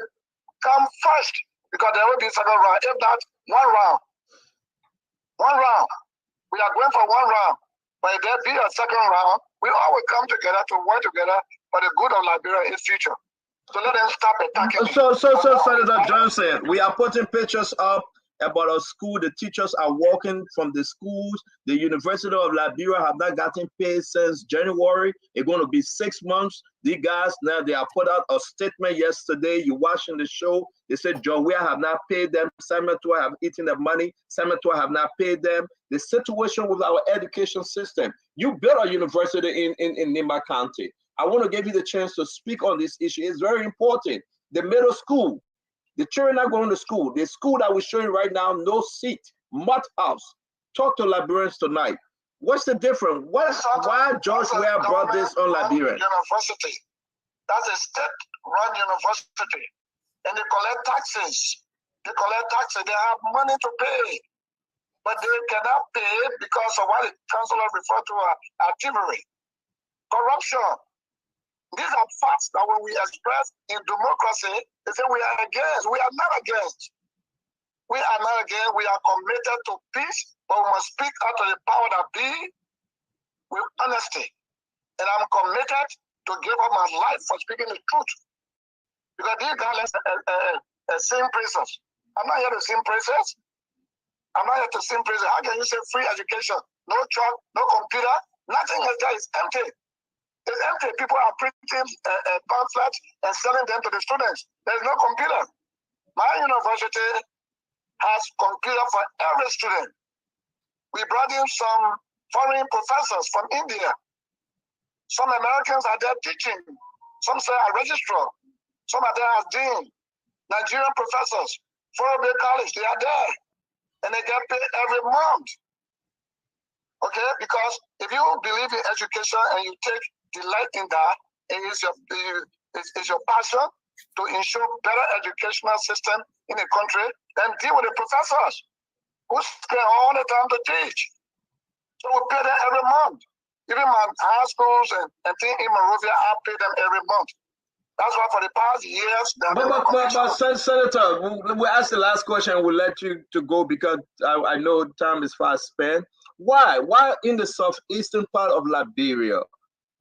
come first, because there will be a second round. If not, one round. We are going for one round. But if there be a second round, we all will come together to work together for the good of Liberia in its future. So let them stop attacking. So Senator Johnson, we are putting pictures up about our school. The teachers are walking from the schools. The University of Liberia have not gotten paid since January. It's going to be 6 months. The guys, now they have put out a statement yesterday. You watching the show. They said, John, we have not paid them. Samatua have eaten the money. Samatua have not paid them. The situation with our education system. You built a university in Nimba County. I want to give you the chance to speak on this issue. It's very important. The middle school, the children are going to school. The school that we're showing right now, no seat, mud house. Talk to Liberians tonight. What's the difference? Why George Weah brought this on Liberian? University. That's a state-run university. And they collect taxes. They collect taxes. They have money to pay. But they cannot pay because of what the chancellor referred to as activity, corruption. These are facts that when we express in democracy, they say we are against. We are not against. We are not against. We are committed to peace, but we must speak out of the power that be with honesty. And I'm committed to give up my life for speaking the truth. Because these guys sing praises. I'm not here to sing praises. I'm not here to sing praises. How can you say free education? No truck, no computer, nothing else there is empty. It's empty. People are printing pamphlets and selling them to the students. There's no computer. My university has computer for every student. We brought in some foreign professors from India. Some Americans are there teaching. Some say are registrar. Some are there as dean. Nigerian professors, Foreign College, they are there. And they get paid every month. Okay? Because if you believe in education and you take delight in that, and it's your passion to ensure better educational system in the country, then deal with the professors who spend all the time to teach. So we pay them every month. Even my high schools and things in Monrovia, I pay them every month. That's why for the past years... But Senator, we'll ask the last question. We'll let you to go because I know time is fast spent. Why? Why in the southeastern part of Liberia,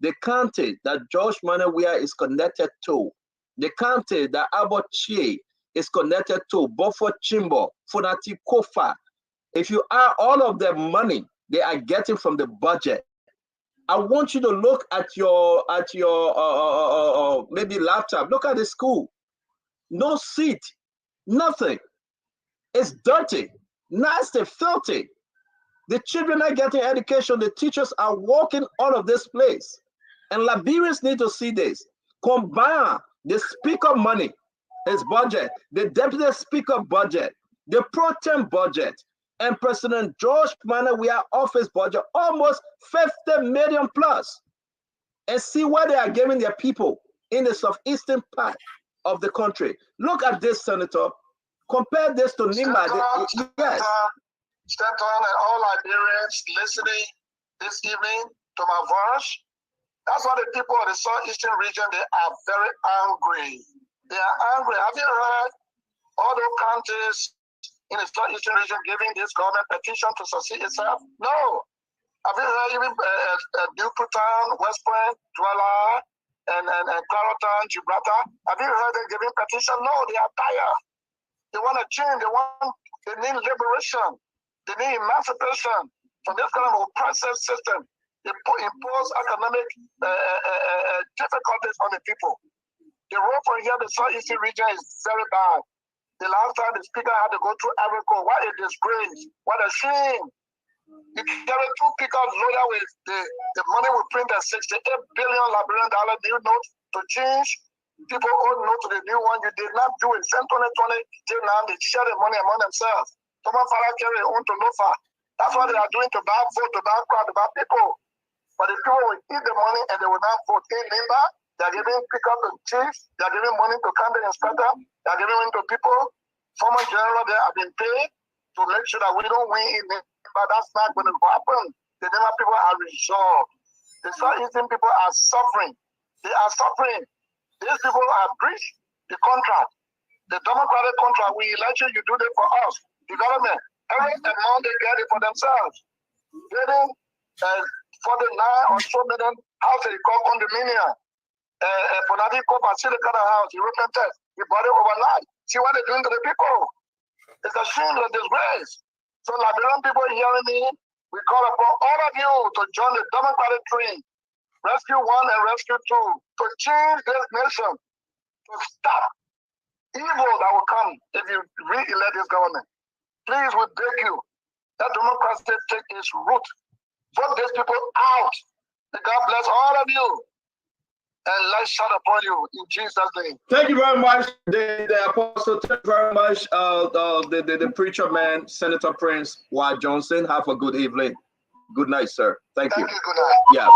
the county that George Manawia is connected to, the county that Abochie is connected to, Beaufort Chimbo, Funati Kofa, if you add all of the money they are getting from the budget, I want you to look at your maybe laptop. Look at the school. No seat, nothing. It's dirty, nasty, filthy. The children are getting education. The teachers are walking out of this place. And Liberians need to see this. Combine the speaker money, his budget, the deputy speaker budget, the pro tem budget, and President George Manawia office budget, almost 50 million plus, and see what they are giving their people in the southeastern part of the country. Look at this, Senator. Compare this to Nimba. Yes. Stanton and all Liberians listening this evening to my voice. That's why the people of the southeastern region, they are very angry. They are angry. Have you heard all those counties in the southeastern region giving this government petition to succeed itself? No. Have you heard even Newtown, West Point, Douala, and Clarendon, Gibraltar? Have you heard them giving petition? No, they are tired. They want to change. They need liberation. They need emancipation from this kind of oppressive system. They impose economic difficulties on the people. The road from here to the southeastern region is very bad. The last time the speaker had to go through Africa, what a disgrace, what a shame. You carry two pickups loaded with the money we printed, $68 billion Liberian new note to change. People owe note to the new one. You did not do it. Since 2020 till now, they share the money among themselves. Someone father carry on to Lofa. That's what they are doing to buy vote, to buy crowd, to buy people. But the people will eat the money and they will not vote in Limba. They are giving pickup to chiefs. They are giving money to county inspector. They are giving money to people. Former general there have been paid to make sure that we don't win in Limba. But that's not going to happen. The Limba people are resolved. The southeastern people are suffering. They are suffering. These people have breached the contract. The democratic contract. We elect you, you do it for us. Development. Every amount they get it for themselves. Getting 49 or so million houses they call condominium. For Nadi Kopa, Silicon House, European test. We bought it overnight. See what they're doing to the people. It's a shame, a disgrace. So Liberian people hearing me, we call upon all of you to join the democratic tree. Rescue 1 and Rescue 2 to change this nation, to stop evil that will come if you re-elect this government. Please, we beg you, that democracy take its root. Vote these people out. May God bless all of you. And light shine upon you in Jesus' name. Thank you very much, the apostle. Thank you very much, the preacher man, Senator Prince Ward Johnson. Have a good evening. Good night, sir. Thank you. Thank you. Good night.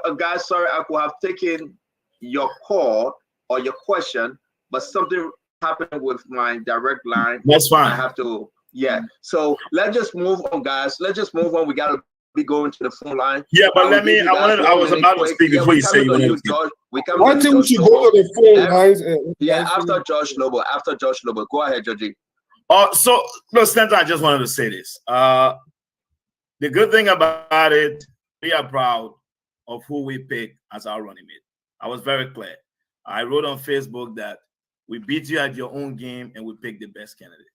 Yeah. Guys, sorry, I could have taken your call or your question, but something happened with my direct line. That's fine. I have to, yeah. So let's just move on, guys. Let's just move on. We gotta be going to the phone line. Yeah, but let me. I was about to speak before you say you wanted to. George. We come Why don't we go to the phone lines? Yeah, after George Lobo. After George Lobo. Go ahead, Georgie. So, no, Stanton, I just wanted to say this. The good thing about it, we are proud of who we pick as our running mate. I was very clear. I wrote on Facebook that we beat you at your own game and we pick the best candidate.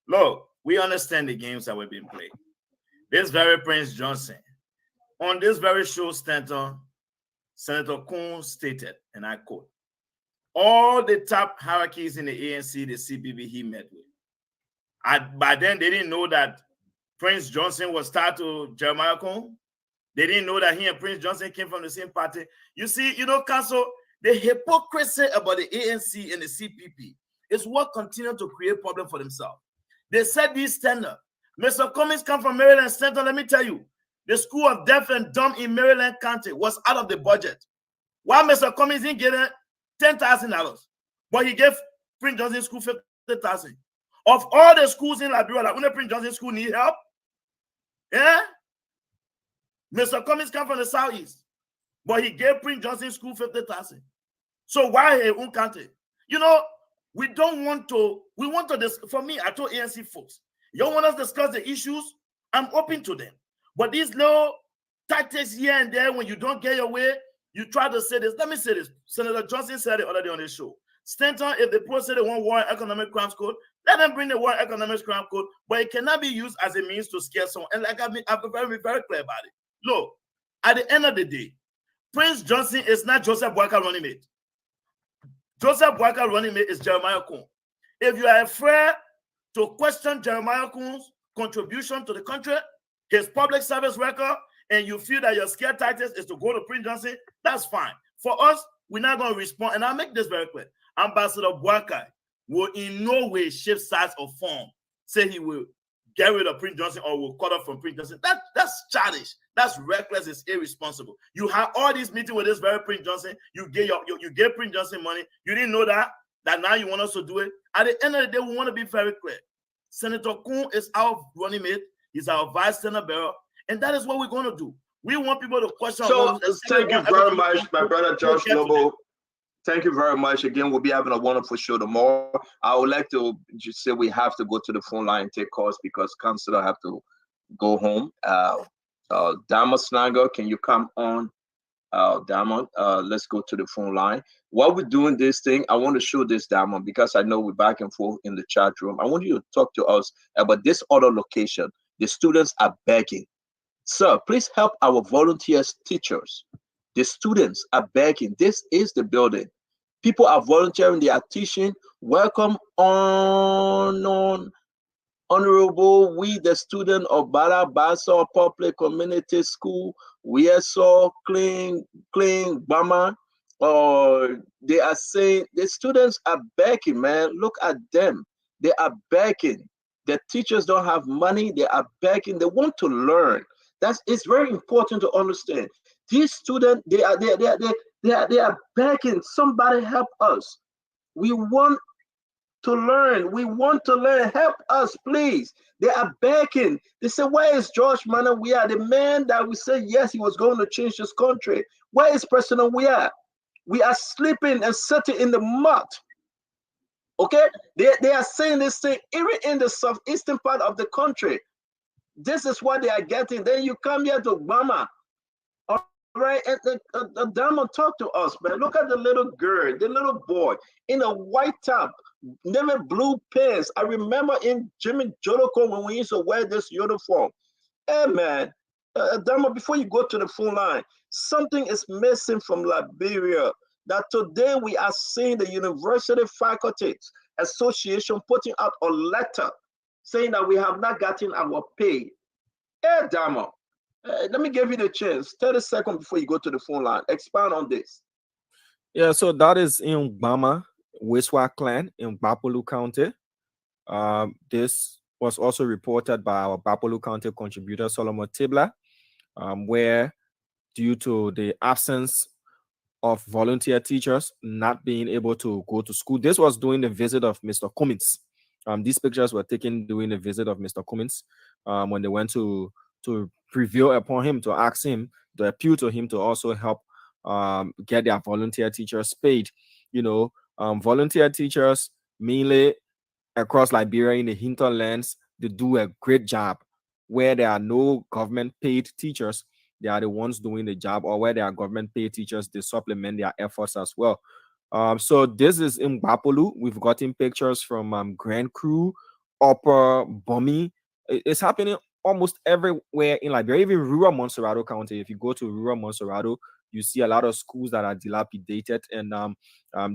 Look, we understand the games that we've been playing. This very Prince Johnson, on this very show, Stanton, Senator Coons stated, and I quote, all the top hierarchies in the ANC, the CPP he met with. By then, they didn't know that Prince Johnson was tied to Jeremiah Coon. They didn't know that he and Prince Johnson came from the same party. You see, Council, the hypocrisy about the ANC and the CPP is what continued to create problems for themselves. They said this tender. Mr. Cummings come from Maryland Center. Let me tell you, the School of Deaf and Dumb in Maryland County was out of the budget. Why Mr. Cummings didn't get $10,000, but he gave Prince Johnson School $50,000. Of all the schools in Liberia, like when Prince Johnson School need help, yeah, Mr. Cummings come from the southeast, but he gave Prince Johnson School $50,000. So why his own country? We don't want to. We want to. For me, I told ANC folks, you want us to discuss the issues. I'm open to them, but these little tactics here and there, when you don't get your way, you try to say this. Let me say this. Senator Johnson said it already on this show. Stanton, if the poor say they want War and Economic Crimes Code, let them bring the War and Economic Crimes Code, but it cannot be used as a means to scare someone. And like I've been very, very clear about it. Look, at the end of the day, Prince Johnson is not Joseph Boakai running mate. Joseph Boakai running mate is Jeremiah Coon. If you are afraid to question Jeremiah Coon's contribution to the country, his public service record, and you feel that your scare tactics is to go to Prince Johnson, that's fine. For us, we're not going to respond. And I'll make this very clear. Ambassador Boakai will in no way, shape, size, or form say he will get rid of Prince Johnson or will cut off from Prince Johnson. That's childish. That's reckless. It's irresponsible. You have all these meetings with this very Prince Johnson. You gave Prince Johnson money. You didn't know that now you want us to do it. At the end of the day, we want to be very clear. Senator Coon is our running mate. He's our vice senator bearer. And that is what we're going to do. We want people to question. So thank you very much, my brother George Lobo. Thank you very much. Again, we'll be having a wonderful show tomorrow. I would like to just say we have to go to the phone line and take calls because Councilor have to go home. Dama Snanger, can you come on? Dama, let's go to the phone line. While we're doing this thing, I want to show this, Dama, because I know we're back and forth in the chat room. I want you to talk to us about this other location. The students are begging. Sir, please help our volunteers, teachers. The students are begging. This is the building. People are volunteering. They are teaching. Welcome on Honorable, we the student of Balabasa Public Community School. We are so clean, Bama. They are saying the students are begging, man. Look at them. They are begging. The teachers don't have money. They are begging. They want to learn. It's very important to understand. These students, they are begging. Somebody help us. We want to learn. We want to learn. Help us, please. They are begging. They say, where is George Manneh? We are the man that we said, yes, he was going to change this country. Where is President We are? We are sleeping and sitting in the mud. Okay? They are saying this thing, even in the southeastern part of the country. This is what they are getting. Then you come here to Obama. All right, and the dama talk to us, man. Look at the little girl, the little boy in a white top, never blue pants. I remember in Jimmy Joloko when we used to wear this uniform. Hey, man, dama, before you go to the phone line, something is missing from Liberia. That today we are seeing the University Faculties Association putting out a letter saying that we have not gotten our pay. Hey, dama. Let me give you the chance. 30 seconds before you go to the phone line. Expand on this. Yeah, so that is in Bama, Wiswa Clan in Bapolu County. This was also reported by our Bapolu County contributor, Solomon Tibler, where due to the absence of volunteer teachers not being able to go to school. This was during the visit of Mr. Cummins. These pictures were taken during the visit of Mr. Cummins when they went to prevail upon him, to ask him, to appeal to him to also help get their volunteer teachers paid. You know, volunteer teachers mainly across Liberia in the hinterlands, they do a great job. Where there are no government paid teachers, they are the ones doing the job, or where there are government paid teachers, they supplement their efforts as well. So this is in Bapolu. We've gotten pictures from Grand Crew, Upper Bumi. It's happening almost everywhere in Liberia, even rural Monserrado County. If you go to rural Monserrado, you see a lot of schools that are dilapidated, and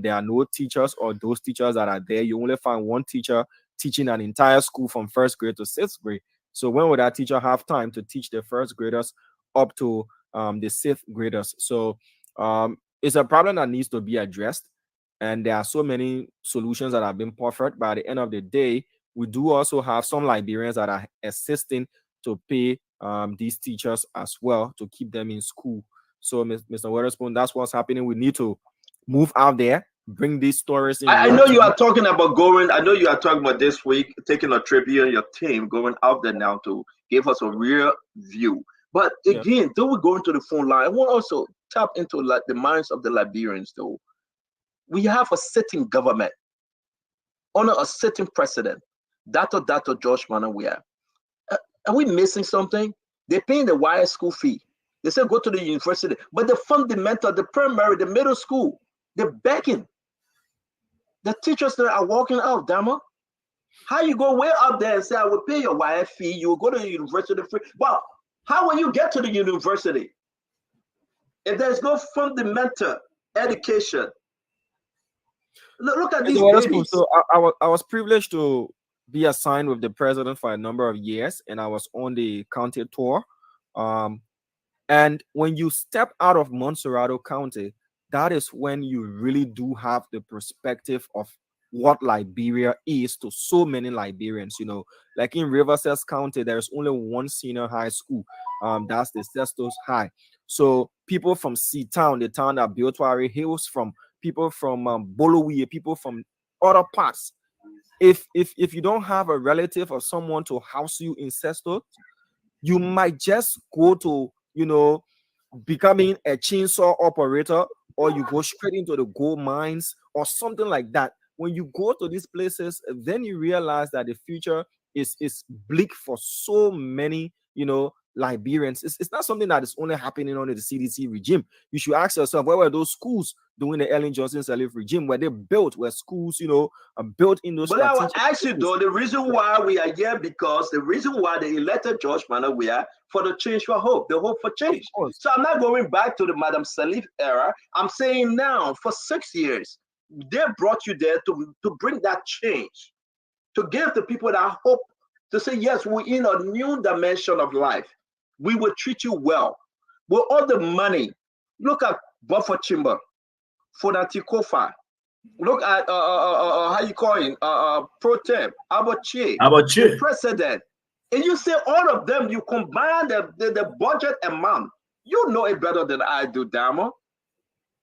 there are no teachers, or those teachers that are there, you only find one teacher teaching an entire school from first grade to sixth grade. So when would that teacher have time to teach the first graders up to the sixth graders? So it's a problem that needs to be addressed, and there are so many solutions that have been offered. By the end of the day, we do also have some Liberians that are assisting to pay these teachers as well, to keep them in school. So, Mr. Witherspoon, that's what's happening. We need to move out there, bring these stories in. I know you are talking about going. I know you are talking about this week taking a trip, you and your team going out there now to give us a real view. But again, though we go into the phone line, I want to also tap into like the minds of the Liberians. Though we have a sitting government, under a sitting president, Dr. George Manneh. Are we missing something? They're paying the wire school fee. They say go to the university, but the fundamental, the primary, the middle school, they're begging. The teachers that are walking out, Dama. How you go way up there and say, I will pay your wire fee, you will go to the university free. Well, how will you get to the university if there's no fundamental education? Look at these babies. So I was privileged to be assigned with the president for a number of years, and I was on the county tour. And when you step out of Monserrado County, that is when you really do have the perspective of what Liberia is to so many Liberians. You know, like in Riverside County, there's only one senior high school. That's the Sestos High. So people from Seatown, the town that built Wari Hills, from people from Bolowie, people from other parts. If you don't have a relative or someone to house you in Sestos, you might just go to, you know, becoming a chainsaw operator, or you go straight into the gold mines or something like that. When you go to these places, then you realize that the future is bleak for so many, you know, Liberians. It's not something that is only happening under the CDC regime. You should ask yourself, where were those schools during the Ellen Johnson Sirleaf regime? Where they built, where schools, you know, are built in those. But I will ask you though, the reason why we are here, because the reason why they elected George Manneh, we are for the change for hope, the hope for change. So I'm not going back to the Madam Sirleaf era. I'm saying now, for 6 years, they brought you there to bring that change, to give the people that hope, to say, yes, we're in a new dimension of life. We will treat you well. With all the money, look at Buffer Chimber, Fonati Kofa. Look at how you call him, Pro Tem, Abache, the president. And you say all of them, you combine the budget amount. You know it better than I do, Dama.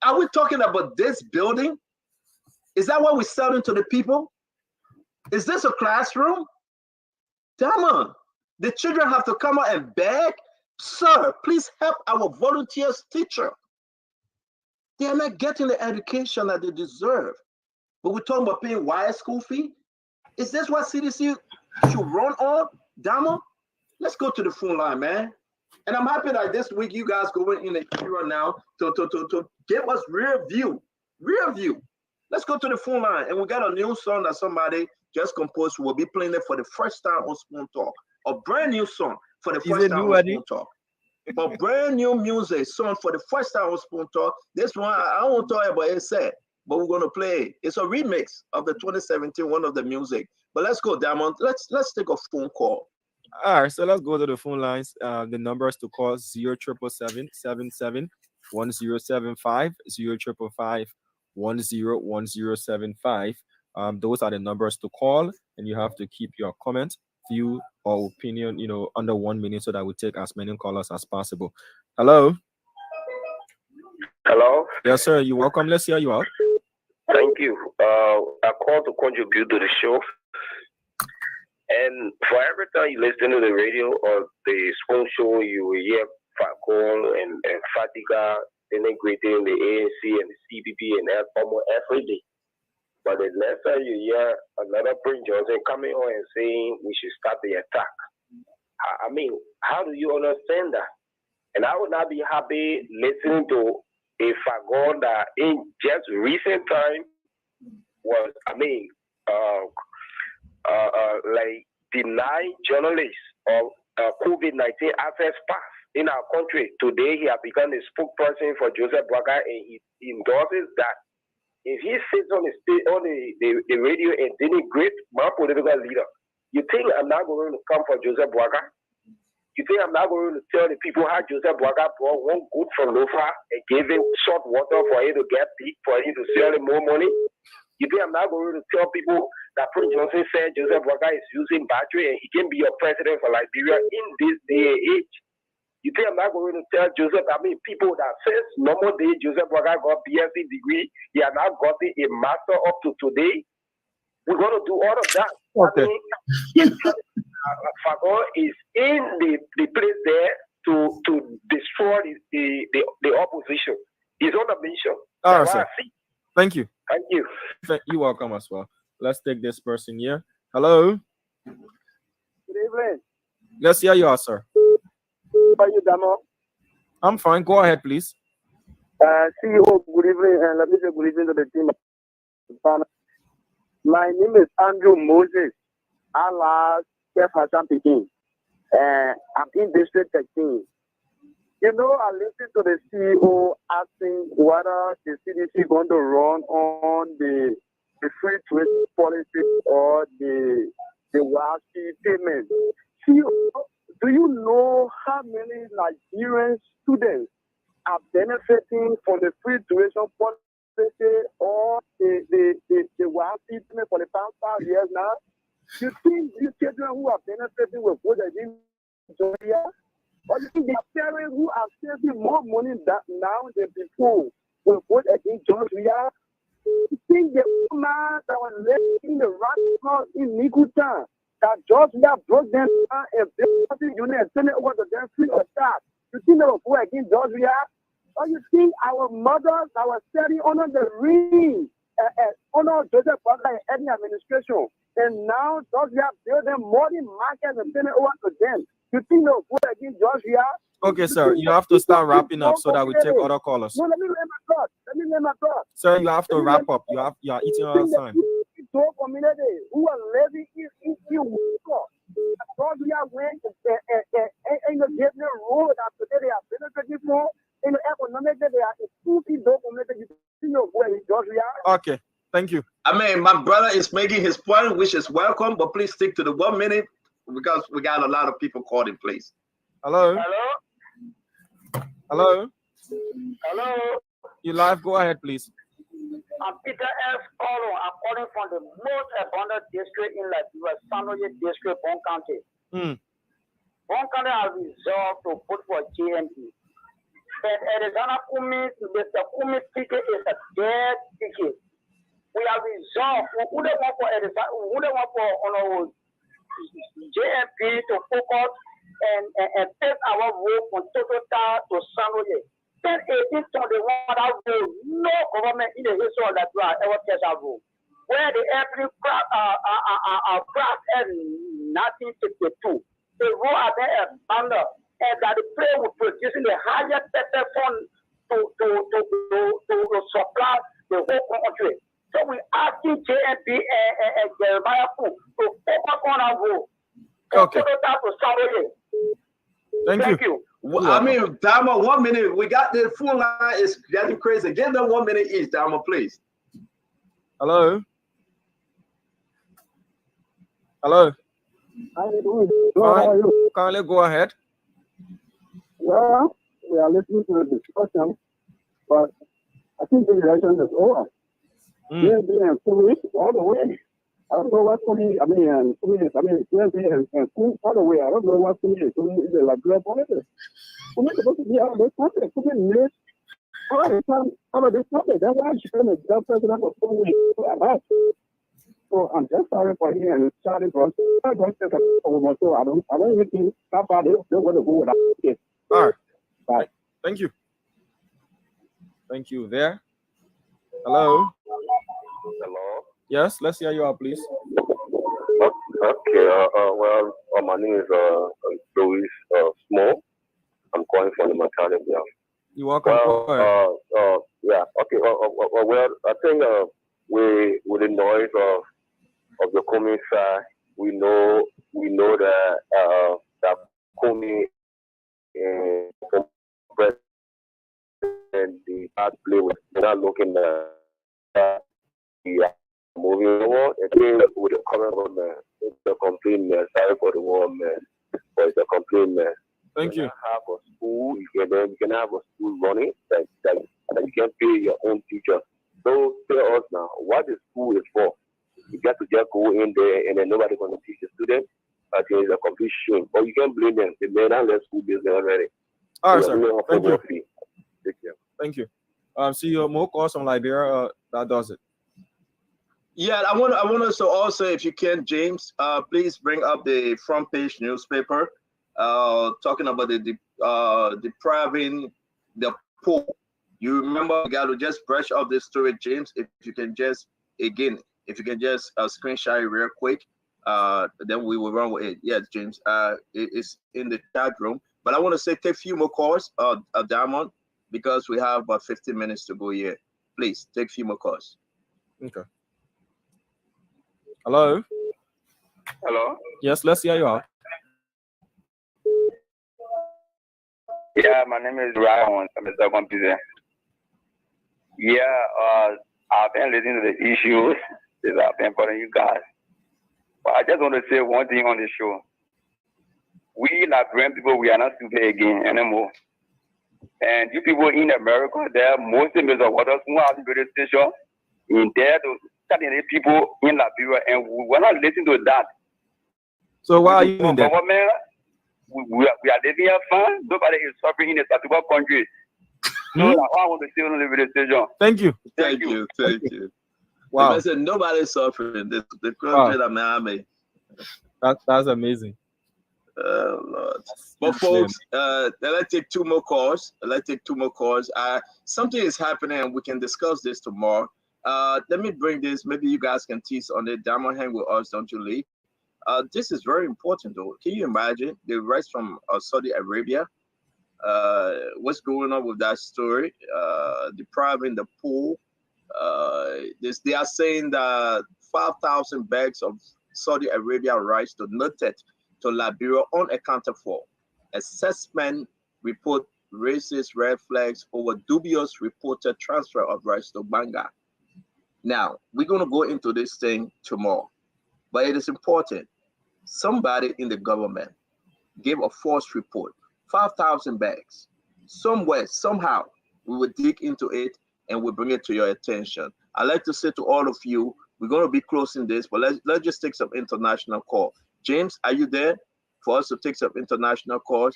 Are we talking about this building? Is that what we're selling to the people? Is this a classroom? Dama, the children have to come out and beg. Sir, please help our volunteers teacher. They are not getting the education that they deserve. But we're talking about paying wire school fee. Is this what CDC should run on, Dama? Let's go to the phone line, man. And I'm happy that this week you guys going in the era now to give us real view. Let's go to the phone line. And we got a new song that somebody just composed. We'll be playing it for the first time on Spoon Talk. A brand new song for the first time on Spoon Talk. A brand new music song for the first time on Spoon Talk. This one, I don't want to talk about it said, but we're going to play it. It's a remix of the 2017 one of the music. But let's go, Diamond. Let's take a phone call. All right, so let's go to the phone lines. The numbers to call 0777 1075 0555 101075. Those are the numbers to call, and you have to keep your comment, view, or opinion, you know, under 1 minute so that we take as many callers as possible. Hello. Hello. Yes, sir. You're welcome. Let's hear you out. Thank you. I called to contribute to the show. And for every time you listen to the radio or the spoon show, you will hear Falcon and Fatiga integrating the ANC and the CPP and almost every day. But the next time you hear another Prince Johnson coming on and saying we should start the attack, I mean, how do you understand that? And I would not be happy listening to a Fagon that in just recent time was, like denying journalists of COVID-19 access pass in our country. Today he has become a spokesperson for Joseph Boakai, and he endorses that. If he sits on the radio and denigrate my political leader, you think I'm not going to come for Joseph Boakai? You think I'm not going to tell the people how Joseph Boakai brought one good from Lofa and gave him salt water for him to get big, for him to sell him more money? You think I'm not going to tell people that Prince Johnson said Joseph Boakai is using battery and he can be your president for Liberia in this day and age? You think I'm not going to tell Joseph, people that since normal day Joseph Boakai got BSc degree, he has now gotten a master up to today? We're going to do all of that. Okay. Fagon is in the place there to destroy the opposition. He's on a mission. All right, sir. Thank you. Thank you. You're welcome as well. Let's take this person here. Hello. Good evening. Let's hear you out, sir. How are you, Damo? I'm fine. Go ahead, please. CEO, good evening, and let me say good evening to the team. My name is Andrew Moses. Allah Chef Hassan Pekin. I'm in District 13. You know, I listened to the CEO asking whether the CDC going to run on the free trade policy or the WASI payment. CEO, do you know how many Nigerian students are benefiting from the free tuition policy or the WASI payment for the past 5 years now? You think these children who are benefiting with what they did in Georgia? Or you think the parents who are saving more money now than before will vote against Georgia? You think the woman that was living in the restaurant in Nikutan, that Georgia broke them down and built the unit and sent it over to them free of charge? You think they will vote against Georgia? Or you think our mothers that were studying under the ring, under Joseph Boakai and any administration, and now Georgia build them more than market and send it over to them? You think they'll vote against Georgia? Okay, sir. You have to start wrapping up so that we take other callers. No, let me let my thought. Sir, you have to wrap up. You are eating all the time. Community who are living in Georgia went and gave them road after they are benefiting from in the economic they are a stupid community. You know where in Georgia. Okay, thank you. My brother is making his point, which is welcome, but please stick to the 1 minute because we got a lot of people called in place. Hello. Hello. Hello. Hello. You live? Go ahead, please. I'm Peter F. Colo. I'm calling from the most abundant district in Liberia, Sanoye District, Bon County. Bon County has resolved to vote for JMP. And Arizona Kumi, Mr. Kumi ticket is a dead ticket. We have resolved. We wouldn't want for Arizona, we wouldn't want for JMP to focus and take our vote from Totota to Sanoye. 10-18 that vote, no government in the history of Liberia ever takes our vote. Where the airplane crashed in 1962, the vote are there abandoned, and that the player was producing the highest pepper fund to supply the whole country. So we asking JMP and Jeremiah Fu to focus on our vote. Okay. Thank you. Dama, 1 minute. We got the full line is getting crazy. Give them 1 minute each, Dama, please. Hello. Hello. How are you doing? How are you? Kindly go ahead. Well, we are listening to the discussion, but I think the election is over. We're being foolish all the way. I don't know what's coming. And school all the way. I don't know what's coming in the Liberia politics. We're supposed to be out of this country. We're made this topic. That's why she's going to jump president for 4 weeks. So I'm just sorry for him and Charlie Bros. I don't even think somebody else going to go without it. All right. Bye. Thank you. Thank you. There. Hello. Hello. Yes, let's hear you out, please. Okay. Well, my name is Louis Small. I'm calling from the maternity. You're welcome. Go Yeah. Okay. Well, I think with the noise of the Comey side, we know that that Comey and the hard play with not looking at the moving on. Again, with the current government, it's a complete mess. Sorry for the word mess, but it's a complete mess. Thank you. Have a school, you can have a school running that you can pay your own teacher. So tell us now, what the school is for? You got to just go in there and then nobody's going to teach the student. I think it's a complete shame. But you can't blame them. They may not let school business already. All right, sir. Thank you. Take care. Thank you. See more calls from Liberia. That does it. Yeah, I want us to also, if you can, James, please bring up the front page newspaper, talking about the depriving the poor. You remember, you got to just brush up this story, James. If you can just screenshot it real quick, then we will run with it. Yes, James. It's in the chat room. But I want to say take a few more calls, Diamond, because we have about 15 minutes to go here. Please take a few more calls. Okay. Hello. Hello. Yes, let's hear you out. Yeah, my name is Ryan. I'm Mr. Computer. Yeah, I've been listening to the issues that I've been putting you guys. But I just want to say one thing on the show. We Liberian people, we are not stupid again anymore. And you people in America, there are most of the waters who have the radio station in there to study people in Liberia, and we're not listening to that. So why are you in there? Government, we are living here fine. Nobody is suffering in a particular country. So I want to say on the radio station. Thank you. Thank you. Wow. I said nobody's suffering. The country that Miami. That's amazing. Oh Lord. But folks, let's take two more calls. Something is happening and we can discuss this tomorrow. Let me bring this. Maybe you guys can tease on it. Diamond, hang with us, don't you leave. This is very important though. Can you imagine the rise from Saudi Arabia? What's going on with that story? Depriving the poor. They are saying that 5,000 bags of Saudi Arabia rice donated to Liberia unaccounted for. Assessment report raises red flags over dubious reported transfer of rice to Banga. Now, we're going to go into this thing tomorrow, but it is important. Somebody in the government gave a false report, 5,000 bags. Somewhere, somehow, we will dig into it and we'll bring it to your attention. I'd like to say to all of you, we're going to be closing this, but let's just take some international call. James, are you there for us to take some international calls?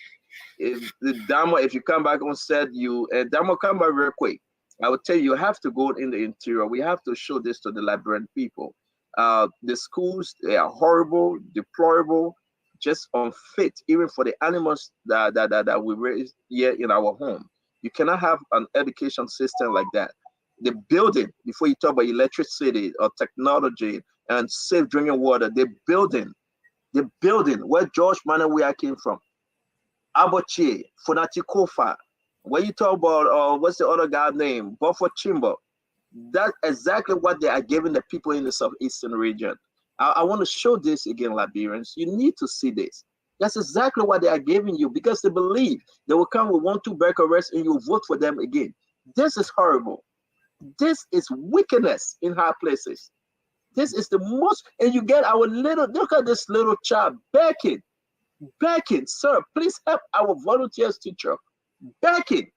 If you come back on set, Damo, come back real quick. I would tell you, you have to go in the interior. We have to show this to the Liberian people. The schools, they are horrible, deplorable, just unfit, even for the animals that we raise here in our home. You cannot have an education system like that. The building, before you talk about electricity or technology and safe drinking water, the building where George Manawia came from, Aboche, Funati Kofa, where you talk about, what's the other guy's name? Buffer Chimbo. That's exactly what they are giving the people in the southeastern region. I want to show this again, Liberians. You need to see this. That's exactly what they are giving you because they believe they will come with 1-2 back arrests and you vote for them again. This is horrible. This is wickedness in high places. This is the most, and you get our look at this little child begging, sir, please help our volunteers teacher, begging.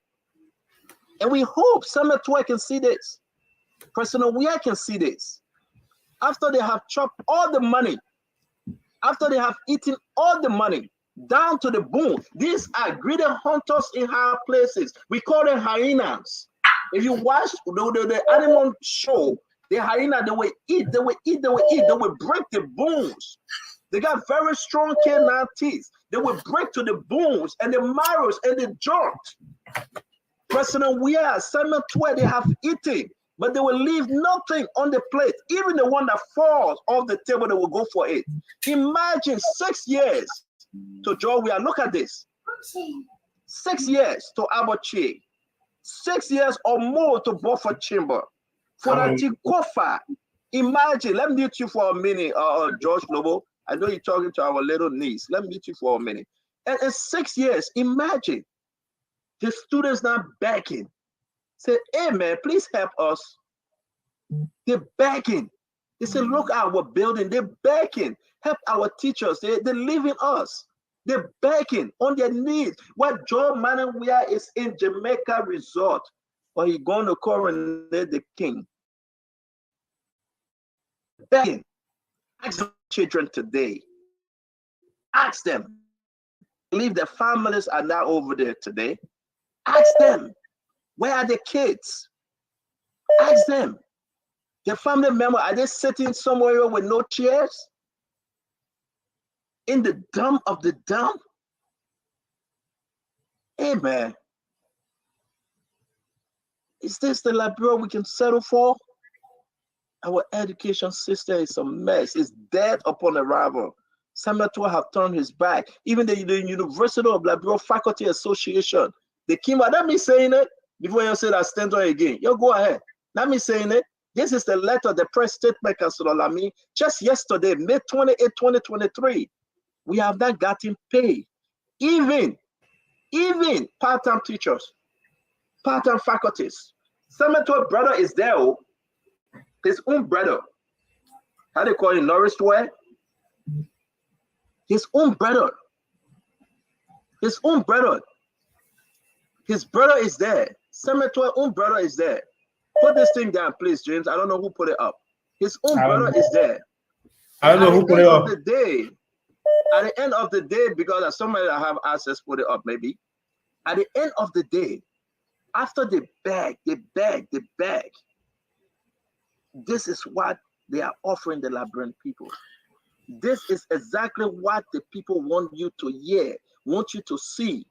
And we hope Summit 2 can see this. President Weah can see this. After they have chopped all the money, after they have eaten all the money down to the bone, these are greedy hunters in high places. We call them hyenas. If you watch the animal show, the hyena, they will eat, they will break the bones. They got very strong canine teeth. They will break to the bones and the marrows and the joint. President Weah, Samuel Twe, they have eaten, but they will leave nothing on the plate. Even the one that falls off the table, they will go for it. Imagine 6 years to George Weah. Look at this. 6 years to Aboche. 6 years or more to Beaufort Chamber. For Antikofa, imagine, let me mute you for a minute, George Noble. I know you're talking to our little niece. Let me mute you for a minute. And in 6 years, imagine the students now begging. Say, hey man, please help us. They're begging. They say, look at our building. They're begging. Help our teachers. They live in us. They're begging on their knees. What Joe Manawia is in Jamaica Resort, or he going to coronate the king. Begging. Ask the children today. Ask them. Believe their families are now over there today. Ask them. Where are the kids? Ask them. Their family member, are they sitting somewhere with no chairs? In the dump of the dump? Hey man, is this the Liberia we can settle for? Our education system is a mess. It's dead upon arrival. Samuel Twe have turned his back. Even the University of Liberia Faculty Association, they came out. Let me saying it before you say that stand on again. You go ahead. Let me saying it. This is the letter, the press statement, Councilor Lami, just yesterday, May 28, 2023. We have not gotten paid. Even part-time teachers, part-time faculties. Samuel Twe brother is there, his own brother. How they call him, Norris Twe? His own brother. His own brother. His brother is there. Samuel Twe own brother is there. Put this thing down, please, James. I don't know who put it up. His own brother is there. I don't know who put it up. At the end of the day, because somebody that have access put it up, maybe. At the end of the day, after they beg, this is what they are offering the Liberian people. This is exactly what the people want you to hear, want you to see.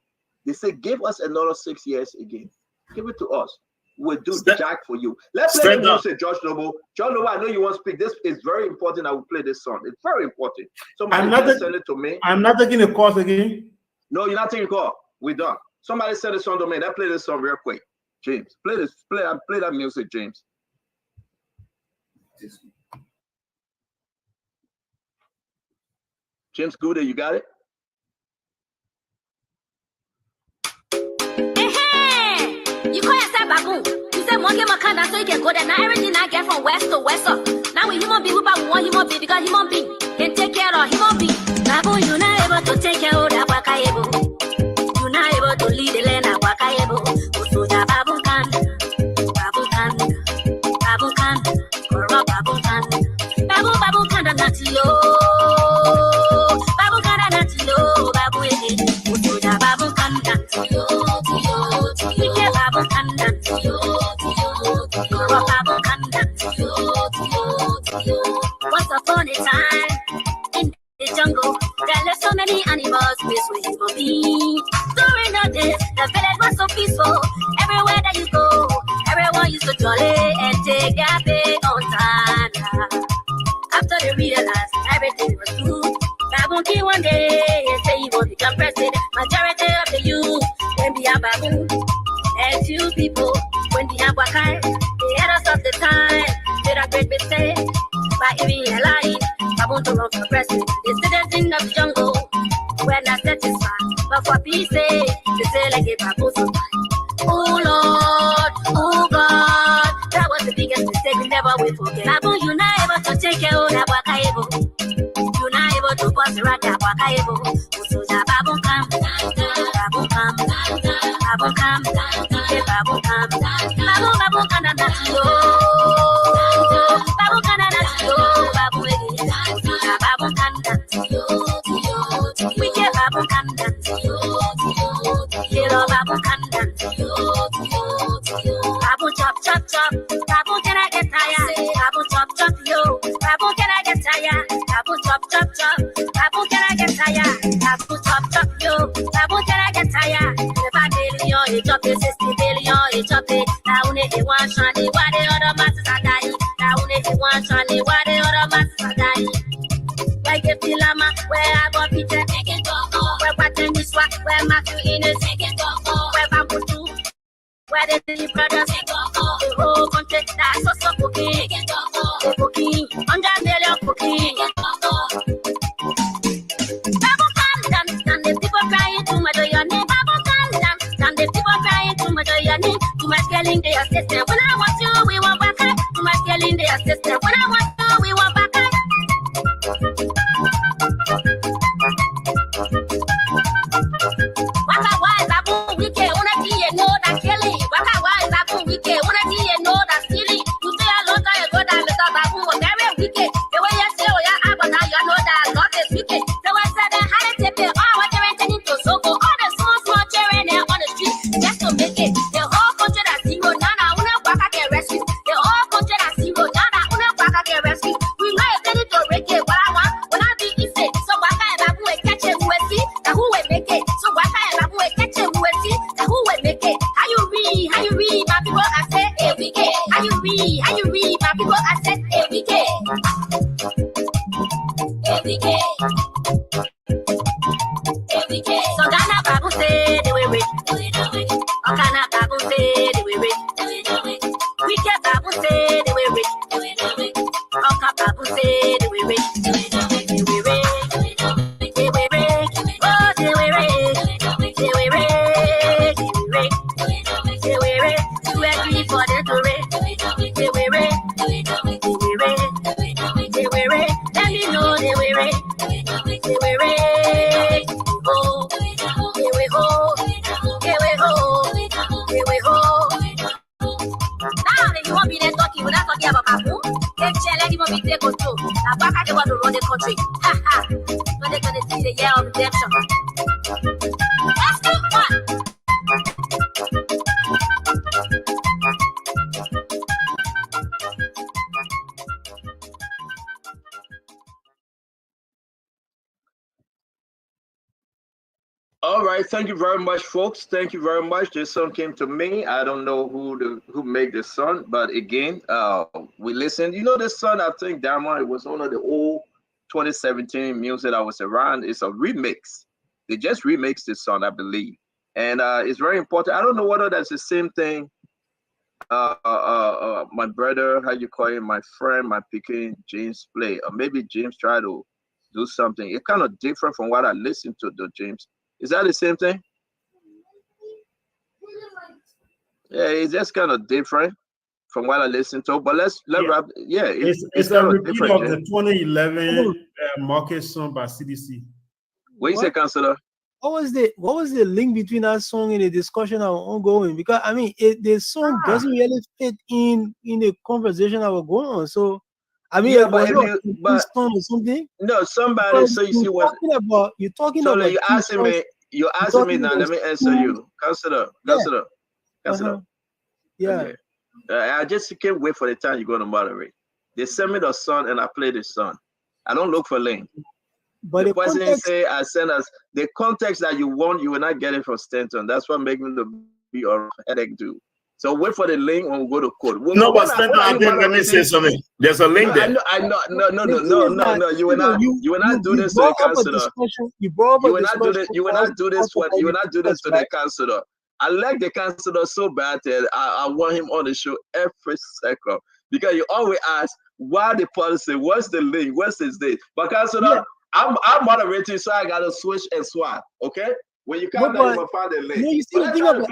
They say, give us another 6 years again. Give it to us. We'll do jack for you. Let's play the music, George Noble. George Noble, I know you want to speak. This is very important. I will play this song. It's very important. Somebody send it to me. I'm not taking a course again. No, you're not taking a call. We're done. Somebody send this song to me. Let's play this song real quick. James, play that music, James. James Gooder, you got it? You call yourself baboon. You say monkey makana so you can go there. Now everything I get from west to west up. Now we human being, we want human being because human being can take care of human being. Baboon, you're not able to take care of that wakayebo. You're not able to lead the land at wakayebo. Usuja baboon can, corrupt baboon can, not yo. Baboon can, not yo. Baboon eh. Usuja baboon can, not yo. Once upon a time in the jungle, there lived so many animals mixed with human beings. During the days, the village was so peaceful. Everywhere that you go, everyone used to jolly and take their big on time. After they realized everything was good, Baboon came one day and say he would become president. Majority of the youth can be a baboon. And few people, when they have wakai, they had us of the time, did a great mistake by even lying. Baboon to run for president. The citizens of the jungle were not satisfied, but for peace sake, they say like a baboon survive. Oh Lord, oh God, that was the biggest mistake we never will forget. Baboon, you're not able to take care of that wakaibo. You're not able to pass the right that wakaibo. So that baboon come, baboon come, baboon come. Baboon can not yo. Baboon can not yo. Baboon can not yo. We get baboon can not yo. Yellow baboon can not yo. Baboon Babu chop yo. Babu can I get tired? If I daily on it, chop it, 60 daily on it, chop it. Now when it one shiny, why the other masses are dying? Now when it one shiny, why the other masses are dying? Like a filama, where I go Peter, take it go. Where Patten is what, where Matthew in it, take it go. Where Bamboo do, where the three brothers, take it go. The whole country, that's also cooking, take it go. The cooking, 100 million cooking, take it go. Babu calm down, and the people crying to my your name. Babu calm down, and the people crying to my your name. Too much killing their system. When I want you, we want back up. Too much killing their system. When I want you, we want back up. Waka why Babu wike una die know that killing. Waka why Babu wike una die know that stealing. You say a lot of go that Mr. Babu was very wicked. The way you say oh yeah, but now you know that God is wicked. So I said I had to take it all what you're intending to so go all the small children there on the street just to make it. The whole country that zero nana una waka get rescue. The whole country that zero nana una waka get rescue. We know if they need to break it, what I want when I be easy. So waka Babu will catch it who will see that who will make it. So waka Babu will catch it who will see that who will make it. How you read my people I said every day. How you read my people I said every day. Every day. Every day. So Ghana Babu say they will rich. Okana Babu say they will rich. Wicked Babu say they will rich. Oka Babu say they will rich. They will rich. They will rich. Oh, they will rich. They will rich. They will rich. You agree for them to rich. They will rich. They will rich. They will rich. Let me know they will rich. They will rich. Oh, they will hold. They will hold. They will hold. Now, if you want me there talking, we're not talking about Babu. Take chair, let him be take control. Now, back at the one to run the country. Ha ha. When they're gonna see the year of redemption. Let's do one. All right, thank you very much, folks. Thank you very much. This song came to me. I don't know who made this song, but again, we listened. You know, this song, I think, Diamond, it was one of the old 2017 music that was around. It's a remix. They just remixed this song, I believe, and it's very important. I don't know whether that's the same thing. My brother, how you call him, my friend, my picking, James play, or maybe James tried to do something. It's kind of different from what I listened to, though, James. Is that the same thing? Yeah, it's just kind of different from what I listened to. But let's wrap. Yeah, it's a repeat of the 2011 market song by CDC. What you say, Councillor? What was the link between that song and the discussion that was ongoing? Because I mean, the song doesn't really fit in the conversation that was going on. So I mean, yeah, but song or something. No, somebody. So you see what you're talking so about. You asking me. You're asking me now. Let me answer you, Councillor. Councillor. Yeah. Okay. I just can't wait for the time you're going to moderate. They send me the song and I play the song. I don't look for link. But the president say I send us the context that you want. You will not get it from Stanton. That's what makes me be a headache too. So wait for the link when we go to court. No, but Stanton, let me say something. There's a link there. I know. No. You will not do this to the councillor. You will not do this. You will not do this. You will not do this to the councillor. I like the councillor so bad that I want him on the show every second because you always ask why the policy, what's the link, what's his date. But councillor, I'm moderating, so I gotta switch and swap. Okay. When you come down, you will find the link. No, you see the thing about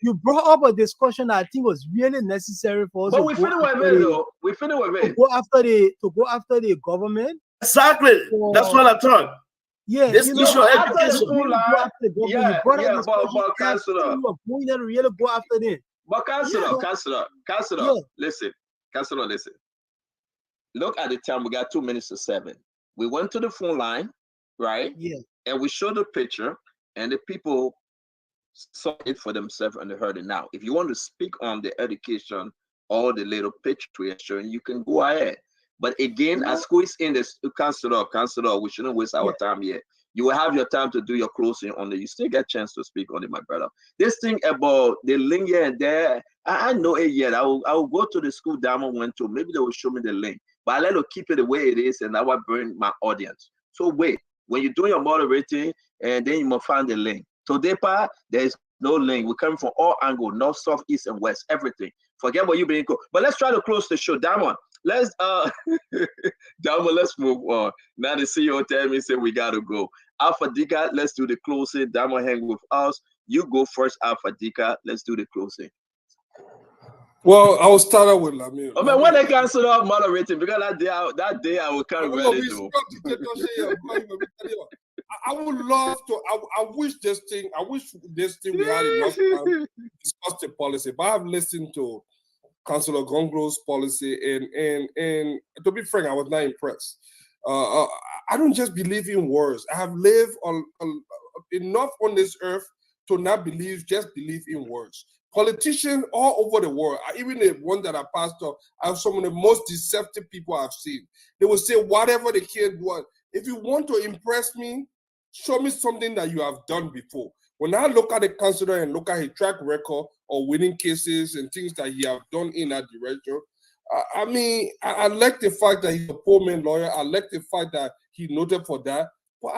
you brought up a discussion that I think was really necessary for us. But we finish with it, though. We finish with it. To go after the government. Exactly. That's what I thought. Yeah, this issue of education. But councillor, going to really go after them. But councillor, listen. Councillor, listen. Look at the time. We got 2 minutes to 7. We went to the phone line, right? Yeah. And we showed the picture, and the people saw it for themselves and they heard it. Now, if you want to speak on the education or the little picture we are showing, you can go ahead. But again, I squeeze in this councilor, we shouldn't waste our time here. You will have your time to do your closing on it. You still get a chance to speak on it, my brother. This thing about the link here and there, I know it yet. I will go to the school Diamond went to. Maybe they will show me the link. But I let them keep it the way it is, and that will bring my audience. So wait, when you're doing your moderating, and then you must find the link. Today, pa, there is no link. We're coming from all angles, north, south, east, and west, everything. Forget what you've been going. But let's try to close the show. Diamond, let's Diamond, let's move on. Now the CEO tell me say we gotta go. Alpha Dika, let's do the closing. Diamond hang with us. You go first, Alpha Dika. Let's do the closing. Well, I will start out with Lamir. Oh man, when they cancel out moderating, because that day I will carry ready to. I would love to. I wish this thing we had enough time to discuss the policy. But I've listened to Councillor Gongro's policy, and to be frank, I was not impressed. I don't just believe in words. I have lived enough on this earth to not just believe in words. Politicians all over the world, even the one that I passed up, are some of the most deceptive people I've seen. They will say whatever they can do. If you want to impress me, show me something that you have done before. When I look at the councillor and look at his track record of winning cases and things that he have done in that direction, I mean, I like the fact that he's a poor man lawyer. I like the fact that he noted for that. But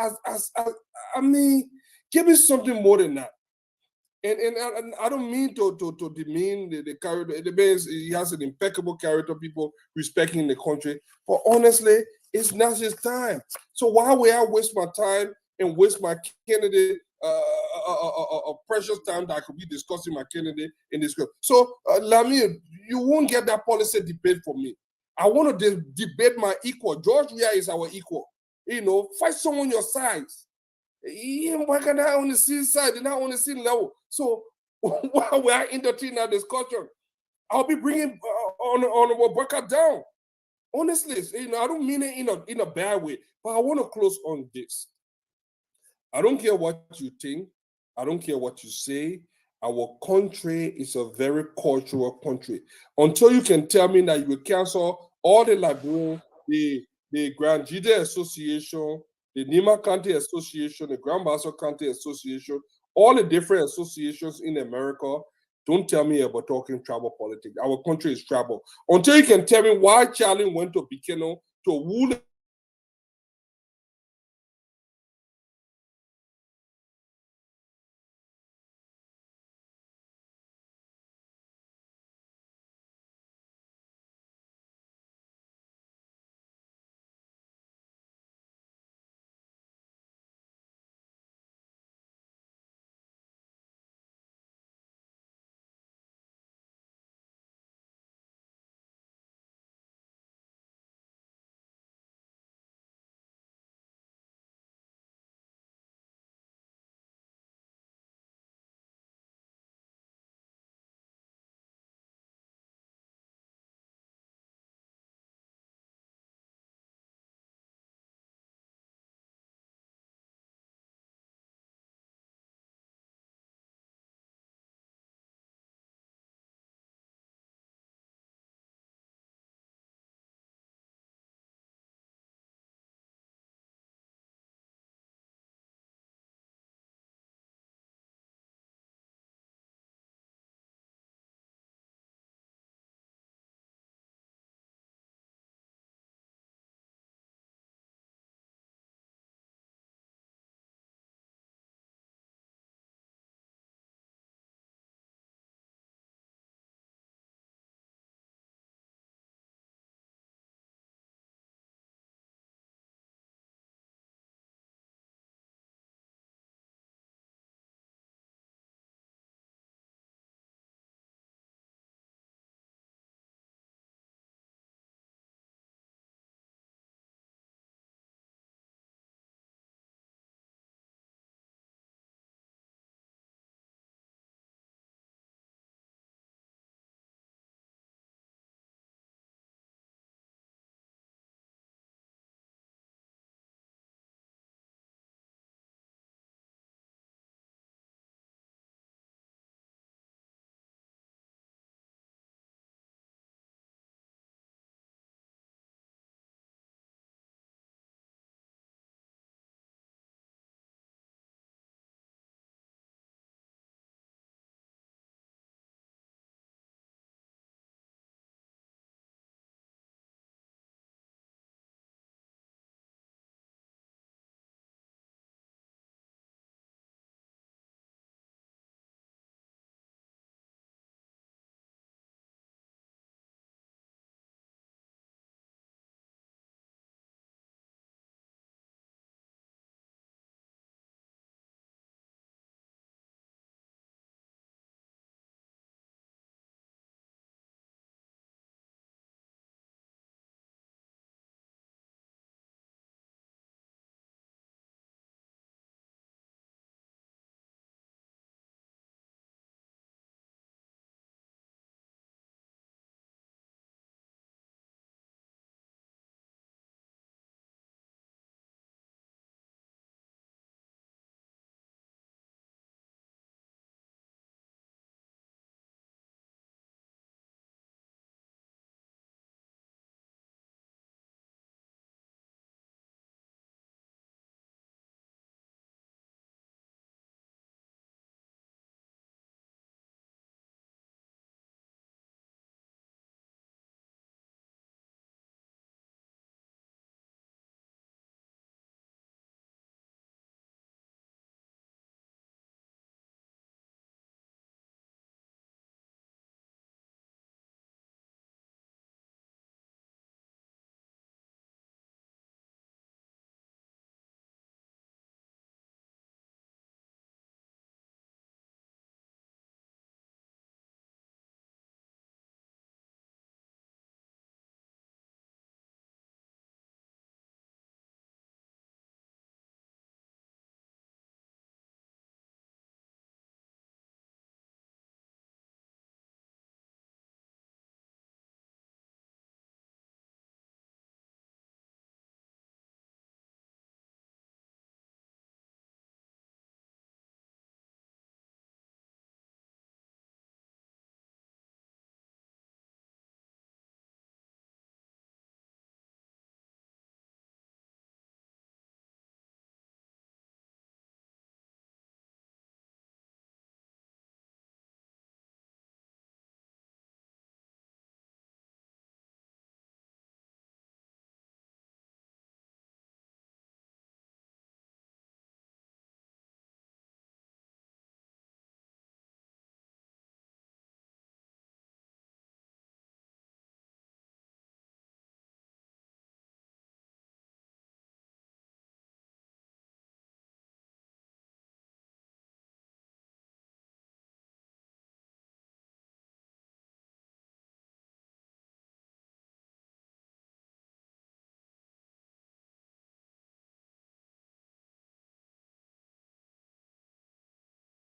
I mean, give me something more than that. And I don't mean to demean the character. The man he has an impeccable character, people respecting the country. But honestly, it's not his time. So why would I waste my time and waste my candidate a precious time that I could be discussing my candidate in this group? So Lamir, you won't get that policy debate from me. I want to debate my equal. George Weah is our equal. You know, fight someone your size. Why can't I on the same side? They're not on the same level. So while we are entertaining that discussion, I'll be bringing Honorable Burka down. Honestly, you know, I don't mean it in a bad way, but I want to close on this. I don't care what you think. I don't care what you say. Our country is a very cultural country. Until you can tell me that you will cancel all the Liberian, the Grand Jide Association, the Nima County Association, the Grand Bassa County Association, all the different associations in America, don't tell me about talking tribal politics. Our country is tribal. Until you can tell me why Charlie went to Bikeno to woo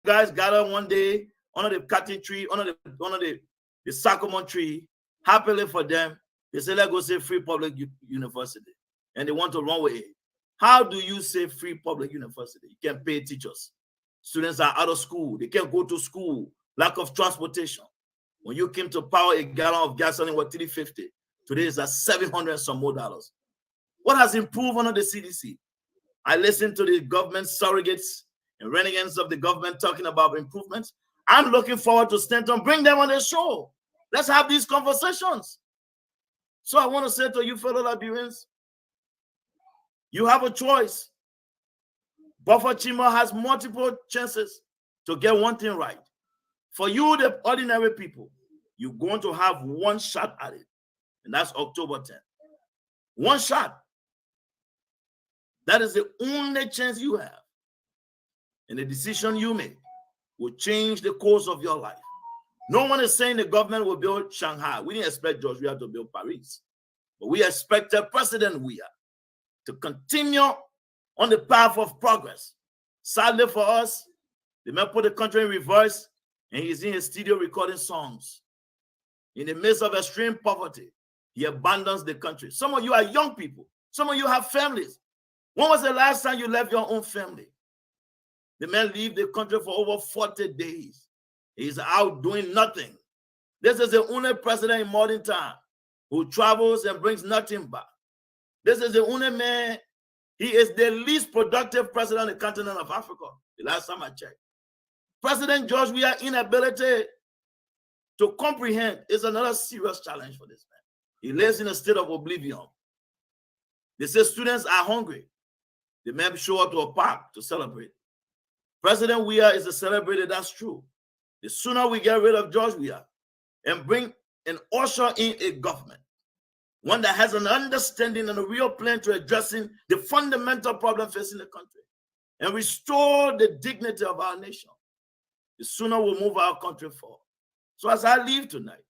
guys gather one day under the cutting tree, under the sycamore tree, happily for them. They say, let's go say free public university. And they want to run with it. How do you say free public university? You can't pay teachers. Students are out of school. They can't go to school. Lack of transportation. When you came to power, a gallon of gasoline was $3.50. Today is at $700 some more dollars. What has improved under the CDC? I listened to the government surrogates and renegades of the government talking about improvements. I'm looking forward to Stanton, bring them on the show. Let's have these conversations. So I want to say to you fellow Liberians, you have a choice. Buffer Chima has multiple chances to get one thing right. For you, the ordinary people, you're going to have one shot at it, and that's October 10th. One shot. That is the only chance you have. And the decision you make will change the course of your life. No one is saying the government will build Shanghai. We didn't expect George Weah to build Paris. But we expected President Weah to continue on the path of progress. Sadly for us, the man put the country in reverse, and he's in his studio recording songs. In the midst of extreme poverty, he abandons the country. Some of you are young people. Some of you have families. When was the last time you left your own family? The man left the country for over 40 days. He's out doing nothing. This is the only president in modern time who travels and brings nothing back. This is the only man. He is the least productive president on the continent of Africa, the last time I checked. President George Weah's inability to comprehend is another serious challenge for this man. He lives in a state of oblivion. They say students are hungry. The men show up to a park to celebrate. President Weah is a celebrator, that's true. The sooner we get rid of George Weah and bring and usher in a government, one that has an understanding and a real plan to addressing the fundamental problem facing the country and restore the dignity of our nation, the sooner we'll move our country forward. So as I leave tonight,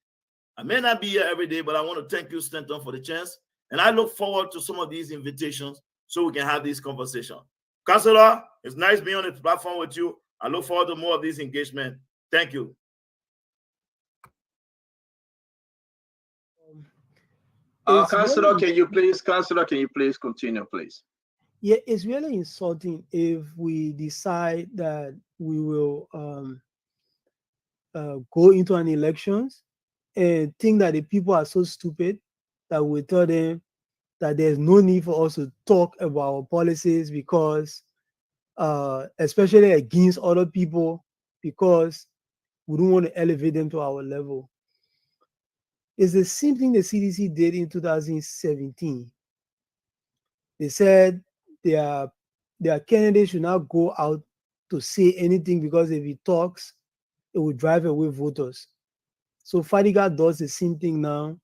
I may not be here every day, but I want to thank you, Stanton, for the chance. And I look forward to some of these invitations so we can have this conversation. Councillor, it's nice being on the platform with you. I look forward to more of this engagement. Thank you. Councillor, can you please continue, please? Yeah, it's really insulting if we decide that we will go into an elections and think that the people are so stupid that we tell them that there's no need for us to talk about our policies because, especially against other people, because we don't want to elevate them to our level. It's the same thing the CDC did in 2017. They said their candidates should not go out to say anything because if he talks, it will drive away voters. So Fadiga does the same thing now.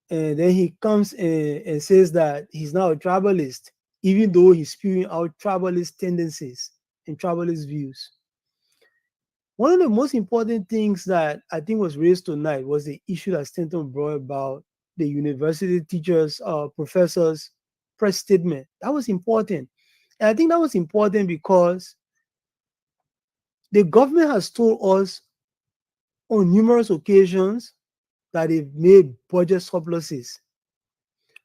And then he comes and says that he's now a tribalist, even though he's spewing out tribalist tendencies and tribalist views. One of the most important things that I think was raised tonight was the issue that Stanton brought about the university teachers, professors' press statement. That was important. And I think that was important because the government has told us on numerous occasions that they've made budget surpluses.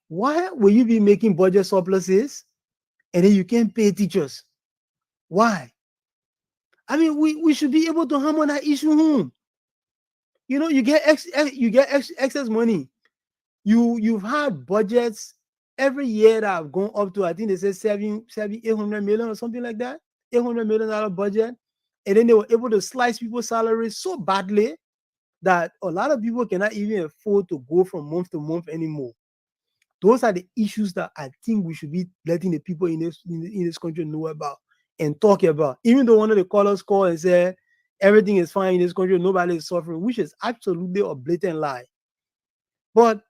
Why will you be making budget surpluses and then you can't pay teachers? Why? I mean, we should be able to hammer that issue home. You know, you get excess money. You've had budgets every year that have gone up to, I think they said 800 million or something like that, $800 million budget. And then they were able to slice people's salaries so badly that a lot of people cannot even afford to go from month to month anymore. Those are the issues that I think we should be letting the people in this country know about and talk about. Even though one of the callers called and said everything is fine in this country, nobody is suffering, which is absolutely a blatant lie. But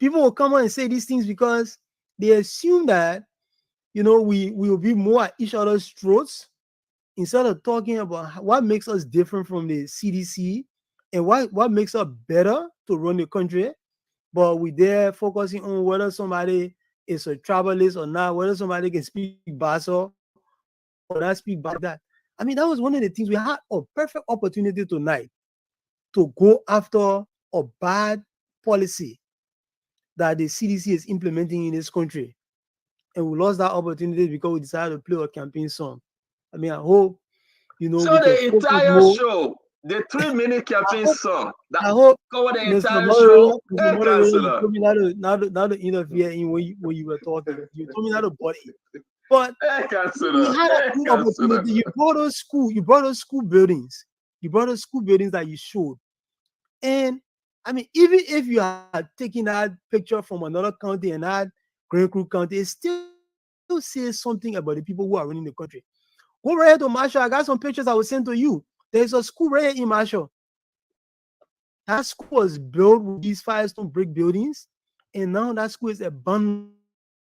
people will come on and say these things because they assume that, you know, we will be more at each other's throats instead of talking about what makes us different from the CDC and what makes us better to run the country. But we there focusing on whether somebody is a tribalist or not, whether somebody can speak Bassa or not speak about that. I mean, that was one of the things. We had a perfect opportunity tonight to go after a bad policy that the CDC is implementing in this country. And we lost that opportunity because we decided to play a campaign song. I mean, I hope, you know. So the entire show, the 3-minute campaign song, that covered the entire show. Hey, Councillor. You told me not to interfere in when you were talking. You told me not to butt in. But hey, we had a good opportunity. You brought those school buildings. You brought those school buildings that you showed. And I mean, even if you had taken that picture from another county and that Grand Crew County, it still says something about the people who are running the country. Go right here to Marshall. I got some pictures I will send to you. There's a school right here in Marshall. That school was built with these Firestone brick buildings, and now that school is abandoned.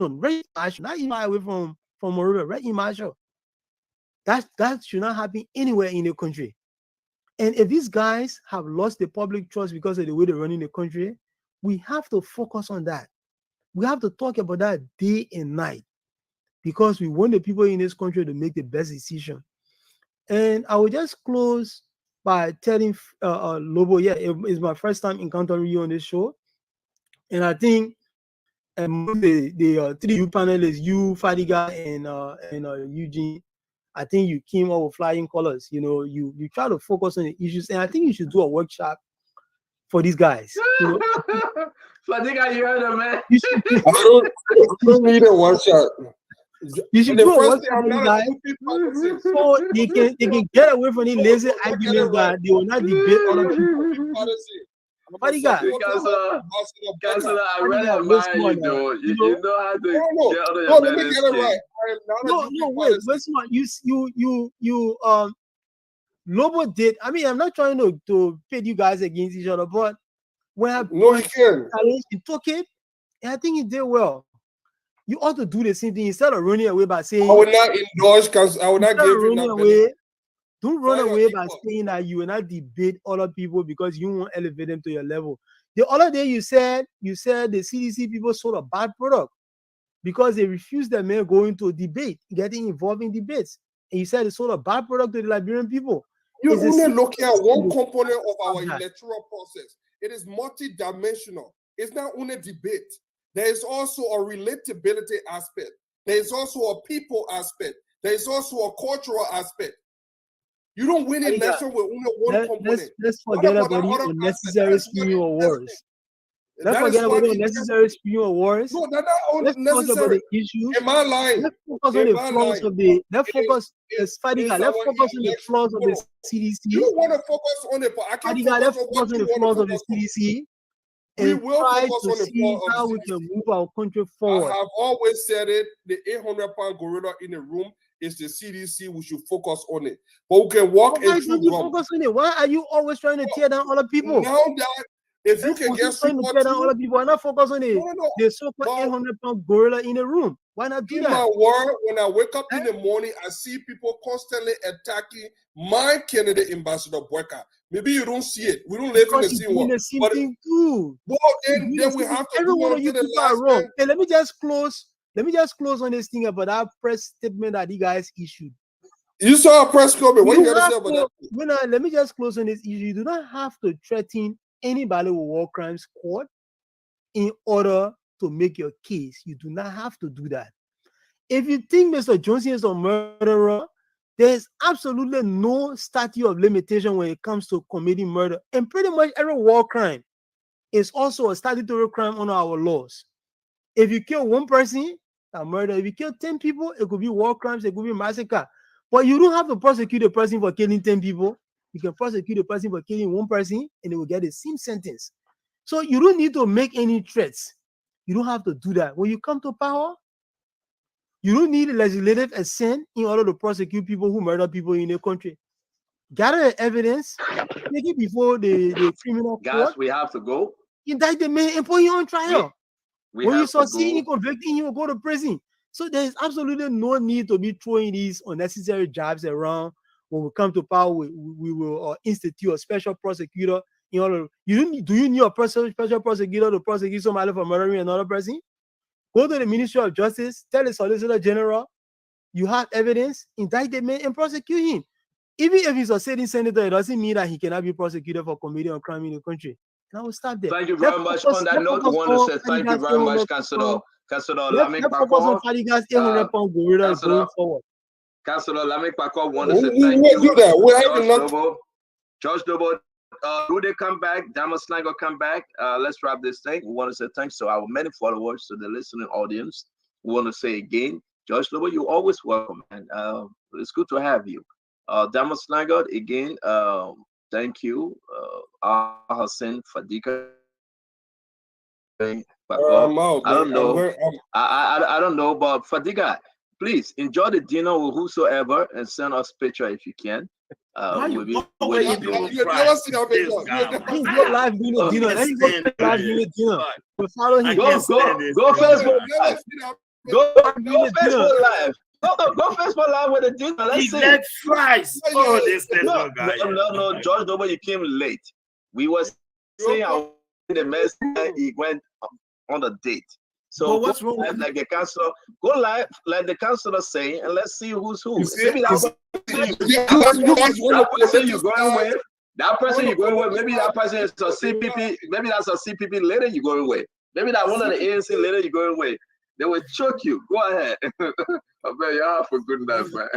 Right in Marshall, not even away from Monrovia, right in Marshall. That should not happen anywhere in the country. And if these guys have lost the public trust because of the way they're running the country, we have to focus on that. We have to talk about that day and night because we want the people in this country to make the best decision. And I will just close by telling Lobo, yeah, it's my first time encountering you on this show. And I think the 3U panelists, you, Fadiga, and Eugene, I think you came up with flying colors. You know, you try to focus on the issues, and I think you should do a workshop for these guys. You know? Fadiga, you heard him, man. I don't need a workshop. You should do a workshop for these guys, so they can get away from the lazy arguments that they will not debate other people. Fadiga, Councillor, I really admire you, though. You know how to get out of your let me get it right. No, wait, listen, you Lobo did. I mean, I'm not trying to pit you guys against each other, but when I challenged, he took it, and I think he did well. You ought to do the same thing instead of running away by saying I will not endorse because I will not give you that. Don't run away by saying that you will not debate other people because you won't elevate them to your level. The other day you said the CDC people sold a bad product because they refused them going to a debate, getting involved in debates. And you said they sold a bad product to the Liberian people. You're only looking at one component of our electoral process. It is multidimensional. It's not only debate. There is also a relatability aspect. There is also a people aspect. There is also a cultural aspect. You don't win election with only one component. Let's forget about the unnecessary spewing wars. Let's forget about the unnecessary spewing wars. No, they're not unnecessary. Let's talk about the issues. In my line. Let's focus on the flaws of the. Let's focus on the flaws of the CDC. You want to focus on it, but I can't let's focus on the flaws of the CDC. We will try focus to on the see how we can move our country forward. I have always said it, the 800-pound gorilla in the room is the CDC. We should focus on it. But we can walk Why don't you focus on it? Why are you always trying to tear down other people? Now that if you can get trying to tear down other people, why not focus on it? The so-called 800-pound gorilla in the room. Why not do that? My word, when I wake up in the morning, I see people constantly attacking my candidate, Ambassador Boyka. Maybe you don't see it. We don't live in the same world. But thing too. Well, then we have to do one of you people are wrong. Hey, let me just close on this thing about that press statement that you guys issued. You saw a press comment. What you got to say about that? Let me just close on this issue. You do not have to threaten anybody with war crimes court in order to make your case. You do not have to do that. If you think Mr. Johnson is a murderer, there's absolutely no statute of limitation when it comes to committing murder. And pretty much every war crime is also a statutory crime under our laws. If you kill one person, a murder. If you kill 10 people, it could be war crimes, it could be massacre. But you don't have to prosecute a person for killing 10 people. You can prosecute a person for killing one person and they will get the same sentence. So you don't need to make any threats. You don't have to do that. When you come to power, you don't need legislative assent in order to prosecute people who murder people in the country. Gather evidence, take it before the criminal court. Guys, we have to go. Indict the man and put him on trial. When you succeed in convicting him, will go to prison. So there is absolutely no need to be throwing these unnecessary jabs around. When we come to power, we will institute a special prosecutor. In order, do you need a special prosecutor to prosecute somebody for murdering another person? Go to the Ministry of Justice, tell the Solicitor General you have evidence, indict the man and prosecute him. Even if he's a sitting senator, it doesn't mean that he cannot be prosecuted for committing a crime in the country. And I will stop there. Thank you very much. On that note, I want to say thank you very much, Councilor Lami Kpakor. Councilor Lami Kpakor want to say thank you. George Noble, do they come back? Dama Slango come back. Let's wrap this thing. We want to say thanks to our many followers, to the listening audience. We want to say again, George Noble, you're always welcome, and it's good to have you. Dama Slango, again, thank you. Hassan Fadika. I don't know. I don't know, but Fadiga, please enjoy the dinner with whosoever and send us picture if you can. We'll be live doing the dinner. Let's go live doing the dinner. We'll follow him. Go Facebook Live. Go Facebook Live. Go Facebook Live with the dinner. Let's see. Let fries. Oh, this guy. No, George Noble, you came late. We were saying the mess. He went on a date. So what's wrong with like the councilor? Go live like the councilor saying, and let's see who's who. Maybe that person you're going with. That person you're going with. Maybe that person is a CPP. Maybe that's a CPP leader you're going with. Maybe that one of the ANC leader you're going with. They will choke you. Go ahead. I bet y'all for goodness, man.